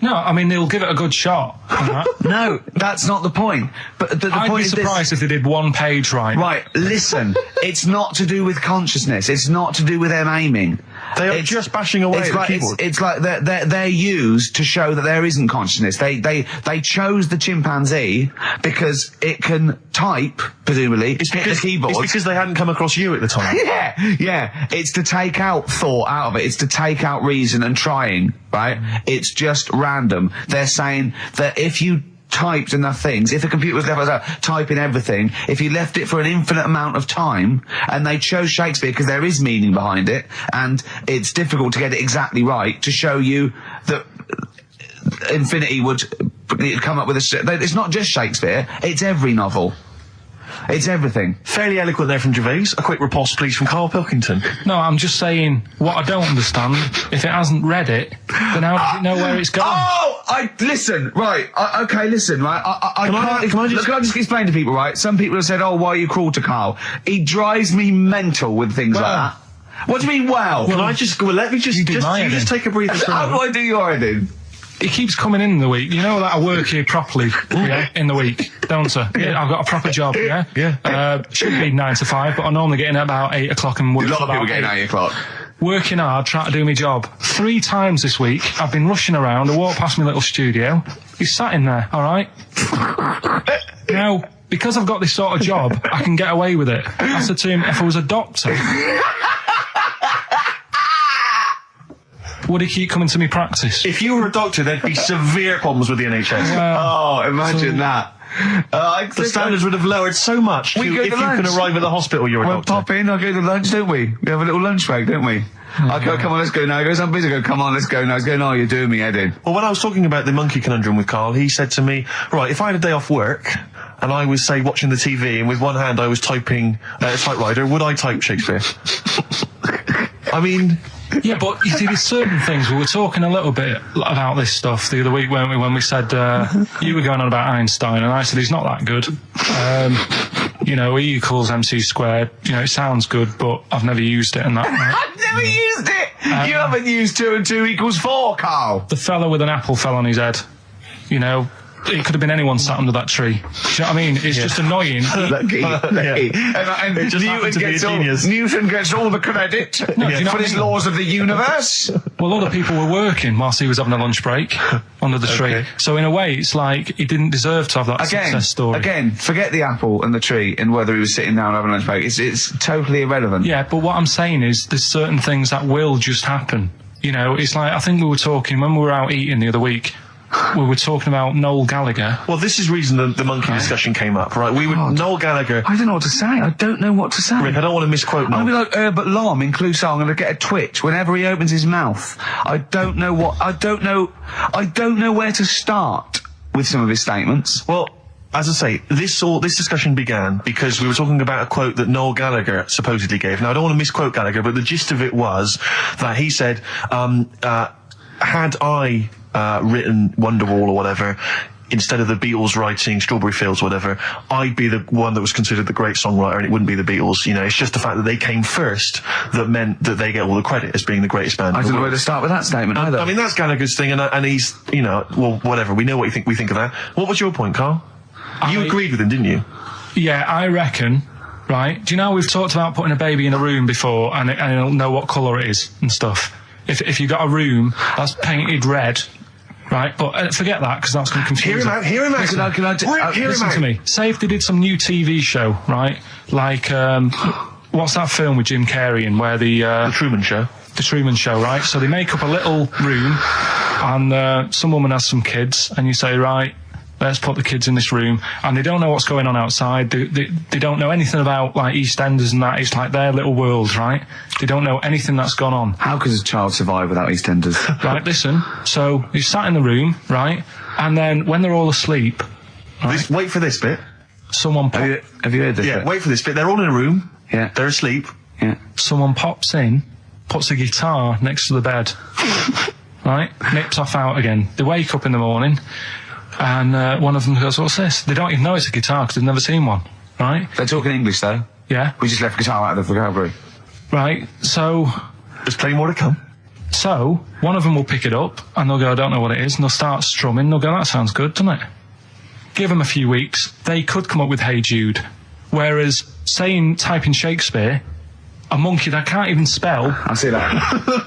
A: No, I mean, they'll give it a good shot. Right?
D: No, that's not the point. But the
A: I'd
D: point
A: be
D: is
A: surprised if they did one page right.
D: Right, listen, it's not to do with consciousness. It's not to do with them aiming.
B: They are just bashing away at the keyboard.
D: It's like they're used to show that there isn't consciousness. They chose the chimpanzee because it can type, presumably, hit the keyboard.
B: It's because they hadn't come across you at the time.
D: Yeah. It's to take out thought out of it. It's to take out reason and trying, right? It's just random. They're saying that if you typed enough things, if the computer was left typing everything, if you left it for an infinite amount of time, and they chose Shakespeare because there is meaning behind it, and it's difficult to get it exactly right, to show you that Infinity would come up with it's not just Shakespeare, it's every novel. It's everything.
B: Fairly eloquent there from Gervais. A quick riposte, please, from Karl Pilkington.
A: No, I'm just saying, what I don't understand, if it hasn't read it, then how does it know where it's going?
D: Listen, right, Can I just explain to people, right? Some people have said, why are you cruel to Karl? He drives me mental with things like that. What do you mean, well?
B: Let me just take a breather.
D: How do I do your editing?
A: He keeps coming in the week. You know that I work here properly, in the week, don't I? Yeah, I've got a proper job, should be 9 to 5, but I normally get in at about 8 o'clock and work.
D: A lot of people get in at 8 o'clock.
A: Working hard, trying to do my job. 3 times this week, I've been rushing around. I walked past my little studio. He's sat in there, all right? Now, because I've got this sort of job, I can get away with it. I said to him, if I was a doctor, would he keep coming to me practice?
B: If you were a doctor, there'd be severe problems with the NHS.
D: Imagine that.
B: The standards would have lowered so much if you can arrive at the hospital, you're a doctor.
D: Pop in, I'll go to lunch, don't we? We have a little lunch break, don't we? I go, come on, let's go now. He goes, I'm busy. I go, come on, let's go now. He's going, you're doing me head in.
B: Well, when I was talking about the monkey conundrum with Karl, he said to me, right, if I had a day off work and I was, say, watching the TV and with one hand I was typing a typewriter, would I type Shakespeare? I mean...
A: Yeah, but you see, there's certain things. We were talking a little bit about this stuff the other week, weren't we, when we said you were going on about Einstein, and I said he's not that good. E equals MC squared. It sounds good, but I've never used it and that.
D: I've never used it! You haven't used 2 and 2 equals 4, Karl!
A: The fella with an apple fell on his head. It could have been anyone sat under that tree. Do you know what I mean? It's just annoying.
D: Lucky. And Newton gets all the credit for his laws of the universe.
A: Well, other people were working whilst he was having a lunch break under the tree. So in a way, it's like he didn't deserve to have that success story.
D: Again, forget the apple and the tree and whether he was sitting down having a lunch break. It's totally irrelevant.
A: Yeah, but what I'm saying is there's certain things that will just happen. It's like, I think we were talking when we were out eating the other week. We were talking about Noel Gallagher.
B: Well, this is the reason the monkey discussion came up, right? Noel Gallagher...
D: I don't know what to say. I don't know what to say.
B: Rick, I don't want to misquote Noel.
D: I'm going to be like Herbert Lom in Clouseau. I'm going to get a twitch whenever he opens his mouth. I don't know where to start with some of his statements.
B: Well... As I say, this discussion began because we were talking about a quote that Noel Gallagher supposedly gave. Now, I don't want to misquote Gallagher, but the gist of it was that he said, had I written Wonderwall or whatever, instead of the Beatles writing Strawberry Fields or whatever, I'd be the one that was considered the great songwriter, and it wouldn't be the Beatles. You know, it's just the fact that they came first that meant that they get all the credit as being the greatest band.
D: I don't know where to start with that statement either.
B: I mean, that's Gallagher's thing, and he's, you know, well, whatever. We know what we think of that. What was your point, Carl? You agreed with him, didn't you?
A: Yeah, I reckon. Right? Do you know we've talked about putting a baby in a room before, and it'll know what colour it is and stuff. If you got a room that's painted red, right? But forget that, because that's going to confuse it.
B: Hear him out.
A: Listen to me. Say if they did some new TV show, right? Like, what's that film with Jim Carrey in where
B: The Truman Show.
A: The Truman Show, right? So they make up a little room, and some woman has some kids, and you say, right, let's put the kids in this room, and they don't know what's going on outside. They don't know anything about, like, EastEnders and that. It's like their little world, right? They don't know anything that's gone on.
D: How could a child survive without EastEnders?
A: Right, listen. So he's sat in the room, right? And then when they're all asleep, right,
B: Wait for this bit.
A: someone
D: Have you heard this?
B: Yeah,
D: bit?
B: wait for this bit. They're all in a room.
D: Yeah.
B: They're asleep.
D: Yeah.
A: someone pops in, puts a guitar next to the bed, right? Nips off out again. They wake up in the morning, and one of them goes, "What's this?" They don't even know it's a guitar because they've never seen one, right?
D: They're talking English though.
A: Yeah.
D: We just left guitar out of the vocabulary.
A: Right. So
B: There's plenty more to come.
A: one of them will pick it up, and they'll go, "I don't know what it is," and they'll start strumming. They'll go, "That sounds good, doesn't it?" Give them a few weeks, they could come up with Hey Jude. Whereas, type in Shakespeare, a monkey that can't even spell,
D: I see that.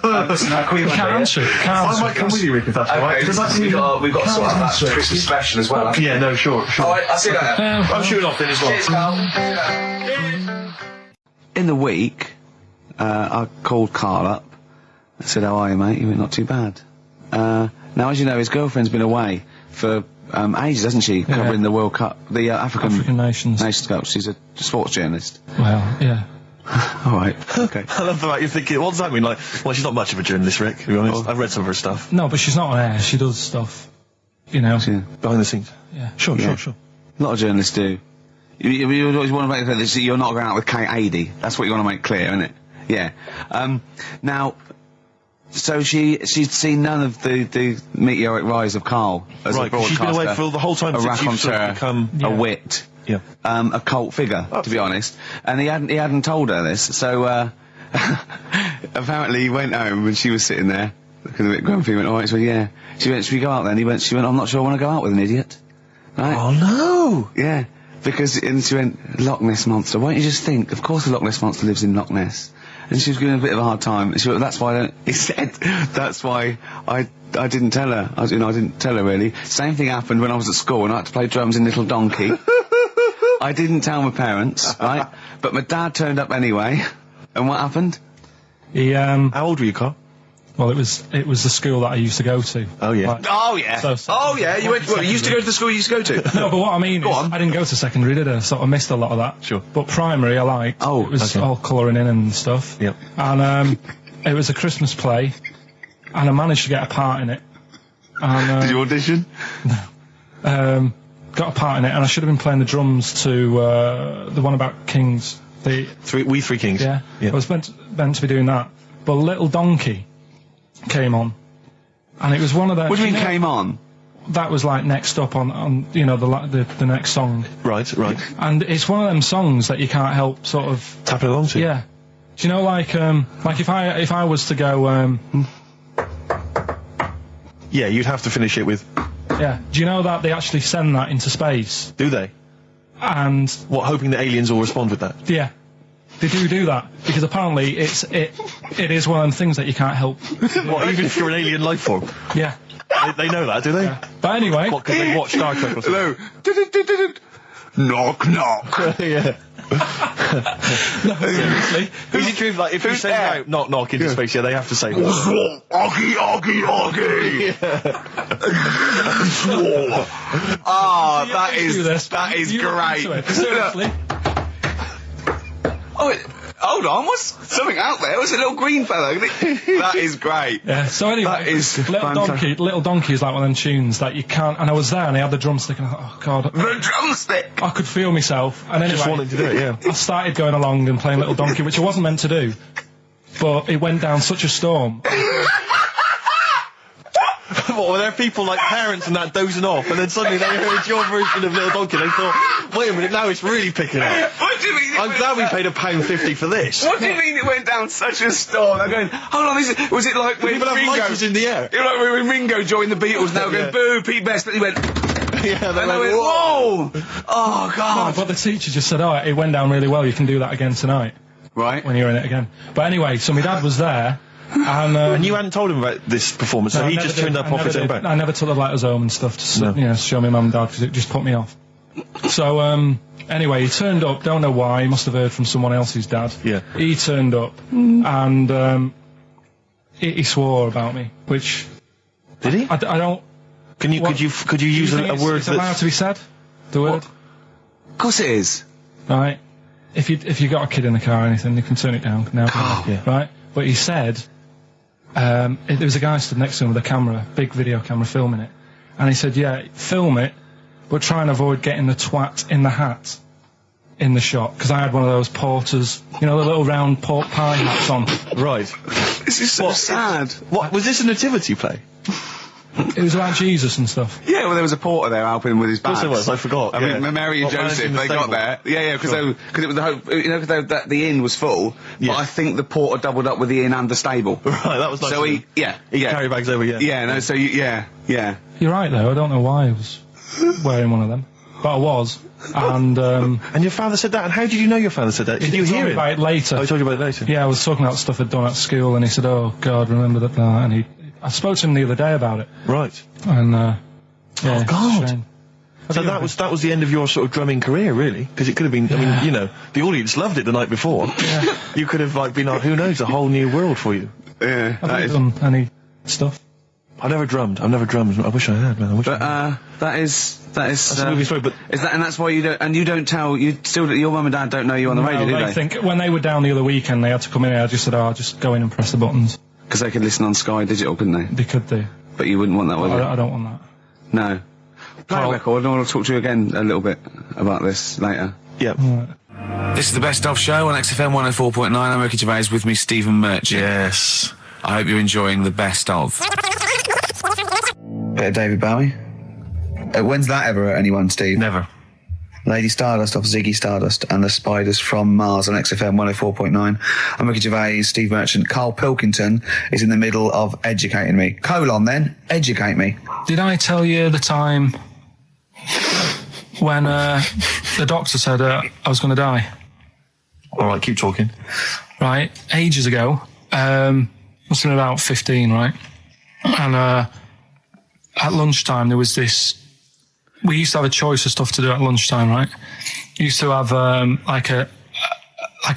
A: can't answer it.
B: I might come with you, Rick, if that's all right.
D: We've got to sort out that Christmas special as well.
B: Yeah, no, sure.
D: I see that.
B: I'm shooting off then as well.
D: Cheers, Carl. In the week, I called Carl up. I said, "How are you, mate?" He went, "Not too bad." Now, as you know, his girlfriend's been away for ages, hasn't she? Covering the World Cup, the African
A: Nations.
D: Cup. She's a sports journalist.
A: Well, yeah.
D: All right. Okay.
B: I love the fact you're thinking, what does that mean? Like, well, she's not much of a journalist, Rick, to be honest. I've read some of her stuff.
A: No, but she's not on air. She does stuff, you know.
D: Yeah.
B: Behind the scenes.
A: Yeah.
B: Sure.
D: A lot of journalists do. You always want to make clear that you're not going out with Kate Adie. That's what you want to make clear, isn't it? Yeah. Now, so she'd seen none of the meteoric rise of Carl as a
B: Right, 'cause
D: broadcaster.
B: she's been away for the whole time
D: a
B: since you've sort of
D: raconteur,
B: become...
D: a wit,
B: Yeah.
D: a cult figure, to be honest. And he hadn't told her this, so apparently he went home and she was sitting there looking a bit grumpy. He went, "All right," she went, "Yeah." She went, "Should we go out then?" She went, "I'm not sure I want to go out with an idiot." Right?
B: Oh, no!
D: Yeah, because, and she went, "Loch Ness Monster. Why don't you just think, of course the Loch Ness Monster lives in Loch Ness." And she was giving a bit of a hard time. And she went, "That's why he said, "That's why I didn't tell her. I didn't tell her really." Same thing happened when I was at school and I had to play drums in Little Donkey. I didn't tell my parents, right? But my dad turned up anyway. And what happened?
A: He
B: How old were you, Carl?
A: well, it was the school that I used to go to.
B: Oh, yeah.
A: Like,
D: Oh yeah.
A: So-
D: You went. Well, you used to go to the school you used to go to.
A: no, but what I mean is,
D: on.
A: I didn't go to secondary, did I? So I missed a lot of that.
B: Sure.
A: But primary, I liked.
D: Oh,
A: it was
B: okay.
A: all colouring in and stuff.
B: Yep.
A: And it was a Christmas play, and I managed to get a part in it. And,
D: Did you audition?
A: got a part in it, and I should have been playing the drums to the one about Kings.
B: We Three Kings.
A: Yeah. I was meant to be doing that, but Little Donkey came on, and it was one of the.
D: What do you mean came on?
A: That was like next up on the next song,
B: Right.
A: and it's one of them songs that you can't help sort of.
B: Tapping along to.
A: Yeah. Do you know, like if I was to go,
B: Yeah, you'd have to finish it with...
A: yeah. Do you know that they actually send that into space?
B: Do they?
A: And
B: What, hoping that aliens will respond with that?
A: yeah, they do that because apparently it is one of them things that you can't help.
B: What, even if you're an alien life form?
A: Yeah.
B: They know that, do they?
A: But anyway,
B: What, because they watch Star Trek or something?
D: Hello. Knock knock.
B: Yeah.
A: seriously,
B: Is it true, like, if you
D: who's
B: send
D: there?
B: out knock knock into space, yeah, they have to say that.
D: Oggy, oggy, oggy. Ah, that
A: do this.
D: that is
A: You look
D: great.
A: into it. Seriously.
D: Oh, hold on, what's something out there? What's a little green fella? That is great.
A: Yeah. So anyway,
D: That is
A: Little Donkey is like one of them tunes that you can't. And I was there, and I had the drumstick, and I thought, oh god,
D: The drumstick.
A: I could feel myself. And
B: Just
A: anyway,
B: wanting to do it, yeah.
A: I started going along and playing Little Donkey, which I wasn't meant to do, but it went down such a storm.
B: What, were there people like parents and that dozing off, and then suddenly they heard your version of Little Donkey, and they thought, wait a minute, now it's really picking up.
D: What do you mean?
B: I'm glad we paid £1.50 for this.
D: What do you mean it went down such a storm? I'm going, hold on, was it like when
B: People have
D: Ringo...
B: lighters in the air.
D: You know, like when Ringo joined the Beatles, now going, boo, Pete Best, but he went...
B: Yeah,
D: And I went, whoa! Oh, God.
A: But the teacher just said, it went down really well, you can do that again tonight.
D: Right.
A: When you're in it again. But anyway, so my dad was there, and...
B: And you hadn't told him about this performance, so he just turned up off his own back.
A: I never took the letters home and stuff to show my mum and dad, because it just put me off. So, anyway, he turned up, don't know why, he must have heard from someone else's dad.
B: Yeah.
A: He turned up, and he swore about me, which...
B: Did he?
A: I don't...
B: Could you use a word
A: it's allowed
B: that's...
A: to be said? The word?
D: Of course it is.
A: Right. If you got a kid in the car or anything, you can turn it down now.
B: Yeah.
A: Right? But he said, there was a guy stood next to him with a camera, big video camera filming it. And he said, yeah, film it, but try and avoid getting the twat in the hat in the shot. Because I had one of those porters, you know, the little round pork pie hats on.
B: Right.
D: This is so sad.
B: What, was this a nativity play?
A: It was about Jesus and stuff.
D: Yeah, well, there was a porter there helping him with his bags.
B: Of course it was, I forgot.
D: I mean, Mary and Joseph, they got there. Yeah, because it was the hope, you know, because the inn was full.
B: Yeah.
D: But I think the porter doubled up with the inn and the stable.
B: Right, that was nice.
D: So he
B: carry bags over, yeah.
D: Yeah, no, so yeah.
A: You're right, though. I don't know why I was wearing one of them. But I was. And
B: And your father said that, and how did you know your father said that? Did you hear it?
A: about it later.
B: Oh, he told you about it later?
A: Yeah, I was talking about stuff I'd done at school, and he said, oh, God, remember that, and I spoke to him the other day about it.
B: Right.
A: And, yeah.
B: Oh, God.
A: Shame.
B: So that was the end of your sort of drumming career, really? Because it could have been, I mean, you know, the audience loved it the night before. Yeah. You could have, like, been, who knows, a whole new world for you.
D: Yeah.
A: Have you done any stuff?
B: I've never drummed. I wish I had, man.
D: That is
B: That's a movie story, but...
D: Is that, and that's why you don't tell, your mum and dad don't know you on the radio, do they?
A: I think when they were down the other weekend, they had to come in here, I just said, I'll just go in and press the buttons.
D: Because they could listen on Sky Digital, couldn't they?
A: They could do.
D: But you wouldn't want that, would you?
A: I don't want that.
D: No. Play a record, and I want to talk to you again a little bit about this later.
B: Yeah.
A: Right.
C: This is the Best Of Show on XFM 104.9. I'm Ricky Gervais, with me Stephen Merchant.
B: Yes.
C: I hope you're enjoying the Best Of. Bit of David Bowie. When's that ever at anyone, Steve?
B: Never.
C: Lady Stardust off Ziggy Stardust and the Spiders from Mars on XFM 104.9. I'm Ricky Gervais, Steve Merchant. Karl Pilkington is in the middle of educating me. Educate me.
A: Did I tell you the time when the doctor said I was going to die?
B: All right, keep talking.
A: Right, ages ago. Must have been about 15, right? And at lunchtime there was this... We used to have a choice of stuff to do at lunchtime, right? We used to have like a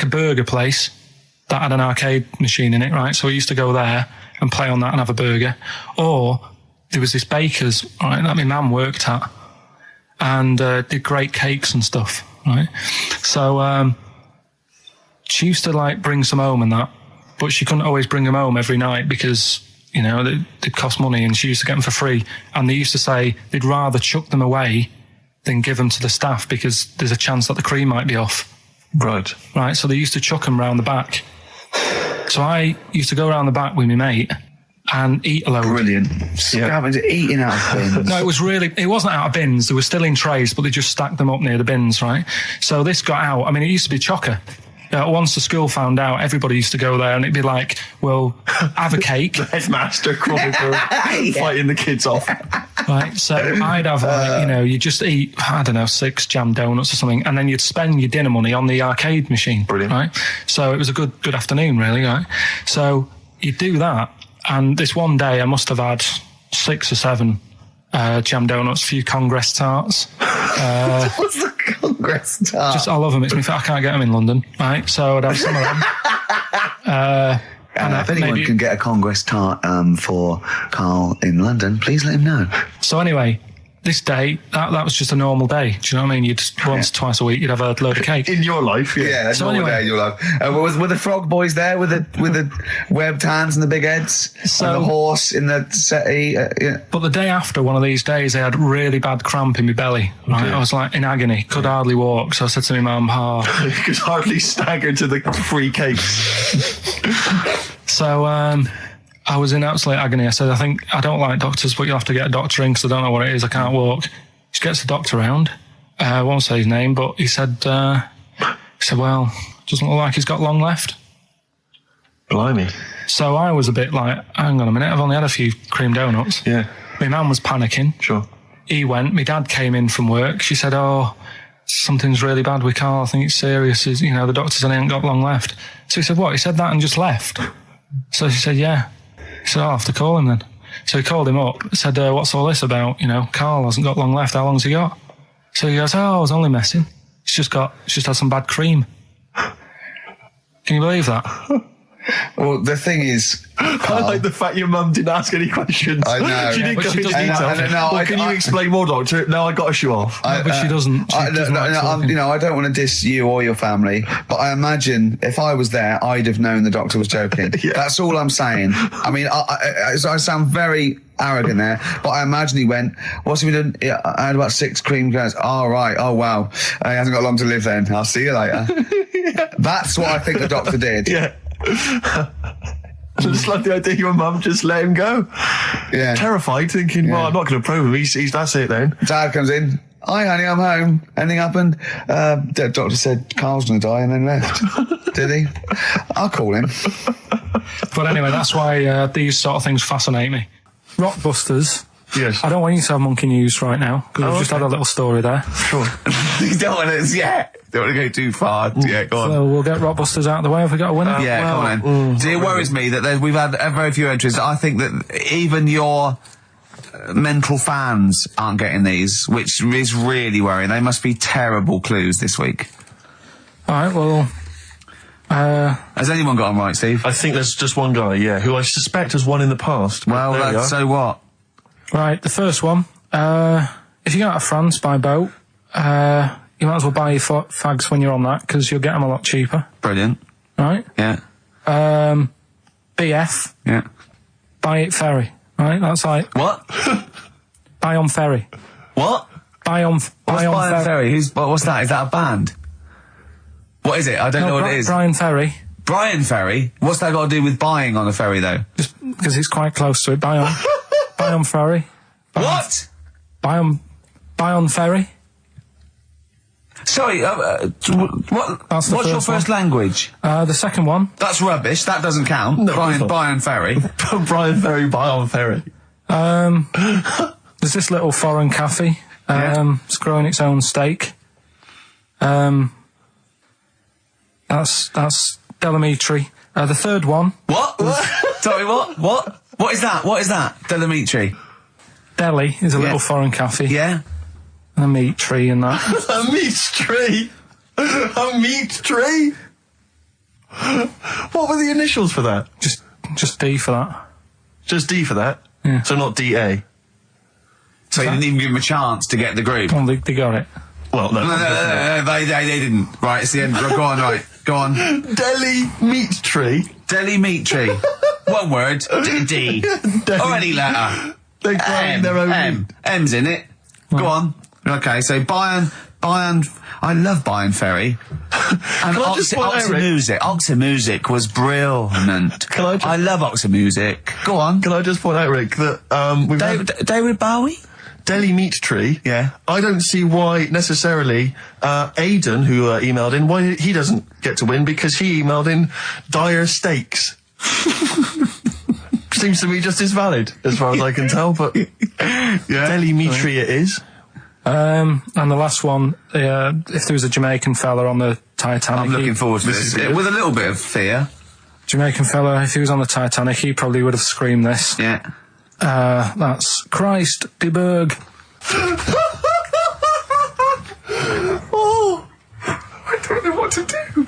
A: burger place that had an arcade machine in it, right? So we used to go there and play on that and have a burger. Or there was this baker's, right, that my mum worked at, and did great cakes and stuff, right? So she used to like bring some home and that, but she couldn't always bring them home every night because, you know, they'd cost money, and she used to get them for free. And they used to say they'd rather chuck them away than give them to the staff because there's a chance that the cream might be off.
B: Right.
A: Right, so they used to chuck them round the back. So I used to go around the back with my mate and eat a load.
C: Brilliant. Eating out of bins.
A: No, it wasn't out of bins. They were still in trays, but they just stacked them up near the bins, right? So this got out. I mean, it used to be chocker. Once the school found out, everybody used to go there, and it'd be like, well, have a cake.
B: The headmaster crawling through, fighting the kids off.
A: Right, so I'd have, you just eat, 6 jam donuts or something, and then you'd spend your dinner money on the arcade machine.
B: Brilliant.
A: Right? So it was a good afternoon, really, right? So you'd do that, and this one day I must have had 6 or 7 jam donuts, a few Congress tarts.
C: What's the Congress tart?
A: I love them. I can't get them in London, right? So I'd have some of them. And
C: if anyone can get a Congress tart for Karl in London, please let him know.
A: So anyway, this day, that was just a normal day. Do you know what I mean? You'd twice a week, you'd have a load of cake.
B: In your life,
C: yeah.
A: So
C: normal
A: anyway,
C: day in your life. Were the frog boys there with the webbed hands and the big heads? And the horse in the settee? Yeah.
A: But the day after one of these days, I had really bad cramp in my belly. Right? Okay. I was like in agony, could hardly walk. So I said to my mum,
B: you could hardly stagger to the free cakes.
A: So I I was in absolute agony. I said, I don't like doctors, but you'll have to get a doctor in because I don't know what it is. I can't walk. She gets the doctor round. I won't say his name, but he said, well, doesn't look like he's got long left.
B: Blimey.
A: So I was a bit like, hang on a minute, I've only had a few cream donuts.
B: Yeah.
A: My mum was panicking.
B: Sure.
A: He went. My dad came in from work. She said, something's really bad with Karl. I think it's serious. The doctor said he ain't got long left. So he said, what? He said that and just left. So she said, yeah. He said, I'll have to call him then. So he called him up, said, what's all this about? Karl hasn't got long left. How long's he got? So he goes, I was only messing. It's just had some bad cream. Can you believe that?
C: Well, the thing is,
B: I like the fact your mum didn't ask any questions.
C: I know.
B: She didn't
A: But
B: go
A: she
B: into
A: doesn't-
B: detail. Can you explain more, doctor? No, I got to show off.
A: But she doesn't.
C: I don't want to diss you or your family, but I imagine if I was there, I'd have known the doctor was joking.
B: Yeah.
C: That's all I'm saying. I mean, I sound very arrogant there, but I imagine he went, what's he been doing? Yeah, I had about 6 cream cones. Oh, right. Oh, wow. He hasn't got long to live then. I'll see you later. That's what I think the doctor did.
B: Yeah. I just love the idea your mum just let him go.
C: Yeah.
B: Terrified, thinking, well,
C: Yeah.
B: I'm not going to probe him. He's that's it then.
C: Dad comes in. Hi, honey, I'm home. Anything happened? The doctor said Carl's going to die and then left. Did he? I'll call him.
A: But anyway, that's why these sort of things fascinate me. Rockbusters.
B: Yes.
A: I don't want you to have monkey news right now because we've just had a little story there.
B: Sure.
D: You don't want to, don't want to go too far. Yeah, go on.
A: So we'll get Rockbusters out of the way. Have we got a winner?
D: Come on then. See, it worries me that we've had very few entries. I think that even your mental fans aren't getting these, which is really worrying. They must be terrible clues this week.
A: All right, well...
D: Has anyone got them right, Steve?
B: I think there's just one guy, who I suspect has won in the past.
D: Well,
B: There we are.
D: so what?
A: Right, the first one. If you go out of France by boat, you might as well buy your fags when you're on that because you'll get them a lot cheaper.
D: Brilliant.
A: Right?
D: Yeah.
A: BF,
D: Yeah.
A: buy it ferry. Right? That's like
D: What?
A: buy on ferry.
D: What?
A: Buy on
D: What's Brian Ferry? What's that? Is that a band? What is it? I don't know what it is.
A: Brian Ferry.
D: Brian Ferry? What's that got to do with buying on a ferry, though?
A: Just because it's quite close to it. Buy on ferry.
D: What?
A: Buy on ferry.
D: Sorry, what?
A: That's the
D: What's your
A: first one.
D: first language?
A: The second one.
D: That's rubbish. That doesn't count.
B: No,
D: Brian Ferry.
B: Brian Ferry, buy on ferry.
A: There's this little foreign cafe. It's growing its own steak. That's Delamitri. The third one.
D: What? Sorry, what? What? What is that? What is that? Delamitri.
A: Delhi is a little foreign cafe.
D: Yeah?
A: And a meat tree and that.
B: A meat tree. A meat tree. What were the initials for that?
A: Just D for that.
B: Just D for that.
A: Yeah.
B: So not DA.
D: So you didn't even give him a chance to get the group.
A: Well, they got it.
B: Well, no.
D: No, they didn't. Right, it's the end. Go on, right. Go on.
B: Delhi meat tree.
D: Delhi meat tree. One word. D. Or any letter.
B: They're growing their own meat.
D: M's in it. Go on. Okay, so Bayern, I love Bayern Ferry. And
B: Can I just point out, Rick?
D: Oxymusic was brilliant. I love Oxymusic. Go on.
B: Can I just point out, Rick, that we've had
D: David Bowie?
B: Delhi meat tree.
D: Yeah.
B: I don't see why necessarily Aidan, who emailed in, why he doesn't get to win because he emailed in dire steaks. Seems to me just as valid as far as I can tell, but Delhi meat tree it is.
A: And the last one, if there was a Jamaican fella on the Titanic.
D: I'm looking forward to this. With a little bit of fear.
A: Jamaican fella, if he was on the Titanic, he probably would have screamed this.
D: Yeah.
A: That's Christ de Berg.
B: Oh, I don't know what to do.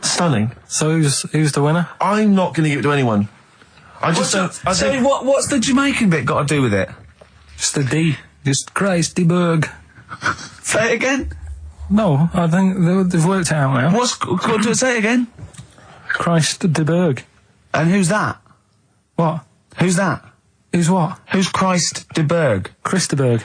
B: Stunning.
A: So who's the winner?
B: I'm not going to give it to anyone. I just don't. I
D: So
B: think
D: what's the Jamaican bit got to do with it?
A: Just the D. Just Christ de Berg.
D: Say it again.
A: No, I think they've worked it out now.
D: Say it again.
A: Christ de Berg.
D: And who's that?
A: What?
D: Who's that?
A: Who's what?
D: Who's Christ de Berg?
A: Chris de Berg.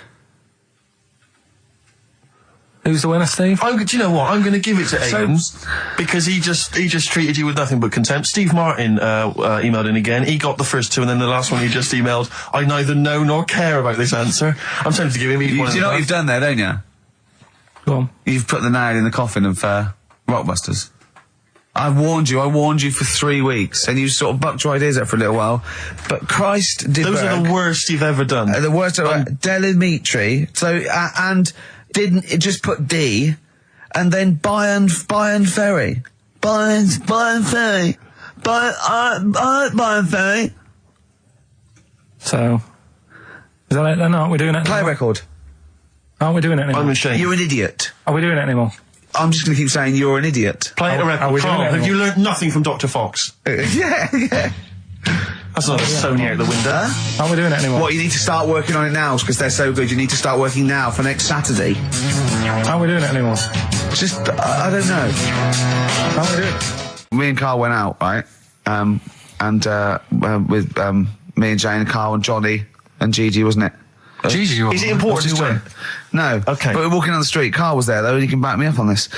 A: Who's the winner, Steve?
B: Do you know what? I'm going to give it to Abrams because he just treated you with nothing but contempt. Steve Martin emailed in again. He got the first two, and then the last one he just emailed. I neither know nor care about this answer. I'm tempted to give him each one.
D: Do you know what you've done there, don't you?
A: Go on.
D: You've put the nail in the coffin of Rockbusters. I warned you for 3 weeks, and you sort of bucked your ideas up for a little while. But Christ did.
B: Those are the worst you've ever done.
D: The worst. Delimitri. So and didn't it just put D, and then Bayern Ferry. Bayern Ferry. Bayern Ferry.
A: So, is that it then? Aren't we doing it
D: Play
A: anymore?
D: record.
A: Aren't we doing it anymore?
B: I'm ashamed.
D: You're an idiot.
A: Are we doing it anymore?
D: I'm just going to keep saying you're an idiot.
B: Play it a
A: Are
B: record.
A: we doing
B: Carl,
A: it
B: have
A: anymore?
B: you learnt nothing from Dr. Fox?
D: yeah.
B: That's not a Sony out the window.
A: Aren't we doing it anymore?
D: What, you need to start working on it now because they're so good. You need to start working now for next Saturday.
A: Aren't we doing it anymore?
D: Just, I don't know.
A: Aren't we doing it?
C: Me and Carl went out, right? With me and Jane and Carl and Johnny and Gigi, wasn't it?
A: Gigi,
B: Is it important who went?
C: No.
B: Okay.
C: But we're walking down the street. Carl was there, though, and he can back me up on this.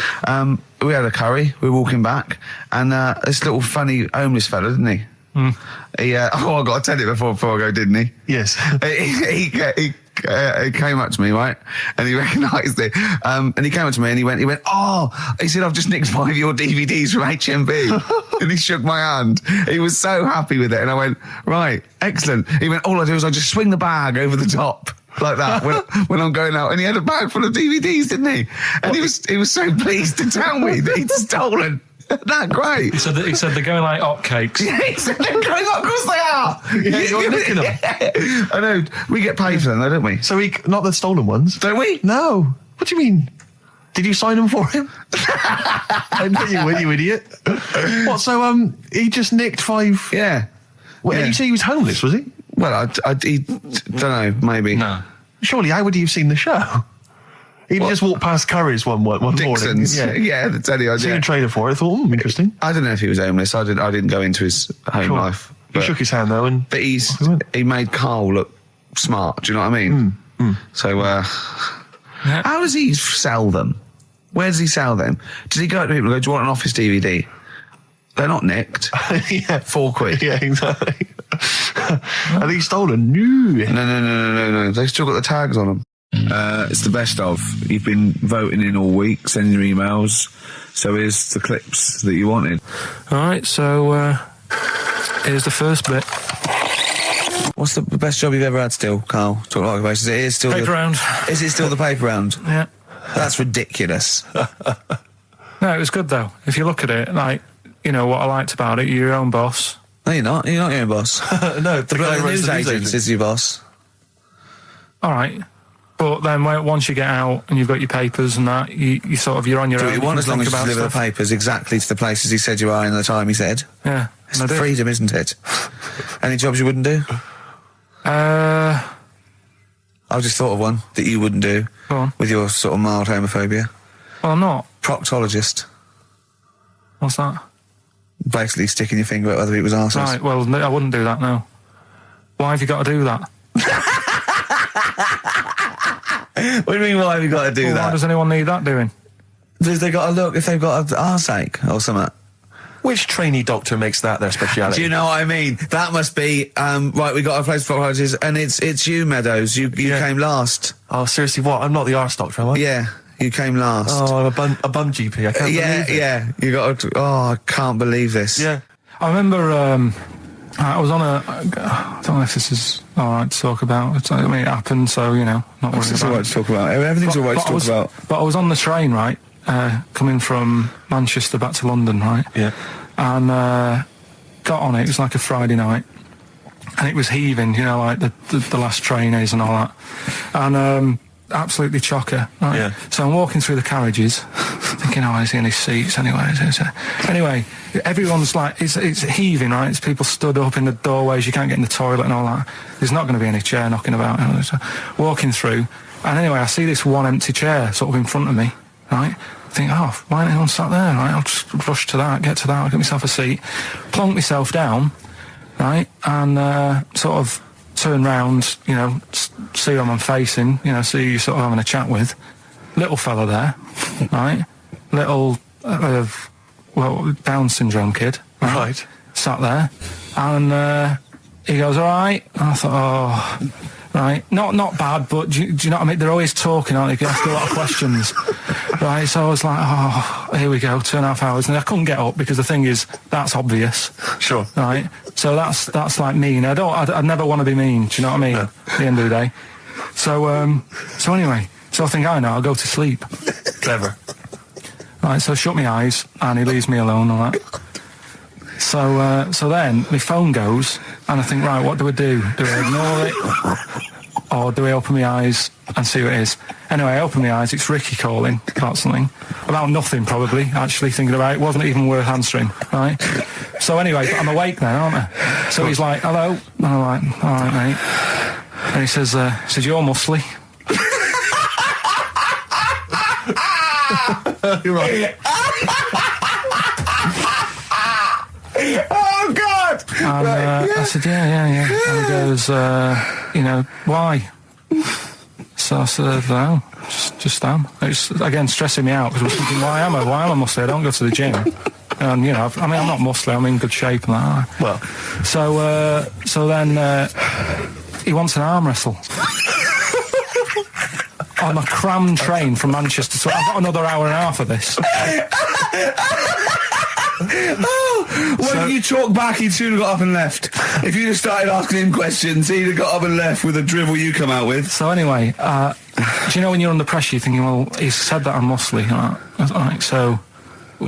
C: We had a curry. We were walking back, and this little funny homeless fella, didn't he? He, I got to tell it before I go, didn't he?
B: Yes.
C: He came up to me, right? And he recognised it. And he came up to me and he went, he said, I've just nicked 5 of your DVDs from HMV. And he shook my hand. He was so happy with it. And I went, right, excellent. He went, all I do is I just swing the bag over the top. Like that when I'm going out, and he had a bag full of DVDs, didn't he? And he was so pleased to tell me that he'd stolen. That great.
A: He said they're going like hotcakes.
C: Yeah, he said they're going up. Of course they are.
B: Yeah, you're nicking them.
C: I know. We get paid for them, though, don't we?
B: So not the stolen ones.
C: Don't we?
B: No. What do you mean? Did you sign them for him? I know you would, you idiot. What? So he just nicked 5.
C: Yeah.
B: Well,
C: Yeah.
B: Did you say he was homeless? Was he?
C: Well, he don't know. Maybe.
A: No.
B: Surely, how would he have seen the show? He'd just walked past Curry's one morning.
C: Dixon's.
B: Yeah.
C: Yeah, that's any
B: Seen a
C: idea.
B: trailer for it. I thought, interesting.
C: I don't know if he was homeless. I didn't go into his home
B: Sure.
C: life.
B: He shook his hand though, and
C: But he made Carl look smart. Do you know what I mean? So, how does he sell them? Where does he sell them? Does he go to people and go, do you want an Office DVD? They're not nicked.
B: yeah,
C: £4.
B: yeah, exactly. Are these stolen? No.
C: No. They've still got the tags on them.
F: It's the best of. You've been voting in all week, sending your emails. So here's the clips that you wanted.
A: All right, so here's the first bit.
C: What's the best job you've ever had still, Carl? Talk like about. Is it still
A: Paper round.
C: Is it still the paper round?
A: Yeah.
C: That's ridiculous.
A: No, it was good though. If you look at it, like, you know what I liked about it, you're your own boss.
C: No, you're not. You're not your own boss.
B: No, the guy
C: The
B: who runs
C: news
B: the news
C: agent is your boss.
A: All right. But then once you get out and you've got your papers and that, you're on your
C: Do
A: own.
C: what you want
A: can
C: as long
A: think
C: as you
A: about
C: deliver the
A: stuff.
C: papers exactly to the places he said you are in the time he said.
A: Yeah.
C: It's
A: and I do.
C: freedom, isn't it? Any jobs you wouldn't do?
A: Go
C: I've just thought of one that you wouldn't do
A: on.
C: with your sort of mild homophobia.
A: Well, I'm not.
C: Proctologist.
A: What's that?
C: Basically sticking your finger at other people's arses.
A: Right, well, no, I wouldn't do that now. Why have you got to do that?
C: What do you mean, why have you got to do
A: Well, why
C: that?
A: does anyone need that doing?
C: They got to look if they've got an arseache or something.
B: Which trainee doctor makes that their speciality?
C: Do you know what I mean? That must be, right, we got a place for proctologists, and it's you, Meadows. You came last.
B: Oh, seriously, what? I'm not the arse doctor, am I?
C: Yeah, you came last.
B: Oh, I'm a bum GP. I can't believe it.
C: Yeah. You got to, I can't believe this.
B: Yeah.
A: I remember I was on I don't know if this is all right to talk about. I mean, it happened, so, you know, not worried
C: It's
A: about
C: all right
A: it.
C: to talk about. Everything's all right to talk about.
A: But I was on the train, right, coming from Manchester back to London, right?
B: Yeah.
A: And got on it. It was like a Friday night, and it was heaving, you know, like the last train is and all that, and absolutely chocker. Right?
B: Yeah.
A: So I'm walking through the carriages, thinking, oh, is he in his seats anyway? Anyway, everyone's like, it's heaving, right? It's people stood up in the doorways. You can't get in the toilet and all that. There's not going to be any chair knocking about. You know, so walking through, and anyway, I see this one empty chair sort of in front of me, right? I think, oh, why ain't anyone sat there, right? I'll just rush to that, get to that, I'll get myself a seat, plonk myself down, right, and sort of turn round, you know, see who I'm facing, you know, see who you're sort of having a chat with. little fella there, right? Little, Down syndrome kid.
B: Right.
A: Sat there, and he goes, all right. And I thought, oh, right, not bad, but do you know what I mean? They're always talking, aren't they? You ask a lot of questions, right? So I was like, oh, here we go, 2.5 hours, and I couldn't get up because the thing is, that's obvious.
B: Sure.
A: Right. So that's like mean. I'd never want to be mean. Do you know what I mean?
B: No.
A: At the end of the day. So anyway, so I think I know. I'll go to sleep.
B: Clever.
A: Right. So I shut my eyes, and he leaves me alone and that. So then my phone goes, and I think, right, what do I do? Do I ignore it, or do I open my eyes and see what it is? Anyway, I open my eyes. It's Ricky calling about something, about nothing probably. Actually thinking about it, wasn't even worth answering. Right. So anyway, but I'm awake now, aren't I? So he's like, hello, and I'm like, all right, mate. And he says, you're muscly.
B: Right.
C: Oh, God!
A: And I said, yeah. And he goes, why? So I said, no, just am. It's, again, stressing me out, because I was thinking, why am I muscly? I don't go to the gym. And, I'm not muscly, I'm in good shape and that.
B: Well.
A: So then he wants an arm wrestle. On a crammed train from Manchester, so I've got another hour and a half of this.
C: When you talk back, he'd soon have got up and left. If you'd have started asking him questions, he'd have got up and left with the drivel you come out with.
A: So anyway, do you know when you're under pressure, you're thinking, well, he's said that I'm muscly. Like, so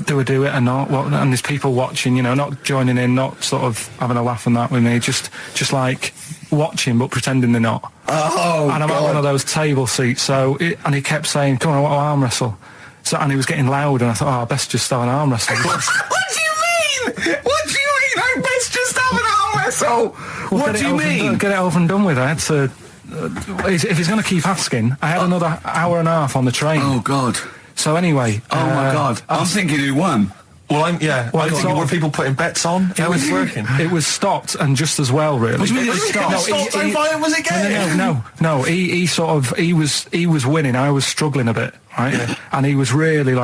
A: do I do it or not? What? And there's people watching, not joining in, not sort of having a laugh and that with me, just like watching but pretending they're not.
C: Oh,
A: and I'm at one of those table seats, and he kept saying, come on, I want to arm wrestle. So, and he was getting loud, and I thought, I best just have an arm wrestle.
C: What do you mean? I best just have an arm wrestle?
A: Well,
C: what do you mean?
A: Get it over and done with. I had to... if he's going to keep asking, I had another hour and a half on the train.
C: Oh, God.
A: So anyway...
C: Oh, my God. I'm thinking who won.
B: Well, I'm thinking, were people putting bets on? It was working.
A: It was stopped, and just as well, really.
C: What do you mean it was stopped?
B: How violent was it getting?
A: No. He was winning. I was struggling a bit, right? Yeah. And he was really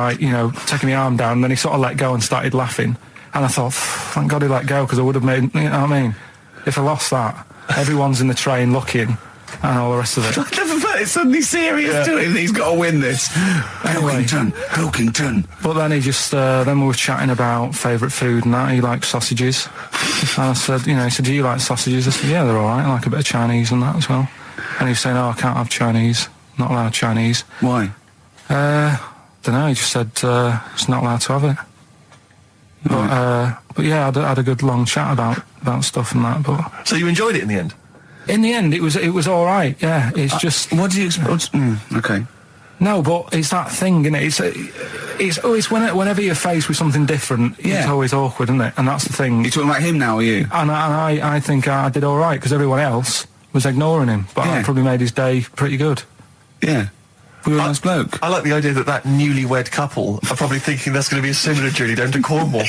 A: taking my arm down. And then he sort of let go and started laughing. And I thought, thank God he let go, because I would have made. You know what I mean? If I lost that, everyone's in the train looking, and all the rest of it.
C: I never felt it's suddenly serious to him. He's got to win this.
A: Anyway,
C: Pilkington.
A: But then he just, then we were chatting about favourite food and that. He likes sausages. And I said, he said, do you like sausages? I said, yeah, they're all right. I like a bit of Chinese and that as well. And he was saying, I can't have Chinese. Not allowed Chinese.
C: Why?
A: Don't know. He just said, it's not allowed to have it. But yeah, I had a good long chat about stuff and that. But
B: so you enjoyed it in the end?
A: In the end, it was all right. Yeah, it's just.
C: What do you expect? Okay.
A: No, but it's that thing, isn't it? It's whenever you're faced with something different, it's always awkward, isn't it? And that's the thing.
C: You're talking about him now, are you?
A: And I think I did all right, because everyone else was ignoring him, but I probably made his day pretty good.
C: Yeah. We were a nice bloke.
B: I like the idea that newlywed couple are probably thinking that's going to be a similar journey down to Cornwall.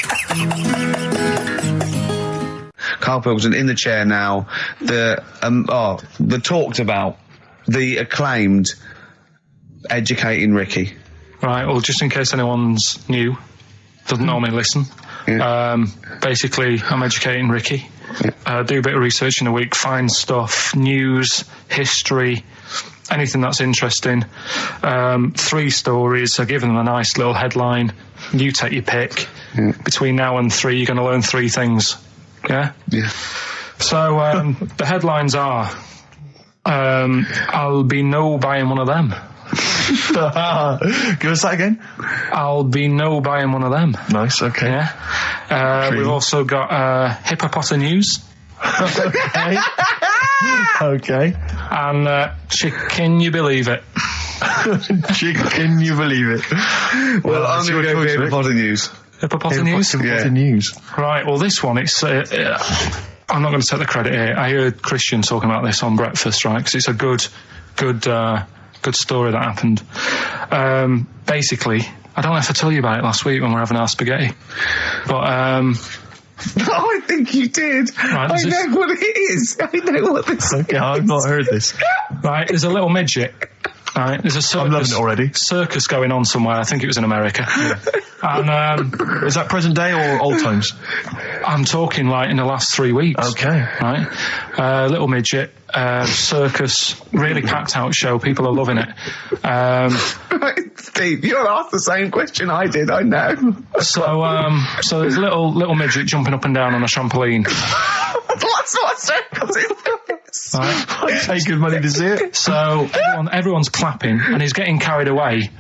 D: Karl Pilkington in the chair now. The talked about, the acclaimed Educating Ricky.
A: Right, well, just in case anyone's new, doesn't normally listen. Yeah. Basically, I'm educating Ricky. Yeah. Do a bit of research in a week, find stuff, news, history, anything that's interesting. 3 stories. I give them a nice little headline. You take your pick. Yeah. Between now and 3, you're going to learn 3 things. Yeah?
C: Yeah.
A: So, the headlines are, I'll be no buying one of them.
B: Give us that again.
A: I'll be no buying one of them.
B: Nice, okay.
A: Yeah. We've also got hippopotamus news.
B: Okay. Okay.
A: And can you believe it?
B: Can you believe it?
C: Well, I'm going to go for hippopotamus news.
A: Hippopotamus
B: news?
A: Right, well, this one, it's... I'm not going to take the credit here. I heard Christian talking about this on breakfast, right? Because it's a good story that happened. Basically, I don't know if I told you about it last week when we were having our spaghetti, but
D: I think you did.
A: Right,
D: I know what it is. I know what this is.
B: Okay, I've not heard this.
A: Right, there's a little midget, Right, there's a circus.
B: I'm loving it already.
A: Circus going on somewhere. I think it was in America. And
B: is that present day or old times?
A: I'm talking like in the last 3 weeks.
B: Okay.
A: Right, little midget circus, really packed out show. People are loving it.
D: Steve, you'll ask the same question I did. I know.
A: So there's a little midget jumping up and down on a trampoline.
D: What circus is this?
A: Right.
B: I pay good money to see it.
A: So everyone's clapping, and he's getting carried away.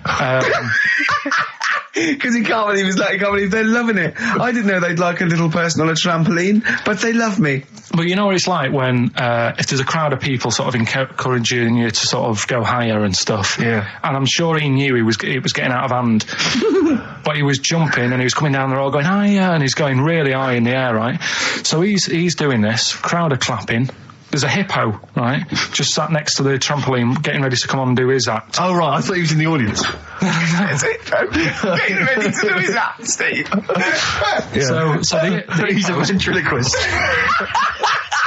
D: Because he can't believe they're loving it. I didn't know they'd like a little person on a trampoline, but they love me.
A: But you know what it's like when if there's a crowd of people sort of encouraging you to sort of go higher and stuff.
B: Yeah.
A: And I'm sure he knew it was getting out of hand. But he was jumping and he was coming down the road going higher, and he's going really high in the air, right? So he's doing this. Crowd are clapping. There's a hippo, right, just sat next to the trampoline, getting ready to come on and do his act.
B: Oh, right, I thought he was in the audience.
D: There's a hippo getting ready to do his act, Steve.
A: Yeah. So
B: he's a ventriloquist.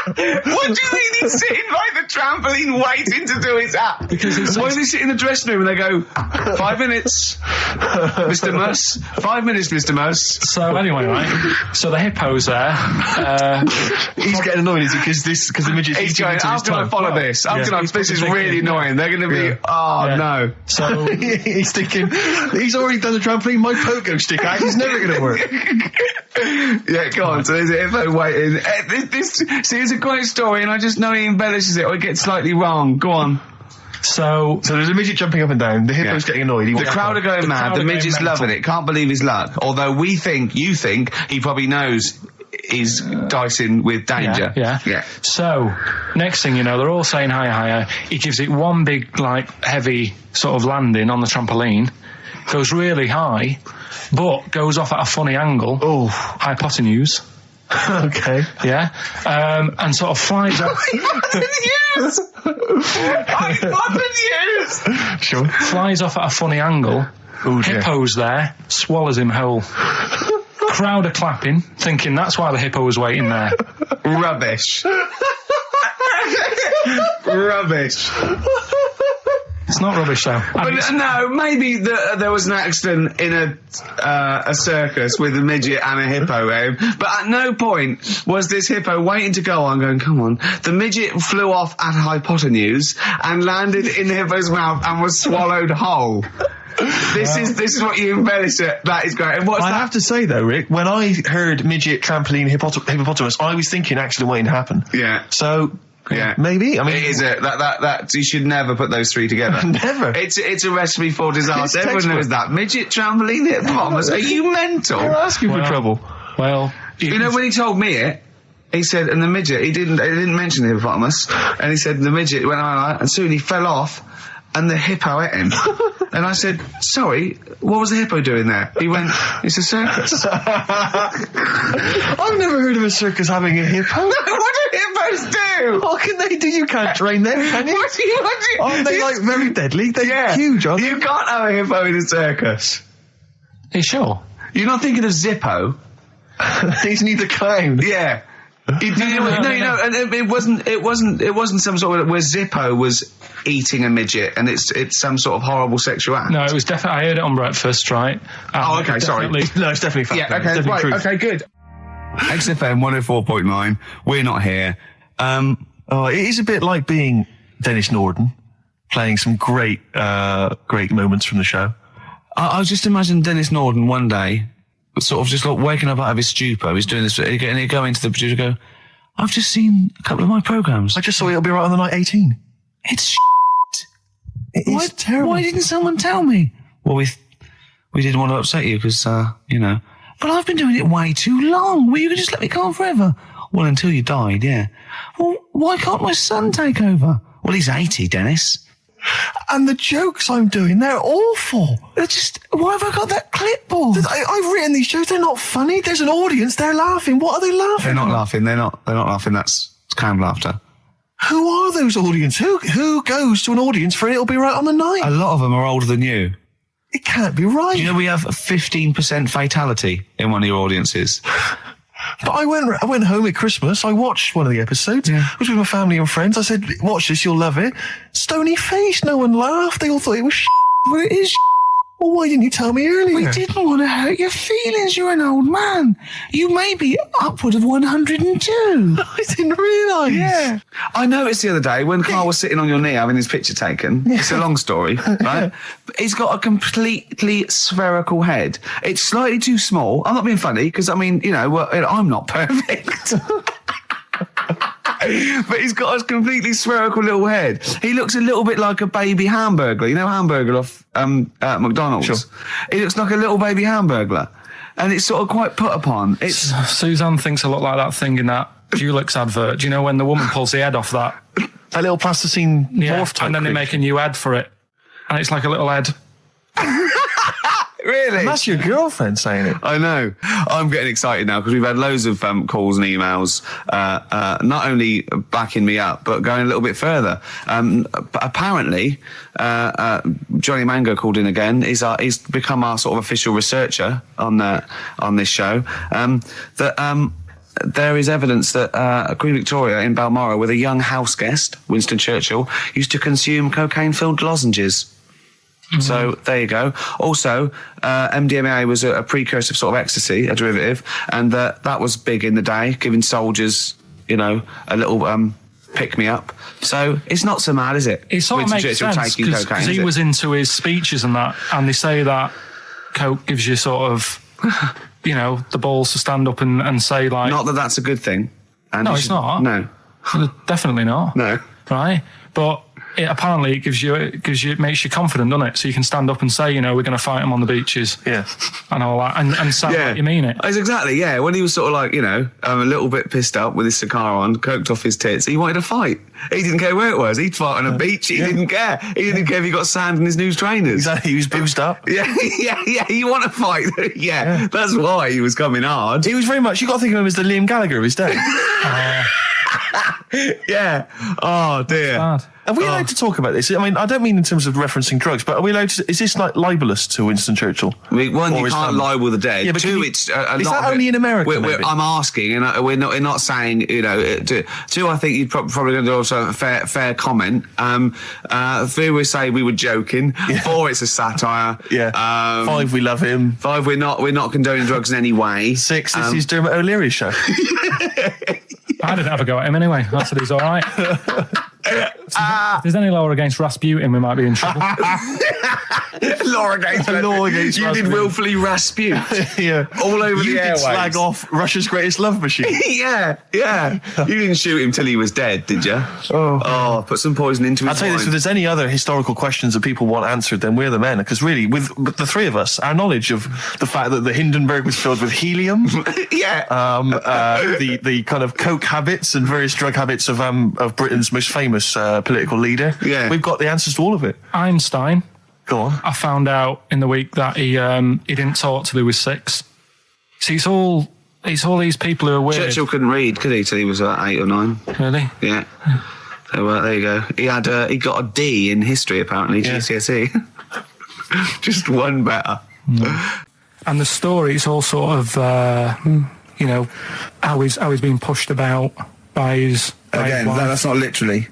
D: What do you mean he's sitting by the trampoline waiting to do his act?
A: Because
D: why does he sit in the dressing room and they go, 5 minutes, Mr. Mus, 5 minutes, Mr. Mus.
A: So anyway, right, so the hippo's there.
B: He's getting annoyed, is it, because the midget
D: He's going, how can I follow this? This is really annoying. They're going to be, no.
A: So
B: he's thinking, he's already done the trampoline, my pogo stick out, he's never going to work.
D: Yeah, go on. So there's a hippo waiting. It's a great story, and I just know he embellishes it or he gets slightly wrong. Go on.
A: So
B: there's a midget jumping up and down. The hippo's getting annoyed.
D: The crowd are going mad. The midget's loving it. Can't believe his luck. Although you think he probably knows he's dicing with danger.
A: Yeah. So next thing you know, they're all saying higher. He gives it one big, like, heavy sort of landing on the trampoline. Goes really high, but goes off at a funny angle.
B: Oh,
A: hypotenuse.
B: Okay.
A: Yeah. And sort of flies up.
D: Hypotenuse!
B: Sure.
A: Flies off at a funny angle.
B: Oh, dear.
A: Hippo's there, swallows him whole. Crowd are clapping, thinking that's why the hippo was waiting there.
D: Rubbish. Rubbish.
A: It's not rubbish, though.
D: But no, maybe there was an accident in a circus with a midget and a hippo, but at no point was this hippo waiting to go on, going, come on. The midget flew off at hypotenuse and landed in the hippo's mouth and was swallowed whole. This is what you embellish it. That is great. And what's
B: I have to say, though, Rick, when I heard midget, trampoline, hippopotamus, I was thinking accident waiting to happen.
D: Yeah.
B: So...
D: yeah,
B: maybe. I mean,
D: it is that you should never put those three together.
B: Never.
D: It's a recipe for disaster. Everyone knows that. Midget, trampoline, hippopotamus. Are you mental?
B: You're asking for trouble.
A: Well,
D: you know when he told me it, he said, and the midget. He didn't mention the hippopotamus, and he said the midget went on, and soon he fell off. And the hippo ate him. And I said, sorry, what was the hippo doing there? He went, it's a circus.
B: I've never heard of a circus having a hippo.
D: No, what do hippos do?
B: What can they do? You can't train them, can you?
D: What do you?
B: Aren't they, like, very deadly? They're huge, aren't they?
D: You can't have a hippo in a circus.
A: Are you sure?
D: You're not thinking of Zippo?
B: He's neither kind.
D: Yeah. No, and it wasn't some sort of where Zippo was eating a midget, and it's some sort of horrible sexual act.
A: No, it was definitely. I heard it on breakfast, right?
D: Okay, sorry.
B: No, it's definitely fact.
D: Yeah, okay, right, truth. Okay, good. XFM 104.9. We're not here.
B: It is a bit like being Dennis Norden, playing some great moments from the show.
C: I was just imagining Dennis Norden one day, sort of just like waking up out of his stupor. He's doing this, and he'd go into the producer and go, I've just seen a couple of my programmes.
B: I just saw It'll Be Right on the Night 18.
C: It's shit.
B: It is terrible.
C: Why didn't someone tell me? Well, we didn't want to upset you because, But I've been doing it way too long. Well, you could just let me go on forever. Well, until you died, yeah. Well, why can't my son take over? Well, he's 80, Dennis.
B: And the jokes I'm doing, they're awful.
C: Why have I got that clipboard?
B: I've written these jokes, they're not funny. There's an audience, they're laughing. What are they laughing
C: They're not
B: at?
C: laughing, they're not laughing, that's canned laughter.
B: Who are those audience? Who goes to an audience for It'll Be Right on the Night?
C: A lot of them are older than you.
B: It can't be right.
C: Do you know we have a 15% fatality in one of your audiences?
B: But I went home at Christmas. I watched one of the episodes.
C: Yeah.
B: I was with my family and friends. I said, watch this, you'll love it. Stony face. No one laughed. They all thought it was
C: Well, it is.
B: Well, why didn't you tell me earlier?
C: We didn't want to hurt your feelings. You're an old man. You may be upward of 102.
B: I didn't realise.
C: Yeah. I noticed the other day when Carl was sitting on your knee having his picture taken. It's a long story, right? But he's got a completely spherical head. It's slightly too small. I'm not being funny because, I mean, you know, I'm not perfect. But he's got a completely spherical little head. He looks a little bit like a baby hamburger. You know hamburger off McDonald's?
B: Sure.
C: He looks like a little baby hamburger. And it's sort of quite put upon. It's
A: Suzanne thinks a lot like that thing in that Dulux advert. Do you know when the woman pulls the head off that?
B: That little plasticine morph type
A: and then they make a new ad for it. And it's like a little head.
C: Really?
B: And that's your girlfriend saying it.
C: I know. I'm getting excited now because we've had loads of calls and emails, not only backing me up, but going a little bit further. But apparently, Johnny Mango called in again. He's become our sort of official researcher on this show. There is evidence that Queen Victoria in Balmoral, with a young house guest, Winston Churchill, used to consume cocaine-filled lozenges. So there you go. Also, MDMA was a precursor of sort of ecstasy, a derivative, and that was big in the day, giving soldiers, you know, a little pick-me-up. So it's not so mad, is it?
A: It sort of makes sense because he was into his speeches and that, and they say that coke gives you sort of, you know, the balls to stand up and say like...
C: Not that that's a good thing. And
A: no, it's not.
C: No.
A: Definitely not.
C: No.
A: Right? But... apparently it makes you confident, doesn't it? So you can stand up and say, you know, we're going to fight them on the beaches.
B: Yeah.
A: And all that. And sound like you mean it.
C: It's exactly, yeah. When he was sort of like, you know, a little bit pissed up with his cigar on, coked off his tits, he wanted to fight. He didn't care where it was. He'd fight on a beach. He didn't care. He didn't care if he got sand in his new trainers.
B: Exactly. He was boozed up.
C: Yeah. You want to fight. Yeah. That's why he was coming hard.
B: He was very much, you got to think of him as the Liam Gallagher of his day.
C: Yeah. Oh, dear.
A: Bad.
B: Are we allowed to talk about this? I mean, I don't mean in terms of referencing drugs, but are we allowed to? Is this like libelous to Winston Churchill?
C: One,
B: Or
C: you
B: his
C: can't
B: family?
C: libel the dead.
B: Yeah, but
C: Two,
B: can you-
C: it's
B: is that only in America, maybe?
C: I'm asking, and we're not saying, you know. Two, I think you're probably going to do also a fair comment. Three, we say we were joking.
B: Yeah.
C: 4, it's a satire.
B: Yeah. 5, we love him.
C: 5, we're not condoning drugs in any way.
B: 6, this is Dermot O'Leary's show.
A: I didn't have a go at him anyway. I said he's all right. If there's any law against Rasputin, we might be in trouble.
C: Law against
B: Rasputin.
C: You did willfully Rasputin.
B: Yeah.
C: All over
B: You
C: the
B: did
C: airwaves.
B: slag off Russia's greatest love machine.
C: Yeah. You didn't shoot him till he was dead, did you? Oh, put some poison into his
B: I'll tell you this, if
C: wine.
B: there's any other historical questions that people want answered, then we're the men. Because really, with the three of us, our knowledge of the fact that the Hindenburg was filled with helium,
C: Yeah.
B: the kind of coke habits and various drug habits of Britain's most famous political leader, we've got the answers to all of it.
A: Einstein,
B: Go on.
A: I found out in the week that he didn't talk till he was 6. See, it's all these people who are weird.
C: Churchill couldn't read, could he, till he was 8 or 9?
A: Really?
C: Yeah. So there you go. He got a D in history, apparently, GCSE. Just one better.
A: And the story is all sort of, you know, how he's being pushed about by his
C: Again,
A: wife.
C: that's not literally.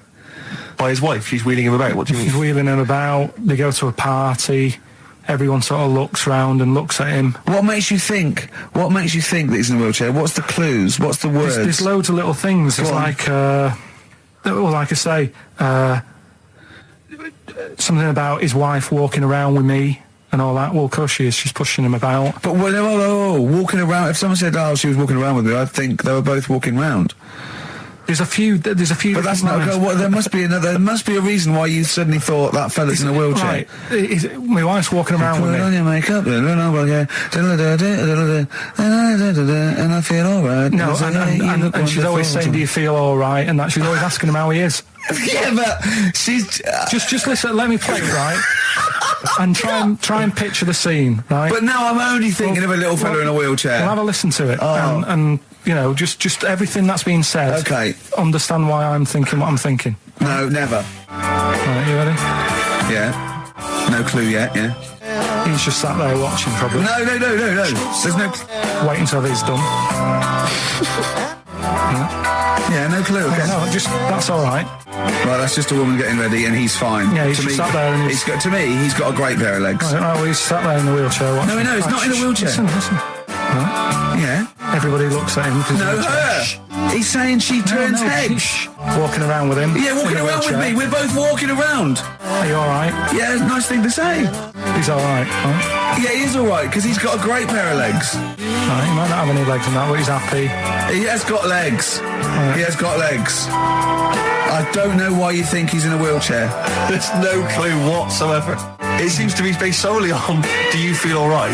B: By his wife, she's wheeling him about. What do you
A: He's
B: mean?
A: wheeling him about. They go to a party. Everyone sort of looks round and looks at him.
C: What makes you think that he's in a wheelchair? What's the clues? What's the words?
A: There's loads of little things. It's like, like I say, something about his wife walking around with me and all that. Well, of course she is. She's pushing him about.
C: But walking around. If someone said, "Oh, she was walking around with me," I'd think they were both walking around.
A: There's a few. But
C: that's not. There must be another. There must be a reason why you suddenly thought that fella's in a wheelchair.
A: Right. My wife's walking around with
C: Put
A: me.
C: on your makeup, and I feel alright.
A: No, and she's always saying, "Do you feel all right?" And that she's always asking him how he is.
C: Yeah, but she's
A: Just listen. Let me play it, right? And try and picture the scene, right?
C: But now I'm only thinking of a little fella in a wheelchair.
A: Well, have a listen to it,
C: Oh.
A: and you know, just everything that's being said.
C: Okay.
A: Understand why I'm thinking what I'm thinking.
C: No, never.
A: Right, you ready?
C: Yeah. No clue yet. Yeah.
A: He's just sat there watching, probably.
C: No. There's no.
A: Wait until he's done.
C: Yeah, no clue. Okay.
A: No, that's all right.
C: Right, that's just a woman getting ready, and he's fine.
A: Yeah, he's
C: to
A: just
C: me,
A: sat there and
C: he's got a great pair of legs.
A: Right, well, he's sat there in the wheelchair. Watching.
C: No, he's not in a wheelchair.
A: Listen. Right.
C: Yeah.
A: Everybody looks at him.
C: No, her. He's saying she turns heads.
A: Walking around with him.
C: Yeah, walking around with me. We're both walking around.
A: Are you all right?
C: Yeah, nice thing to say.
A: He's all right. Huh?
C: Yeah, he is all right because he's got a great pair of legs.
A: Right, he might not have any legs in that, but he's happy.
C: He has got legs.
A: Right.
C: He has got legs. I don't know why you think he's in a wheelchair.
B: There's no clue whatsoever. It seems to be based solely on, do you feel all right?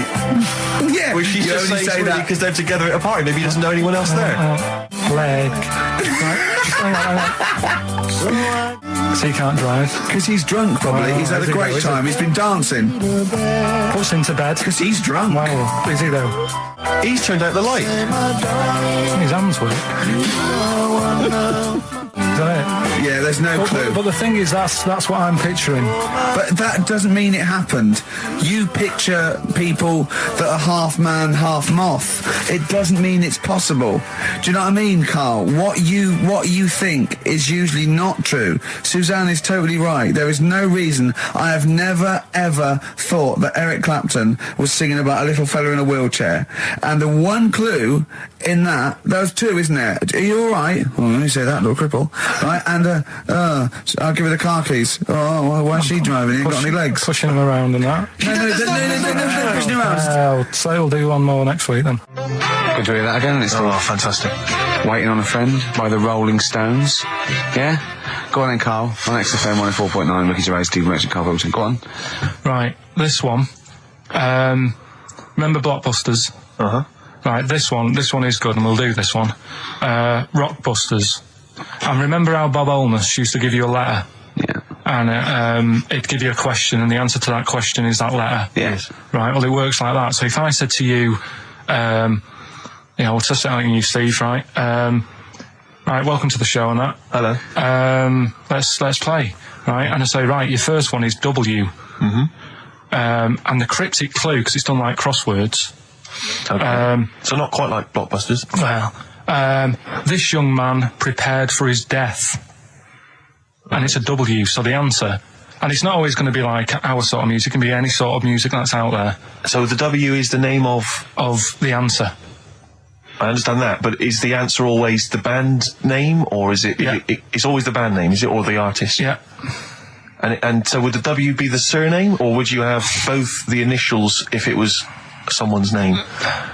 C: Yeah,
B: Which she's
C: you
B: just
C: only
B: saying
C: say that
B: because they're together at a party. Maybe he doesn't know anyone else there.
A: Leg. Right, just hang on. So he can't drive.
C: because he's drunk. Probably
A: Oh,
C: he's had
A: is
C: a
A: he
C: great
A: though, is
C: time.
A: he?
C: He's been dancing
A: Puts him to bed.
C: because he's drunk.
A: Wow, is he though?
B: He's turned out the light.
A: His hands work. Is that it?
C: Yeah, there's no clue.
A: But the thing is, that's what I'm picturing.
C: But that doesn't mean it happened. You picture people that are half man, half moth. It doesn't mean it's possible. Do you know what I mean, Carl? What you think is usually not true. Suzanne is totally right. There is no reason. I have never ever thought that Eric Clapton was singing about a little fella in a wheelchair. And the one clue in that, there's two, isn't there? Are you all right? Oh, let me say that, little cripple. Right, and I'll give her the car keys. Oh, why is she driving? He ain't got any legs.
A: Pushing him around and that.
C: No, pushing him around.
A: So we'll do one more next week then.
D: Good to hear that again, isn't it, Steve?
B: Oh, fantastic.
D: Waiting on a Friend by the Rolling Stones. Yeah? Go on then, Carl. On XFM 104.9, Ricky Gervais, Steve Merchant, Karl Pilkington. Go on.
A: Right, this one. Remember Blockbusters?
B: Uh-huh.
A: Right, this one is good, and we'll do this one. Rockbusters. And remember how Bob Holness used to give you a letter?
D: Yeah.
A: And it'd give you a question, and the answer to that question is that letter.
D: Yes.
A: Right, well, it works like that. So if I said to you, we'll test it out on you, Steve, right? Right, welcome to the show and that.
B: Hello.
A: Let's play, right? And I say, right, your first one is W.
B: Mm-hmm.
A: And the cryptic clue, because it's done like crosswords.
B: Okay. So not quite like Blockbusters.
A: Well, this young man prepared for his death. And it's a W, so the answer. And it's not always going to be like our sort of music, it can be any sort of music that's out there.
B: So the W is the name of
A: the answer.
B: I understand that, but is the answer always the band name, or is it?
A: Yeah.
B: It's always the band name, is it, or the artist?
A: Yeah.
B: And so would the W be the surname, or would you have both the initials if it was someone's name?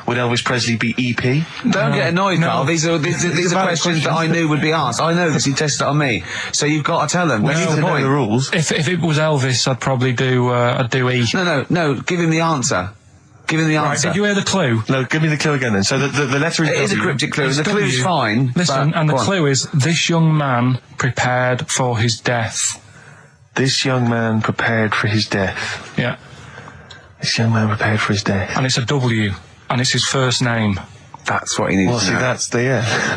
B: Would Elvis Presley be EP?
D: Don't get annoyed,
A: no.
D: Carl. These are questions that I knew would be asked. I know this. You tested it on me, so you've got to tell them.
B: We need to know the rules.
A: If it was Elvis, I'd probably do E.
D: No. Give him the answer. Give him the
A: Right,
D: answer.
A: did you hear the clue?
B: No, give me the clue again then. So the letter is
D: It is a
B: W.
D: cryptic clue.
A: It's
D: The clue's
A: W.
D: fine.
A: Listen,
D: but-
A: and the
D: go on.
A: clue is, this young man prepared for his death.
B: This young man prepared for his death.
A: Yeah.
B: This young man prepared for his death.
A: And it's a W. And it's his first name.
D: That's what he needs
B: Well,
D: to
B: see,
D: know.
B: that's the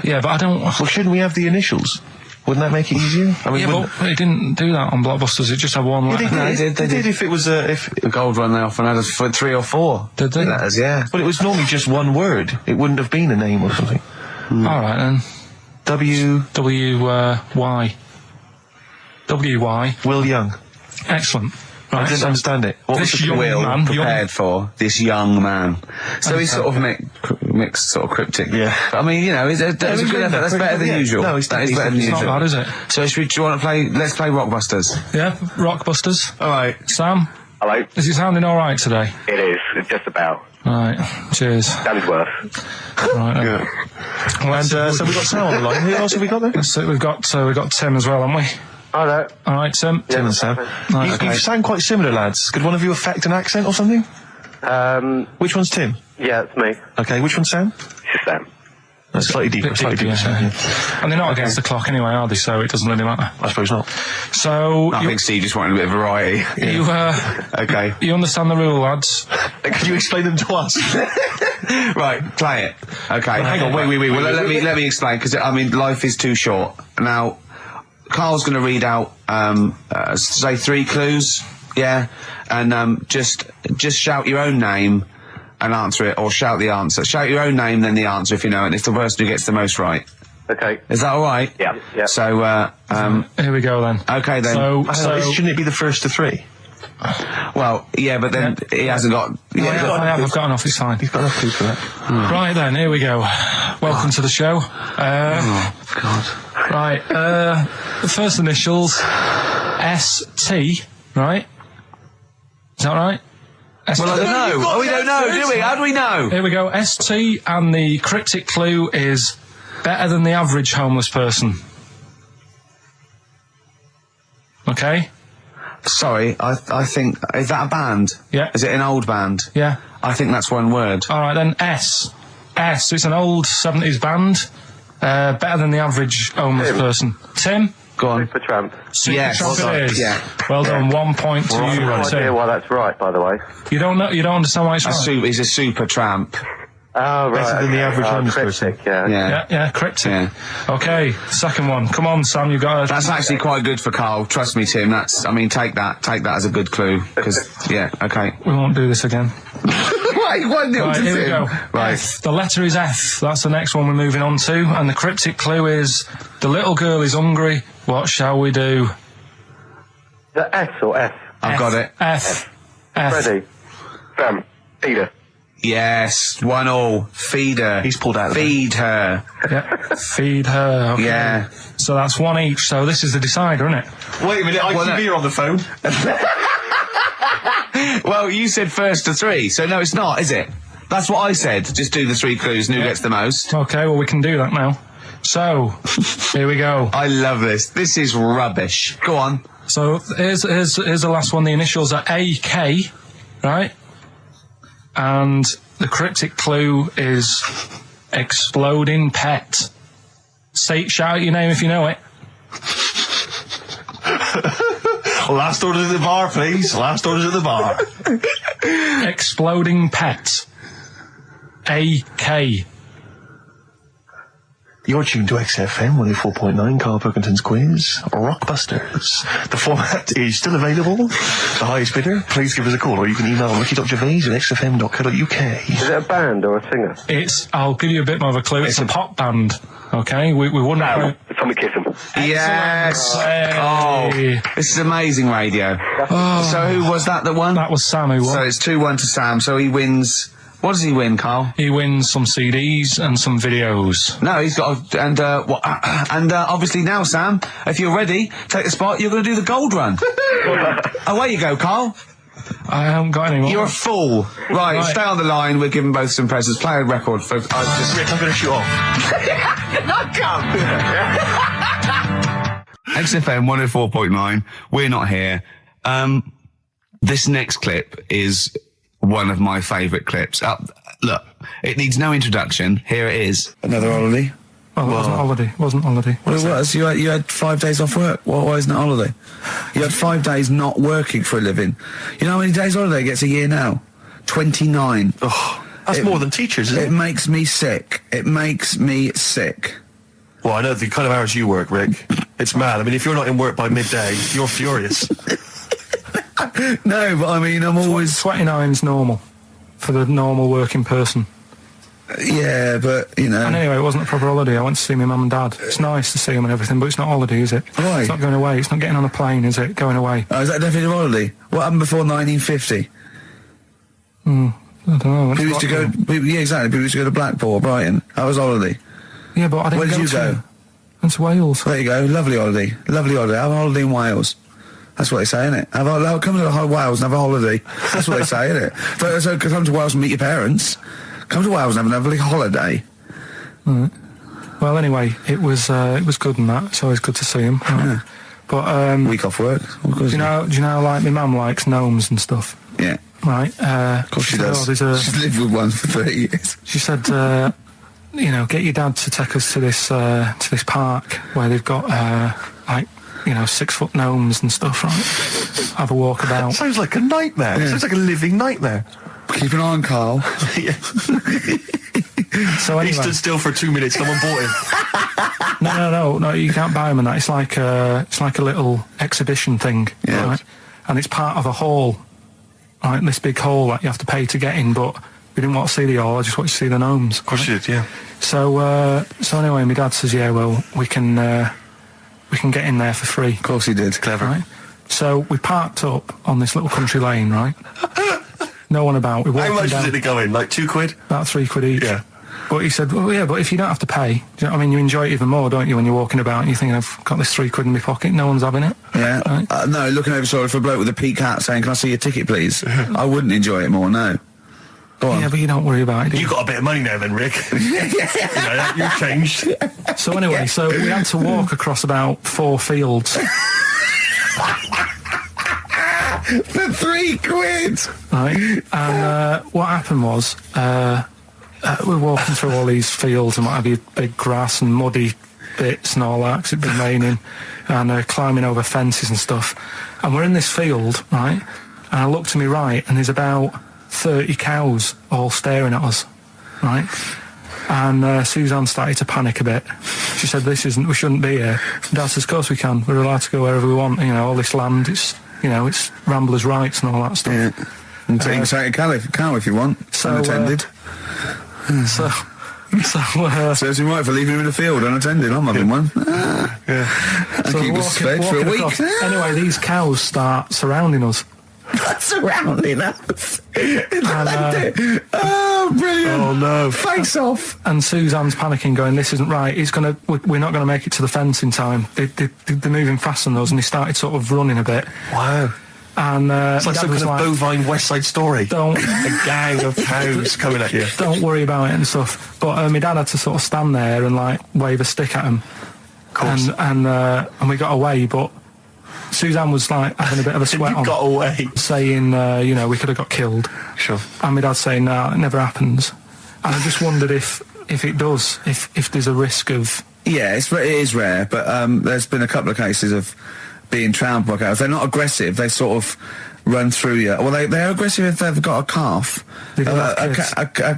A: Yeah, but I don't...
B: Well, shouldn't we have the initials? Wouldn't that make it easier? I mean,
A: Yeah,
B: wouldn't-
A: but it didn't do that on Blockbusters. It just had one letter.
D: they did.
B: They did if it was if.
D: The gold run they often had us for 3 or 4
A: Did they?
D: letters, yeah.
B: But it was normally just one word. It wouldn't have been a name or something.
A: All right, then.
B: W.
A: W-Y. W-Y.
B: Will Young.
A: Excellent.
B: I
A: Right,
B: didn't
A: so
B: understand it. What was
A: this
B: the
A: young
B: clue?
A: man...
D: Prepared for this young man. So he's sort of mixed, sort of cryptic.
B: Yeah.
D: I mean, you know, that's a good effort. That's better than
B: Yeah.
D: usual.
B: No,
D: that is better than
A: It's not
D: usual.
A: bad, is it?
D: So do you want to play? Let's play Rockbusters.
A: Yeah, Rockbusters.
B: All right.
A: Sam,
G: Hello.
A: is it sounding all right today?
G: It is. It's just about.
A: Right, cheers.
G: That is worse.
A: Right, then.
B: Good. And so we've got Sam on the line. Who else have we got there?
A: So we've got Tim as well, haven't we?
G: Hello.
A: All right, Tim.
B: Tim and Sam.
A: Right,
B: You
A: okay.
B: sound quite similar, lads. Could one of you affect an accent or something? Which one's Tim?
G: Yeah, it's me.
B: Okay, which one's Sam?
G: It's Sam.
B: That's slightly deeper.
A: Bit
B: Slightly
A: deeper,
B: deeper.
A: yeah.
B: Sam,
A: And they're not against the clock anyway, are they? So it doesn't really matter.
B: I suppose not.
A: So
D: I think Steve just wanted a bit of variety. Okay.
A: you understand the rule, lads?
B: Can you explain them to us?
D: Right, play it. Okay. Hang on. Wait. Well, let me explain, because I mean, life is too short. Now, Carl's going to read out, say 3 clues. Yeah. And just shout your own name and answer it, or shout the answer. Shout your own name, then the answer if you know it, and it's the person who gets the most right.
G: Okay.
D: Is that all right?
G: Yeah.
D: So,
A: Here we go then.
D: okay then.
A: So
B: Shouldn't it be the first to three?
D: Well, yeah, but then he hasn't got...
A: I've got enough, it's fine.
B: He's got enough clue for that.
A: Right then, here we go. Welcome to the show.
D: God.
A: Right, the first initials, ST, right? Is that right? ST.
D: Well, I don't know. Oh, we don't know, do we? How do we know?
A: Here we go, ST, and the cryptic clue is better than the average homeless person. Okay?
D: Sorry, I think... Is that a band?
A: Yeah.
D: Is it an old band?
A: Yeah.
D: I think that's one word.
A: Alright then, S. It's an old 70s band. Better than the average homeless person. Tim?
D: Go on.
G: Supertramp.
D: Yes.
A: Supertramp it is.
D: Yeah.
A: Well done, 1 point to
G: I have
A: you,
G: no idea
A: Tim.
G: why that's right, by the way.
A: You don't understand why it's right?
D: He's a super tramp.
G: Oh, right.
B: Better than the average homeless
G: cryptic, yeah.
A: Yeah, cryptic.
D: Yeah.
A: Okay, second one. Come on, Sam, you got it.
D: That's actually quite good for Carl. Trust me, Tim. Take that as a good clue. Because, yeah, okay.
A: We won't do this again.
D: Wait, 1-0
A: Right,
D: to
A: here we
D: Tim.
A: go.
D: Right.
A: F. The letter is F. That's the next one we're moving on to. And the cryptic clue is, the little girl is hungry. What shall we do?
G: The S or F?
D: I've got it.
A: F.
G: Ready? Sam. Peter.
D: Yes, 1-1. Feed her.
B: He's pulled out of
D: Feed her.
A: Yeah. Feed her. Okay.
D: Yeah.
A: So that's one each. So this is the decider, isn't it?
B: Wait a minute, ITV are on the phone.
D: Well, you said first to three, so no, it's not, is it? That's what I said. Just do the three clues and who gets the most.
A: Okay, well, we can do that now. So, here we go.
D: I love this. This is rubbish. Go on.
A: So, here's the last one. The initials are AK, right? And the cryptic clue is exploding pet. Shout out your name if you know it.
B: Last orders at the bar, please. Last orders at the bar.
A: Exploding pet. AK.
B: You're tuned to XFM 104.9, Karl Pilkington's quiz, Rockbusters. The format is still available. The highest bidder, please give us a call, or you can email ricky.gervais@xfm.co.uk.
G: Is it a band or a singer?
A: I'll give you a bit more of a clue. It's a pop band. Okay, we wouldn't.
G: No. Tommy Kissam.
D: Yes.
A: Hey.
D: Oh, this is amazing radio. So who was that won?
A: That was Sam who won.
D: So it's 2-1 to Sam. So he wins. What does he win, Carl?
A: He wins some CDs and some videos.
D: No, he's got obviously now, Sam, if you're ready, take the spot. You're going to do the gold run. Away you go, Carl.
A: I haven't got any more.
D: You're a fool. Right, stay on the line. We're giving both some presents. Play a record, folks.
B: Rick, I'm going to shoot off.
C: XFM 104.9. We're not here. This next clip is one of my favourite clips. Look, it needs no introduction. Here it is. Another holiday.
A: Well, it wasn't holiday.
C: Well, it was. You had 5 days off work. Why isn't it holiday? You had 5 days not working for a living. You know how many days holiday gets a year now? 29.
B: Oh, that's more than teachers, isn't it?
C: It makes me sick. It makes me sick.
B: Well, I know the kind of hours you work, Rick. It's mad. I mean, if you're not in work by midday, you're furious.
C: No, but I mean, I'm always...
A: 29's normal for the normal working person.
C: Yeah, but, you know...
A: And anyway, it wasn't a proper holiday. I went to see my mum and dad. It's nice to see them and everything, but it's not holiday, is it?
C: Why?
A: It's not going away. It's not getting on a plane, is it? Going away.
C: Oh, is that definitely a holiday? What happened before 1950?
A: I don't know.
C: People used to go... Yeah, exactly. People used to go to Blackpool or Brighton. That was holiday.
A: Yeah, but I didn't
C: Where did you go?
A: I went to Wales.
C: There you go. Lovely holiday. Lovely holiday. Have a holiday in Wales. That's what they say, innit? Come to Wales and have a holiday. That's what they say, innit? So come to Wales and meet your parents. Come to Wales and have a lovely holiday.
A: Right. Well, anyway, it was good and that. It's always good to see him.
C: Yeah.
A: But
C: Week off work.
A: do you know like my mum likes gnomes and stuff?
C: Yeah.
A: Right.
C: Of course she does. She's lived with one for 30 years.
A: She said, get your dad to take us to this park where they've got 6-foot gnomes and stuff, right? Have a walk about.
B: Sounds like a nightmare.
C: Yeah.
B: Sounds like a living nightmare.
C: Keep an eye on Carl.
B: Yeah.
A: So anyway,
B: He stood still for 2 minutes. Someone bought him.
A: No. You can't buy them and that. It's like a little exhibition thing,
C: Yeah.
A: right? And it's part of a hall, right? This big hall that you have to pay to get in, but We didn't want to see the all. I just wanted to see the gnomes.
B: Of course you did, yeah.
A: So anyway, my dad says, yeah, well, we can get in there for free.
C: Of course he did.
B: Clever.
A: Right? So we parked up on this little country lane, right? No one about. We walked
B: How much
A: down,
B: was it to go in? Like £2?
A: about £3 each.
B: Yeah.
A: But he said, well, yeah, but if you don't have to pay, do you know what I mean? You enjoy it even more, don't you, when you're walking about and you're thinking, I've got this £3 in my pocket, no one's having it.
C: Yeah.
A: Right?
C: No, looking over shoulder for a bloke with a peak hat saying, can I see your ticket, please? I wouldn't enjoy it more, no. Go on.
A: Yeah, but you don't worry about it, do you?
B: You got a bit of money now then, Rick. You've changed.
A: So anyway, so we had to walk across about 4 fields.
C: For £3!
A: Right, and what happened was we're walking through all these fields and what have you, big grass and muddy bits and all that, 'cause it'd been raining, and climbing over fences and stuff. And we're in this field, right, and I look to my right and there's about 30 cows all staring at us, right? And Suzanne started to panic a bit. She said, we shouldn't be here. Dad says, of course we can, we're allowed to go wherever we want, you know, all this land, it's ramblers' rights and all that stuff.
C: Yeah. And take a cow if you want, unattended. Serves him right for leaving him in the field unattended. I'm having one.
B: Yeah.
C: And keep us fed for a week.
A: Across. Anyway, these cows start surrounding us.
C: Surrounding us. Oh, brilliant.
B: Oh, no.
C: Face off.
A: And Suzanne's panicking, going, this isn't right. We're not going to make it to the fence in time. They're moving faster than us, and he started sort of running a bit.
B: Wow.
A: And
B: it's like some kind of bovine West Side Story. A gang of cows coming at you.
A: Don't worry about it and stuff. But my dad had to sort of stand there and like wave a stick at him.
B: Of course.
A: And we got away, but Suzanne was like having a bit of a sweat
B: You
A: on.
B: got away.
A: Saying, we could have got killed.
B: Sure.
A: And my dad saying, no, it never happens. And I just wondered if it does, if there's a risk of...
C: Yeah, it is rare, but there's been a couple of cases of being trampled by cows. They're not aggressive, they sort of run through you. Well, they're aggressive if they've got a calf.
A: They have kids.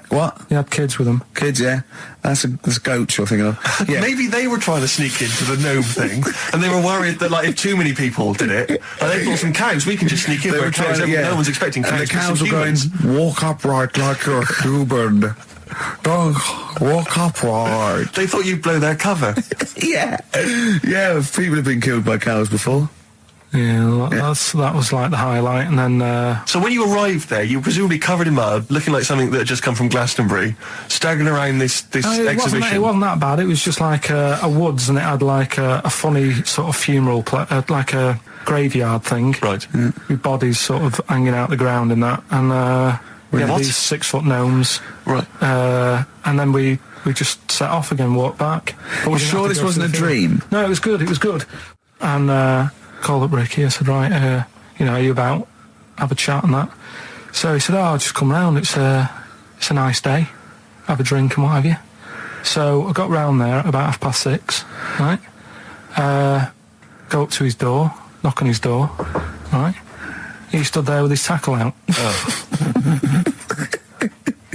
C: What?
A: You had kids with them.
C: Kids, yeah. That's goats you're thinking of. Yeah.
B: Maybe they were trying to sneak into the gnome thing, and they were worried that, like, if too many people did it, and they thought, some cows, we can just sneak in.
C: They were
B: cows,
C: trying, yeah.
B: No one's expecting cows.
C: And the cows were going, walk upright like you're human. Don't walk upright.
B: They thought you'd blow their cover.
C: Yeah. Yeah, people have been killed by cows before.
A: Yeah, that was like the highlight, and then...
B: So when you arrived there, you were presumably covered in mud, looking like something that had just come from Glastonbury, staggering around this exhibition.
A: It wasn't that bad. It was just like a woods, and it had like a funny sort of funeral, like a graveyard thing.
B: Right.
A: Yeah. With bodies sort of hanging out the ground and that. And we had these 6-foot gnomes.
B: Right.
A: And then we just set off again, walked back.
C: But we're sure this wasn't a dream?
A: No, it was good. It was good. And... called up Ricky. I said, right, are you about? Have a chat and that. So he said, I'll just come round. It's a nice day. Have a drink and what have you. So I got round there at about 6:30, right? Go up to his door, knock on his door, right? He stood there with his tackle out.
B: Oh.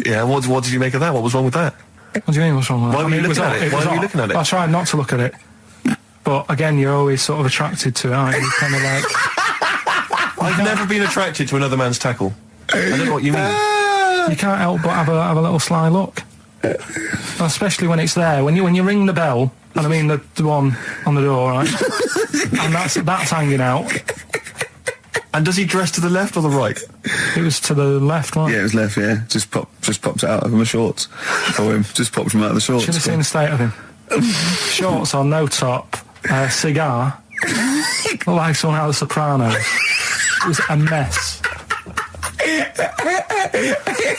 B: Yeah, what did you make of that? What was wrong with that?
A: What do you mean, what's wrong with that?
B: Why were you looking at it? Why were you looking at it?
A: I tried not to look at it. But again, you're always sort of attracted to it, aren't you? Kind of like...
B: I've never been attracted to another man's tackle. I don't know what you mean.
A: You can't help but have a little sly look. Especially when it's there. When you ring the bell, and I mean the one on the door, right? And that's hanging out.
B: And does he dress to the left or the right?
A: It was to the left, right?
C: Yeah, it was left, yeah. Just popped out of my shorts. For him. Just popped him out of the shorts.
A: Should have seen the state of him. Shorts on, no top, cigar, like someone out of The Sopranos. It was a mess.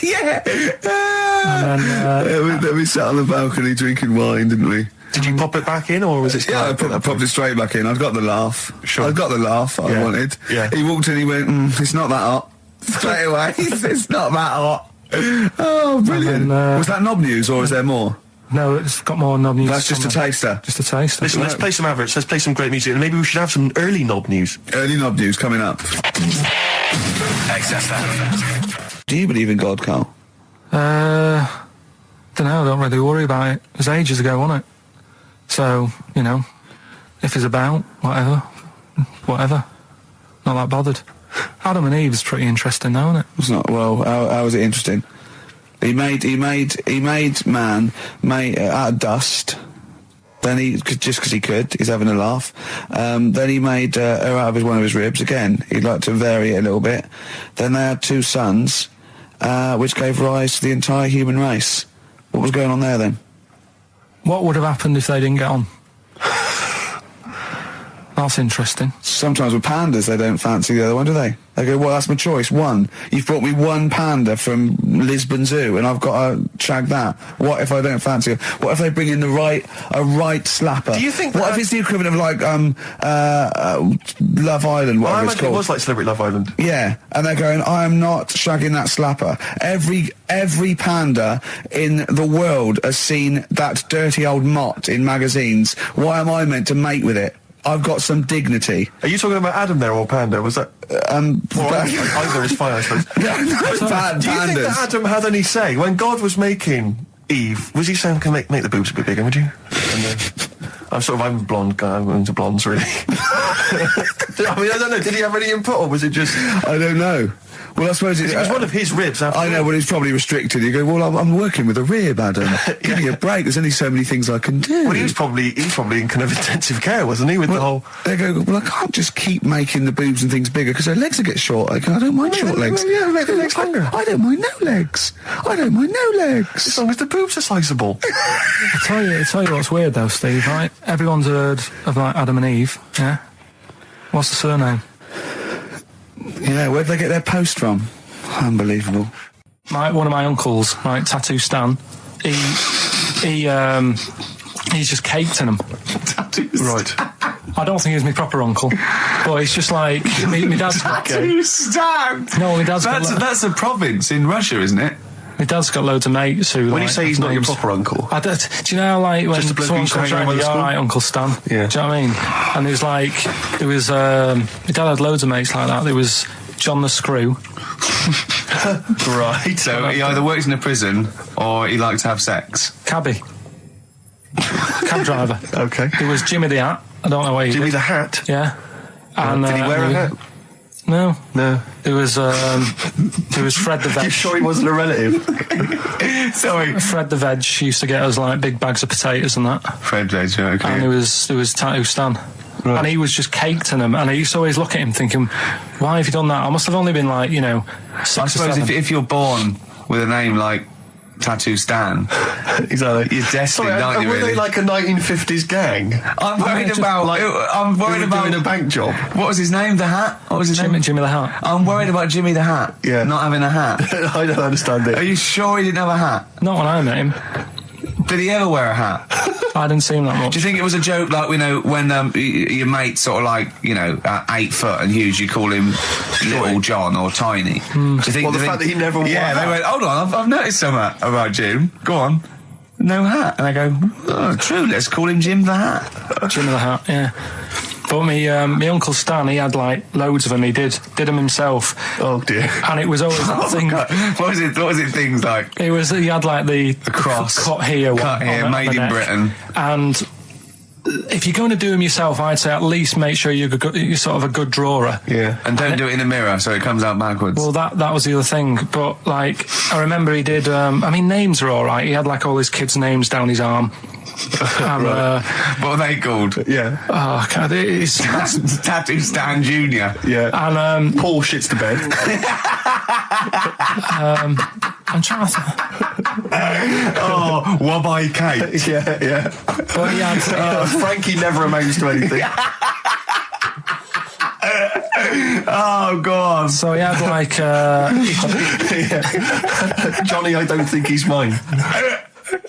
C: Yeah.
A: And then,
C: we sat on the balcony drinking wine, didn't we?
B: Did you pop it back in, or was it...
C: Yeah, I popped it straight back in. I've got the laugh.
B: Sure.
C: I've got the laugh I wanted.
B: Yeah.
C: He walked in, he went, it's not that hot. Straight away, it's not that hot. Oh, brilliant.
A: Then,
C: was that knob news, or is there more?
A: no, it's got more knob news.
C: That's just a taster.
A: Just a taster.
B: Listen, let's play some adverts, let's play some great music, and maybe we should have some early knob news.
C: Early knob news coming up.
H: XFM.
C: Do you believe in God, Carl?
A: Don't know, I don't really worry about it. It was ages ago, wasn't it? So, if it's about, whatever. Not that bothered. Adam and Eve is pretty interesting now, isn't it?
C: It's not. Well, how is it interesting? He made man out of dust. Then just because he could, he's having a laugh. Then he made her out of one of his ribs. Again, he'd like to vary it a little bit. Then they had 2 sons, which gave rise to the entire human race. What was going on there then?
A: What would have happened if they didn't get on? That's interesting.
C: Sometimes with pandas, they don't fancy the other one, do they? They go, well, that's my choice. One. You've brought me one panda from Lisbon Zoo, and I've got to shag that. What if I don't fancy it? What if they bring in a right slapper?
B: Do you think
C: what if it's the equivalent of like Love Island,
B: Well, I
C: whatever it's
B: imagine
C: called?
B: it was like Celebrity Love Island.
C: Yeah, and they're going, I am not shagging that slapper. Every panda in the world has seen that dirty old mott in magazines. Why am I meant to mate with it? I've got some dignity.
B: Are you talking about Adam there or Panda? Was that... either is fine, I suppose.
C: No,
B: Do you think that Adam had any say? When God was making Eve, was he saying, can make the boobs a bit bigger, would you? And then... I'm a blonde guy, I'm into blondes, really. I mean, I don't know, did he have any input, or was it just...
C: I don't know. Well, I suppose
B: it was one of his ribs.
C: I know, but it's probably restricted. You go, well, I'm working with a rib, Adam. Give me a break. There's only so many things I can do.
B: Well, he was probably in kind of intensive care, wasn't he? With the whole.
C: They go, well, I can't just keep making the boobs and things bigger because their legs will get short. I don't mind short legs.
B: Yeah, make the legs longer.
C: I don't mind no legs. I don't mind no legs.
B: As long as the boobs are sizable.
A: I tell you what's weird though, Steve. Right? Everyone's heard of like Adam and Eve. Yeah. What's the surname?
C: Yeah, where'd they get their post from? Unbelievable.
A: One of my uncles, right, Tattoo Stan, he's just caked in them.
B: Right.
A: I don't think he's my proper uncle, but it's just like my dad's got
D: Tattoo Stan.
A: No, my dad's
D: that's a province in Russia, isn't it?
A: My dad's got loads of mates who.
B: When you say he's not your proper uncle,
A: do you know how, like when
B: just a bloke
A: someone
B: who used to
A: comes
B: hang
A: around,
B: around
A: all
B: the
A: right, Uncle Stan.
B: Yeah.
A: Do you know what I mean? And my dad had loads of mates like that. There was John the Screw.
D: Right. So he either works in a prison or he likes to have sex.
A: Cabby. Cab driver.
B: Okay.
A: There was Jimmy the Hat. I don't know what he
B: Jimmy
A: did.
B: the Hat.
A: Yeah. And,
B: did he wear a hat?
A: No.
B: No.
A: There was Fred the Veg.
B: You sure he wasn't a relative?
D: Sorry.
A: Fred the Veg used to get us like big bags of potatoes and that.
D: Fred Veg, okay.
A: And there was Tattoo Stan. Right. And he was just caked in them, and I used to always look at him thinking, why have you done that? I must have only been like, 6
D: I
A: or
D: suppose
A: 7.
D: if you're born with a name like Tattoo Stan,
B: Exactly.
D: you're destined, aren't you,
B: were
D: really?
B: they like a 1950s gang?
D: I'm worried about... I'm worried about...
B: doing a bank job.
D: What was his name? The Hat? What was his name?
A: Jimmy the Hat.
D: I'm worried about Jimmy the Hat.
B: Yeah.
D: Not having a hat.
B: I don't understand it.
D: Are you sure he didn't have a hat?
A: Not when I met him.
D: Did he ever wear a hat?
A: I didn't see him that much.
D: Do you think it was a joke, like, when your mate's sort of like, 8 foot and huge, you call him Little John or Tiny? Do you think...
B: Well, the fact that he never wore
D: Yeah,
B: a
D: they
B: hat.
D: went, hold on, I've noticed something about Jim. Go on. No hat. And I go, oh, true, let's call him Jim the Hat.
A: Jimmy the Hat, yeah. But my Uncle Stan, he had like loads of them. He did them himself.
B: Oh dear.
A: And it was always that thing.
D: What was it things like?
A: He had like the
D: cross.
A: cut here,
D: Cut here, made in
A: neck.
D: Britain.
A: And if you're going to do them yourself, I'd say at least make sure you're sort of a good drawer.
B: Yeah.
D: And don't do it in a mirror so it comes out backwards.
A: Well, that was the other thing. But like, I remember he did. Names are all right. He had like all his kids' names down his arm. And,
D: what are they called?
B: Yeah.
A: Oh God, it's
D: Tattoo Stan Jr.
B: Yeah.
A: And
B: Paul shits the bed.
A: I'm trying to.
B: Oh, Wabai Kate. Yeah.
A: But he had,
B: Frankie never amounts to anything.
D: Oh, God.
A: so he had like.
B: Johnny, I don't think he's mine.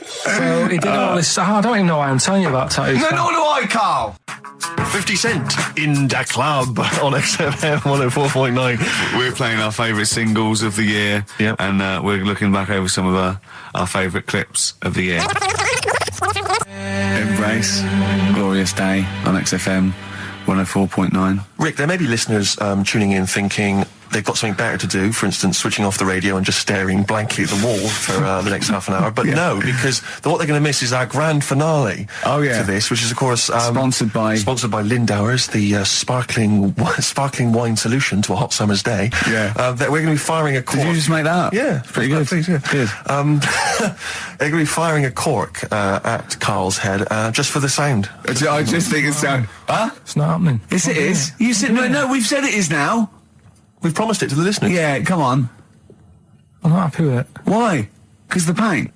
A: So he did all this. I don't even know why I'm telling you about tattoos.
D: No, nor do I, Carl.
B: 50 Cent in Da Club on XFM 104.9.
F: We're playing our favourite singles of the year,
B: Yep.
F: and we're looking back over some of our favourite clips of the year. Embrace, Glorious Day on XFM 104.9.
B: Rick, there may be listeners tuning in thinking, they've got something better to do, for instance, switching off the radio and just staring blankly at the wall for the next half an hour. But no, because what they're going to miss is our grand finale to this, which is, of course, sponsored by Lindauer's, the sparkling wine solution to a hot summer's day.
C: Yeah.
B: That we're going to be firing a cork.
C: Did you just make that up?
B: Yeah.
C: Pretty good.
B: Please, yeah.
C: Good.
B: They're going to be firing a cork at Karl's head just for the sound.
C: I just think it's sound. Huh?
A: It's not happening.
C: Yes, it is. You said no. We've said it is now.
B: We've promised it to the listeners.
C: Yeah, come on.
A: I'm not happy with it.
C: Why? Because the pain.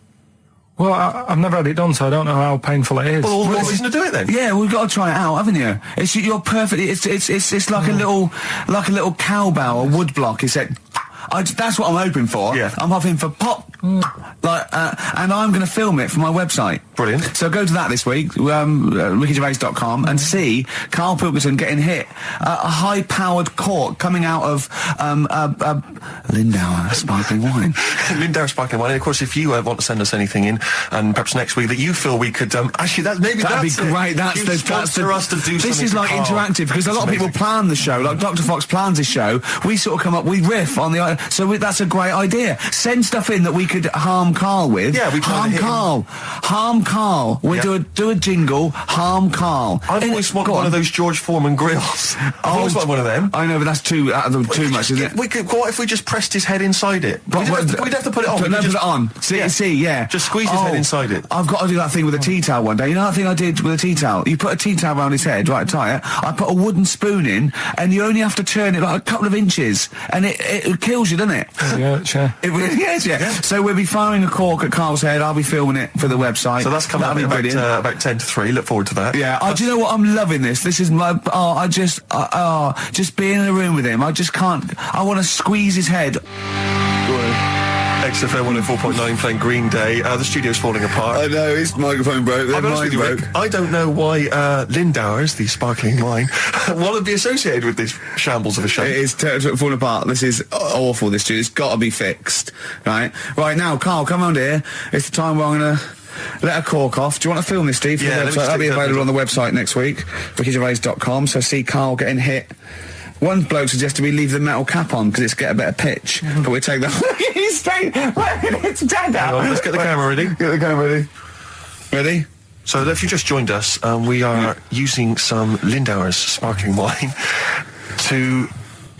A: Well, I've never had it done, so I don't know how painful it is.
B: Well, what reason to do it then?
C: Yeah, we've got to try it out, haven't you? You're perfect. It's like a little cowbell, a wood block. That's what I'm hoping for.
B: Yeah.
C: I'm hoping for pop. And I'm going to film it for my website.
B: Brilliant.
C: So go to that this week, rickygervais.com, and see Karl Pilkington getting hit. A high-powered cork coming out of Lindauer sparkling wine.
B: Lindauer sparkling wine. And of course, if you want to send us anything in, and perhaps next week that you feel we could actually that'd be
C: great.
B: Sponsor us to do something.
C: This is like interactive because a lot of people plan the show. Like Dr. Fox plans his show. We sort of come up, we riff on the. So that's a great idea. Send stuff in that we could harm Karl with.
B: Yeah, we
C: harm Karl. We do a jingle. Harm Karl.
B: I've always wanted one of those George Foreman grills. I've always wanted one of them.
C: I know, but that's too much, isn't it?
B: What if we just pressed his head inside it? We'd have to put it on.
C: Put it on. See,
B: just squeeze his head inside it.
C: I've got to do that thing with a tea towel one day. You know that thing I did with a tea towel? You put a tea towel around his head, right, tie it. I put a wooden spoon in, and you only have to turn it like a couple of inches, and it kills you, doesn't it?
A: Yeah, sure.
C: It really is, yeah. So we'll be firing a cork at Karl's head. I'll be filming it for the website.
B: So that's coming up about 10 to 3. Look forward to that.
C: Yeah. Do you know what? I'm loving this. This is my. Just being in a room with him. I just can't. I want to squeeze his head.
B: XFM 104.9 playing Green Day. The studio's falling apart.
C: I know, his microphone broke.
B: I'll be honest with you, Rick, I don't know why Lindauer's, the sparkling wine, want to be associated with this shambles of a show.
C: It is falling apart. This is awful, this studio. It's got to be fixed. Right now, Karl, come on here. It's the time where I'm going to let a cork off. Do you want to film this, Steve?
B: Yeah,
C: that'll be available on the website next week, rickygervais.com. So see Karl getting hit. One bloke suggested we leave the metal cap on because it's get a better pitch, but we take that. He's straight. It's dead out.
B: Let's get the camera ready.
C: Get the camera ready. Ready?
B: So if you just joined us, we are using some Lindauer's sparkling wine to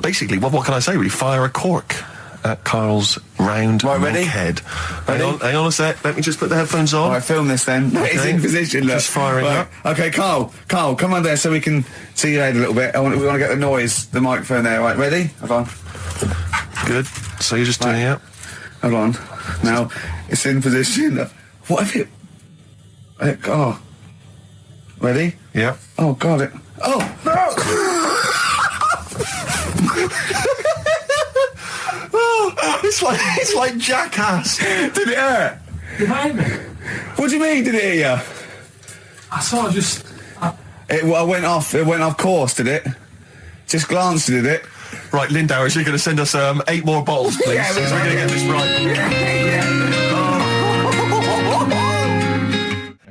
B: basically, what can I say? Really, fire a cork at Karl's round
C: ready?
B: head. Hang on a sec. Let me just put the headphones on.
C: All right, film this then. Okay. It's in position. Look.
B: Just firing up.
C: Okay, Karl, come on there so we can see your head a little bit. We want to get the microphone there. Right, ready? Hold on.
B: Good. So you're just doing it.
C: Hold on. Now it's in position. What if it? Oh. Ready?
B: Yeah.
C: Oh God! It. Oh no!
B: It's like Jackass.
C: Did it hurt?
A: It made me.
C: What do you mean? Did it hit you?
A: I sort of just.
C: It went off. It went off course. Did it? Just glanced, did it?
B: Right, Lindauer, you're going to send us 8 more bottles, please.
C: Yeah,
B: we're going to get this right.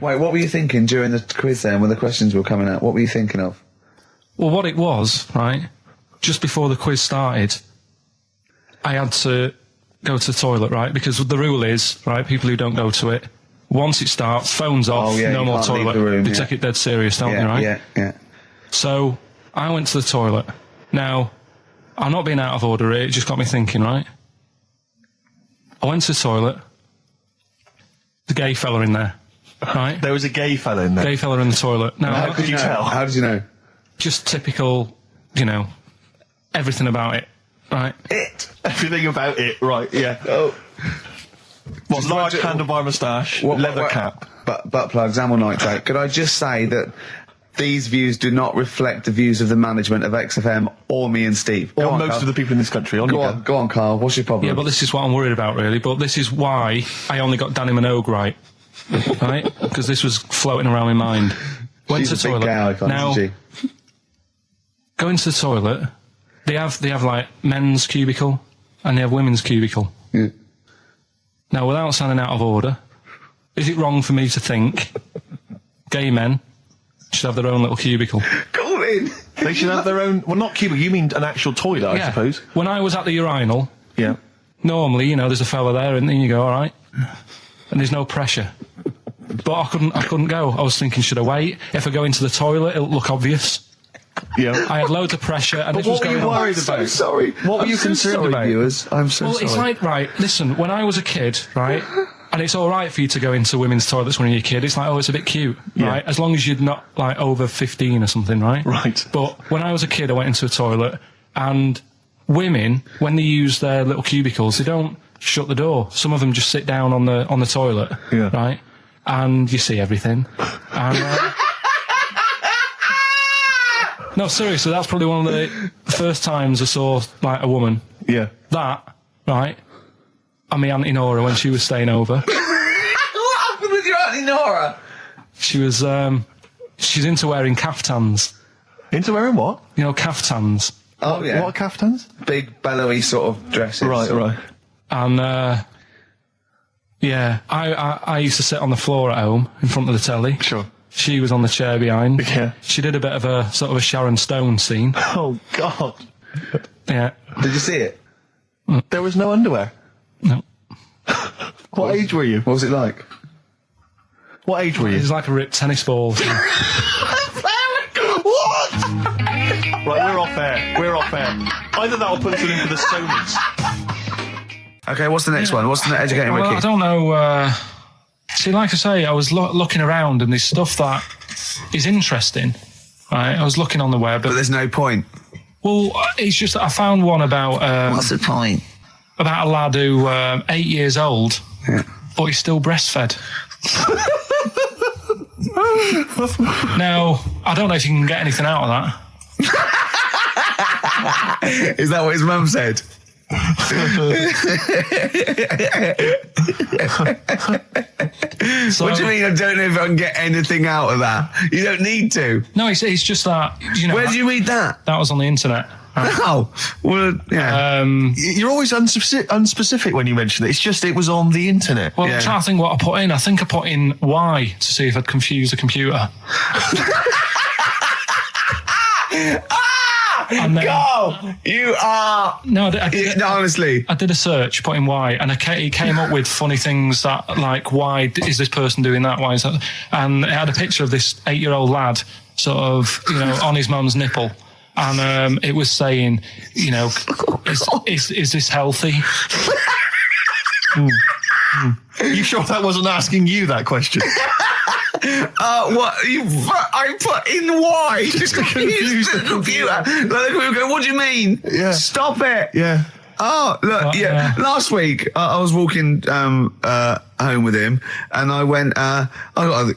C: Wait, what were you thinking during the quiz then, when the questions were coming out? What were you thinking of?
A: Well, what it was, right, just before the quiz started, I had to go to the toilet, right, because the rule is, right, people who don't go to it, once it starts, phones off, no more toilet. They take it dead serious, don't they, right?
C: Yeah.
A: So, I went to the toilet. Now, I'm not being out of order here, it just got me thinking, right? I went to the toilet, the gay fella in there, right?
B: There was a gay fella in there.
A: Gay fella in the toilet. Now,
B: how could you tell?
C: How did you know?
A: Just typical, everything about it, right?
B: Everything about it, right, yeah.
C: Oh.
B: What, large handlebar moustache, leather cap.
C: Butt plugs, amyl nitrate. Could I just say that these views do not reflect the views of the management of XFM or me and Steve.
B: Or most of the people in this country.
C: Go on, Karl. What's your problem?
A: Yeah, but this is what I'm worried about, really. But this is why I only got Danny Minogue right. Right? Because this was floating around my mind. Went to the toilet. Now, going to the toilet, they have like men's cubicle and they have women's cubicle.
C: Yeah.
A: Now, without sounding out of order, is it wrong for me to think gay men should have their own little cubicle?
C: Go in.
B: They should have their own. Well, not cubicle. You mean an actual toilet, I suppose.
A: When I was at the urinal,
B: Yeah.
A: normally, you know, there's a fella there, and then you go, all right, and there's no pressure. But I couldn't go. I was thinking, should I wait? If I go into the toilet, it'll look obvious.
B: Yeah.
A: I had loads of pressure, and
B: But
A: this was
B: what were
A: going
B: you
A: on.
B: worried about?
C: I'm so sorry.
B: What were you concerned about?
C: Viewers? I'm so
A: Well,
C: sorry.
A: it's like, right, listen, when I was a kid, right, and it's all right for you to go into women's toilets when you're a kid, it's like, oh, it's a bit cute, right, as long as you're not, like, over 15 or something, right?
B: Right.
A: But when I was a kid, I went into a toilet, and women, when they use their little cubicles, they don't shut the door. Some of them just sit down on the toilet,
B: Yeah.
A: right, and you see everything. And, no, seriously, that's probably one of the first times I saw, like, a woman.
B: Yeah.
A: That, right, and my Auntie Nora when she was staying over.
C: What happened with your Auntie Nora?
A: She was, she's into wearing caftans.
B: Into wearing what?
A: You know, caftans.
C: Oh, yeah.
B: What are caftans?
C: Big, bellowy sort of dresses.
B: Right.
A: And, yeah, I used to sit on the floor at home in front of the telly.
B: Sure.
A: She was on the chair behind.
B: Yeah.
A: She did a bit of a sort of a Sharon Stone scene.
B: Oh, God.
A: Yeah.
C: Did you see it?
B: There was no underwear.
A: No.
B: What age were you?
C: What was it like?
B: What age were
A: It
B: you?
A: was like a ripped tennis ball.
C: What?
B: Right, we're off air. Either that or put us in for the Stonys.
C: Okay, what's the next one? What's the educating
A: Well, I
C: wiki?
A: don't know. See, like I say, I was looking around and there's stuff that is interesting. Right, I was looking on the web.
C: But there's no point.
A: Well, it's just that I found one about
C: What's the point?
A: about a lad who 8 years old,
C: Yeah.
A: but he's still breastfed. Now, I don't know if you can get anything out of that.
C: Is that what his mum said?
A: So,
C: What do you mean? I don't know if I can get anything out of that. You don't need to.
A: No, it's just that, you know,
C: Where did you read that?
A: that was on the internet.
C: Oh, well, yeah.
B: You're always unspecific when you mention it. It's just it was on the internet.
A: Well,
C: Yeah.
A: I'm trying to think what I put in. I think I put in Y to see if I'd confuse the computer. And then-
C: Go! You are.
A: No, I did,
C: No, honestly.
A: I did a search, put in why, and it came up with funny things that, like, why is this person doing that? Why is that? And it had a picture of this 8-year-old lad, sort of, you know, on his mum's nipple. And it was saying, you know, is this healthy?
B: You sure that wasn't asking you that question?
C: What? I put in why? Just to confuse the computer. Like, the computer go, what do you mean?
B: Yeah.
C: Stop it.
B: Yeah.
C: Oh, look,
A: What?
C: yeah.
A: Yeah.
C: Last week, I was walking home with him, and I went,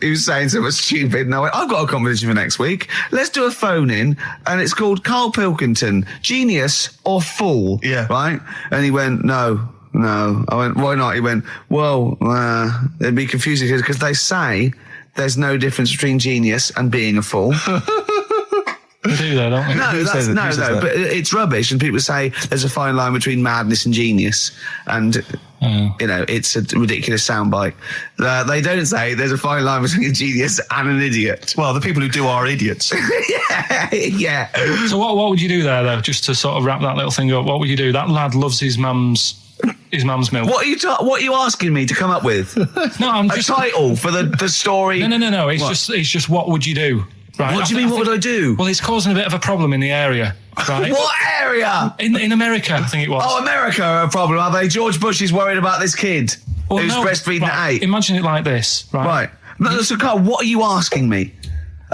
C: he was saying something stupid, and I went, I've got a competition for next week. Let's do a phone-in, and it's called Karl Pilkington, Genius or Fool.
B: Yeah.
C: Right? And he went, No. I went, why not? He went, well, it'd be confusing because they say there's no difference between genius and being a fool.
A: They do that, don't they?
C: No,
B: Who
C: that's
B: says it?
C: no,
B: Who says that?
C: but it's rubbish. And people say there's a fine line between madness and genius, and you know it's a ridiculous soundbite. They don't say there's a fine line between a genius and an idiot.
B: Well, the people who do are idiots.
C: Yeah.
A: So what would you do there, though, just to sort of wrap that little thing up? What would you do? That lad loves his mum's milk.
C: What are you asking me to come up with?
A: No, I'm
C: A
A: just...
C: title for the story?
A: No.
C: What?
A: It's just what would you do? Right?
C: What do you mean? What would I do?
A: Well, it's causing a bit of a problem in the area, right?
C: What area?
A: In America, I think it was.
C: Oh, America are a problem, are they? George Bush is worried about this kid
A: Well,
C: who's
A: no,
C: breastfeeding
A: right,
C: at 8.
A: Imagine it like this, right?
C: Right. No, so Carl, what are you asking me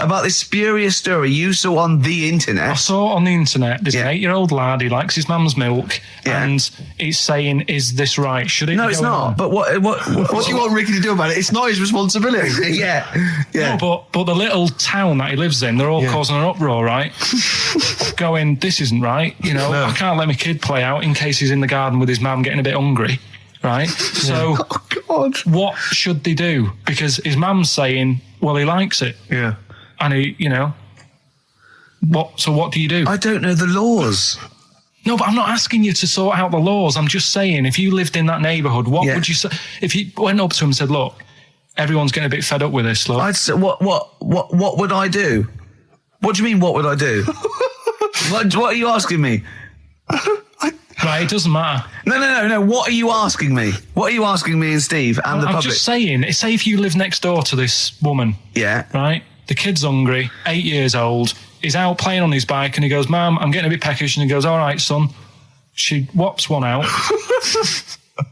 C: about this spurious story you saw on the
A: I
C: internet?
A: saw on the internet there's
C: Yeah.
A: an 8-year-old lad, he likes his mum's milk,
C: Yeah.
A: and it's saying, is this right? Should it
C: No,
A: be
C: it's
A: going
C: not.
A: on?
C: But what
B: What do you want Ricky to do about it? It's not his responsibility.
C: Yeah.
A: No, but the little town that he lives in, they're all causing an uproar, right? Going, this isn't right. You know, I can't let my kid play out in case he's in the garden with his mum getting a bit hungry, right? So,
C: Oh God.
A: what should they do? Because his mum's saying, well, he likes it,
B: Yeah.
A: and he, you know, what do you do?
C: I don't know the laws.
A: No, but I'm not asking you to sort out the laws. I'm just saying, if you lived in that neighbourhood, what
C: Yeah.
A: would you say? If you went up to him and said, look, everyone's getting a bit fed up with this, look.
C: I'd say, what would I do? What do you mean, what would I do? What are you asking me?
A: Right, it doesn't matter.
C: No. What are you asking me? What are you asking me and Steve and the
A: I'm
C: public?
A: just saying, say if you live next door to this woman,
C: Yeah.
A: right? The kid's hungry, 8 years old, he's out playing on his bike and he goes, Mum, I'm getting a bit peckish. And he goes, all right, son. She whops one out.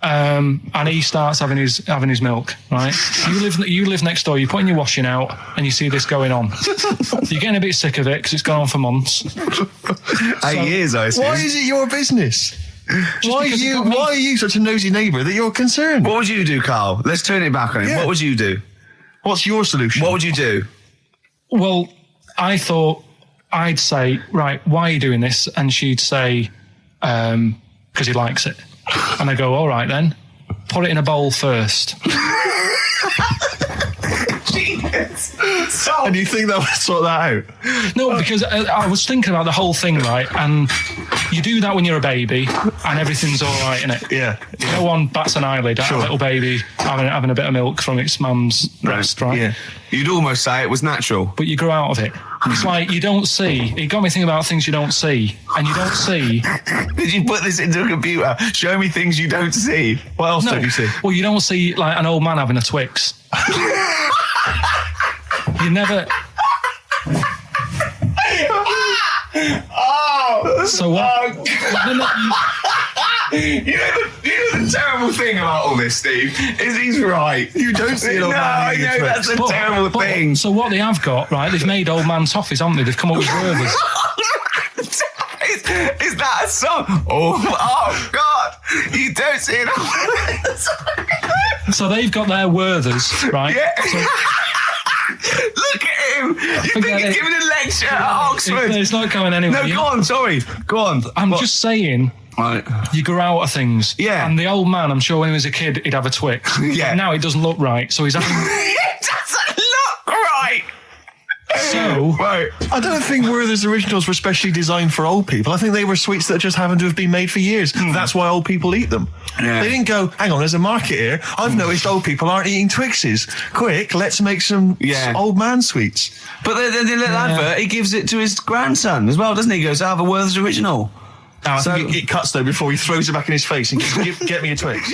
A: And he starts having his milk, right? You live next door, you're putting your washing out and you see this going on. You're getting a bit sick of it because it's gone on for months.
C: 8 years, I assume.
B: Why is it your business? Why are you such a nosy neighbour that you're concerned?
C: What would you do, Carl? Let's turn it back on him.
B: Yeah.
C: What would you do?
B: What's your solution?
C: What would you do?
A: Well, I thought I'd say, right, why are you doing this? And she'd say, because he likes it. And I go, all right then, put it in a bowl first.
B: And you think that would sort that out?
A: No, because I was thinking about the whole thing, right? And you do that when you're a baby and everything's all right, innit?
B: Yeah.
A: No one bats an eyelid at a little baby having a bit of milk from its mum's breast, right?
B: Yeah.
C: You'd almost say it was natural.
A: But you grow out of it. It's like you don't see. It got me thinking about things you don't see. And you don't see.
C: Did you put this into a computer? Show me things you don't see.
B: What else don't you see?
A: Well, you don't see like an old man having a Twix. You never. So what?
C: You know the terrible thing about all this, Steve, is he's right.
B: You don't see an old man
C: I
B: eating a
C: know,
B: Twix.
C: that's a terrible thing.
A: So what they have got, right? They've made old man toffees, haven't they? They've come up with Gervais.
C: Is that a song? Oh God! You don't see it.
A: So they've got their Werthers, right?
C: Yeah.
A: So,
C: Look at him. You think
A: Forget
C: he's
A: it.
C: giving a lecture at Oxford?
A: it's not going anywhere.
C: No, go on. Sorry. Go on.
A: I'm just saying.
C: Right.
A: You grow out of things.
C: Yeah.
A: And the old man, I'm sure when he was a kid, he'd have a Twix.
C: Yeah.
A: Now it doesn't look right, so he's having.
C: It doesn't look right.
A: So.
C: Right.
B: I don't think Werther's originals were specially designed for old people. I think they were sweets that just happened to have been made for years. That's why old people eat them.
C: Yeah.
B: They didn't go, hang on, there's a market here. I've noticed old people aren't eating Twixes. Quick, let's make some old man sweets.
C: But the little advert, he gives it to his grandson as well, doesn't he? He goes, I have a Werther's original.
B: Now, I think it cuts though before he throws it back in his face and goes, get me a Twix.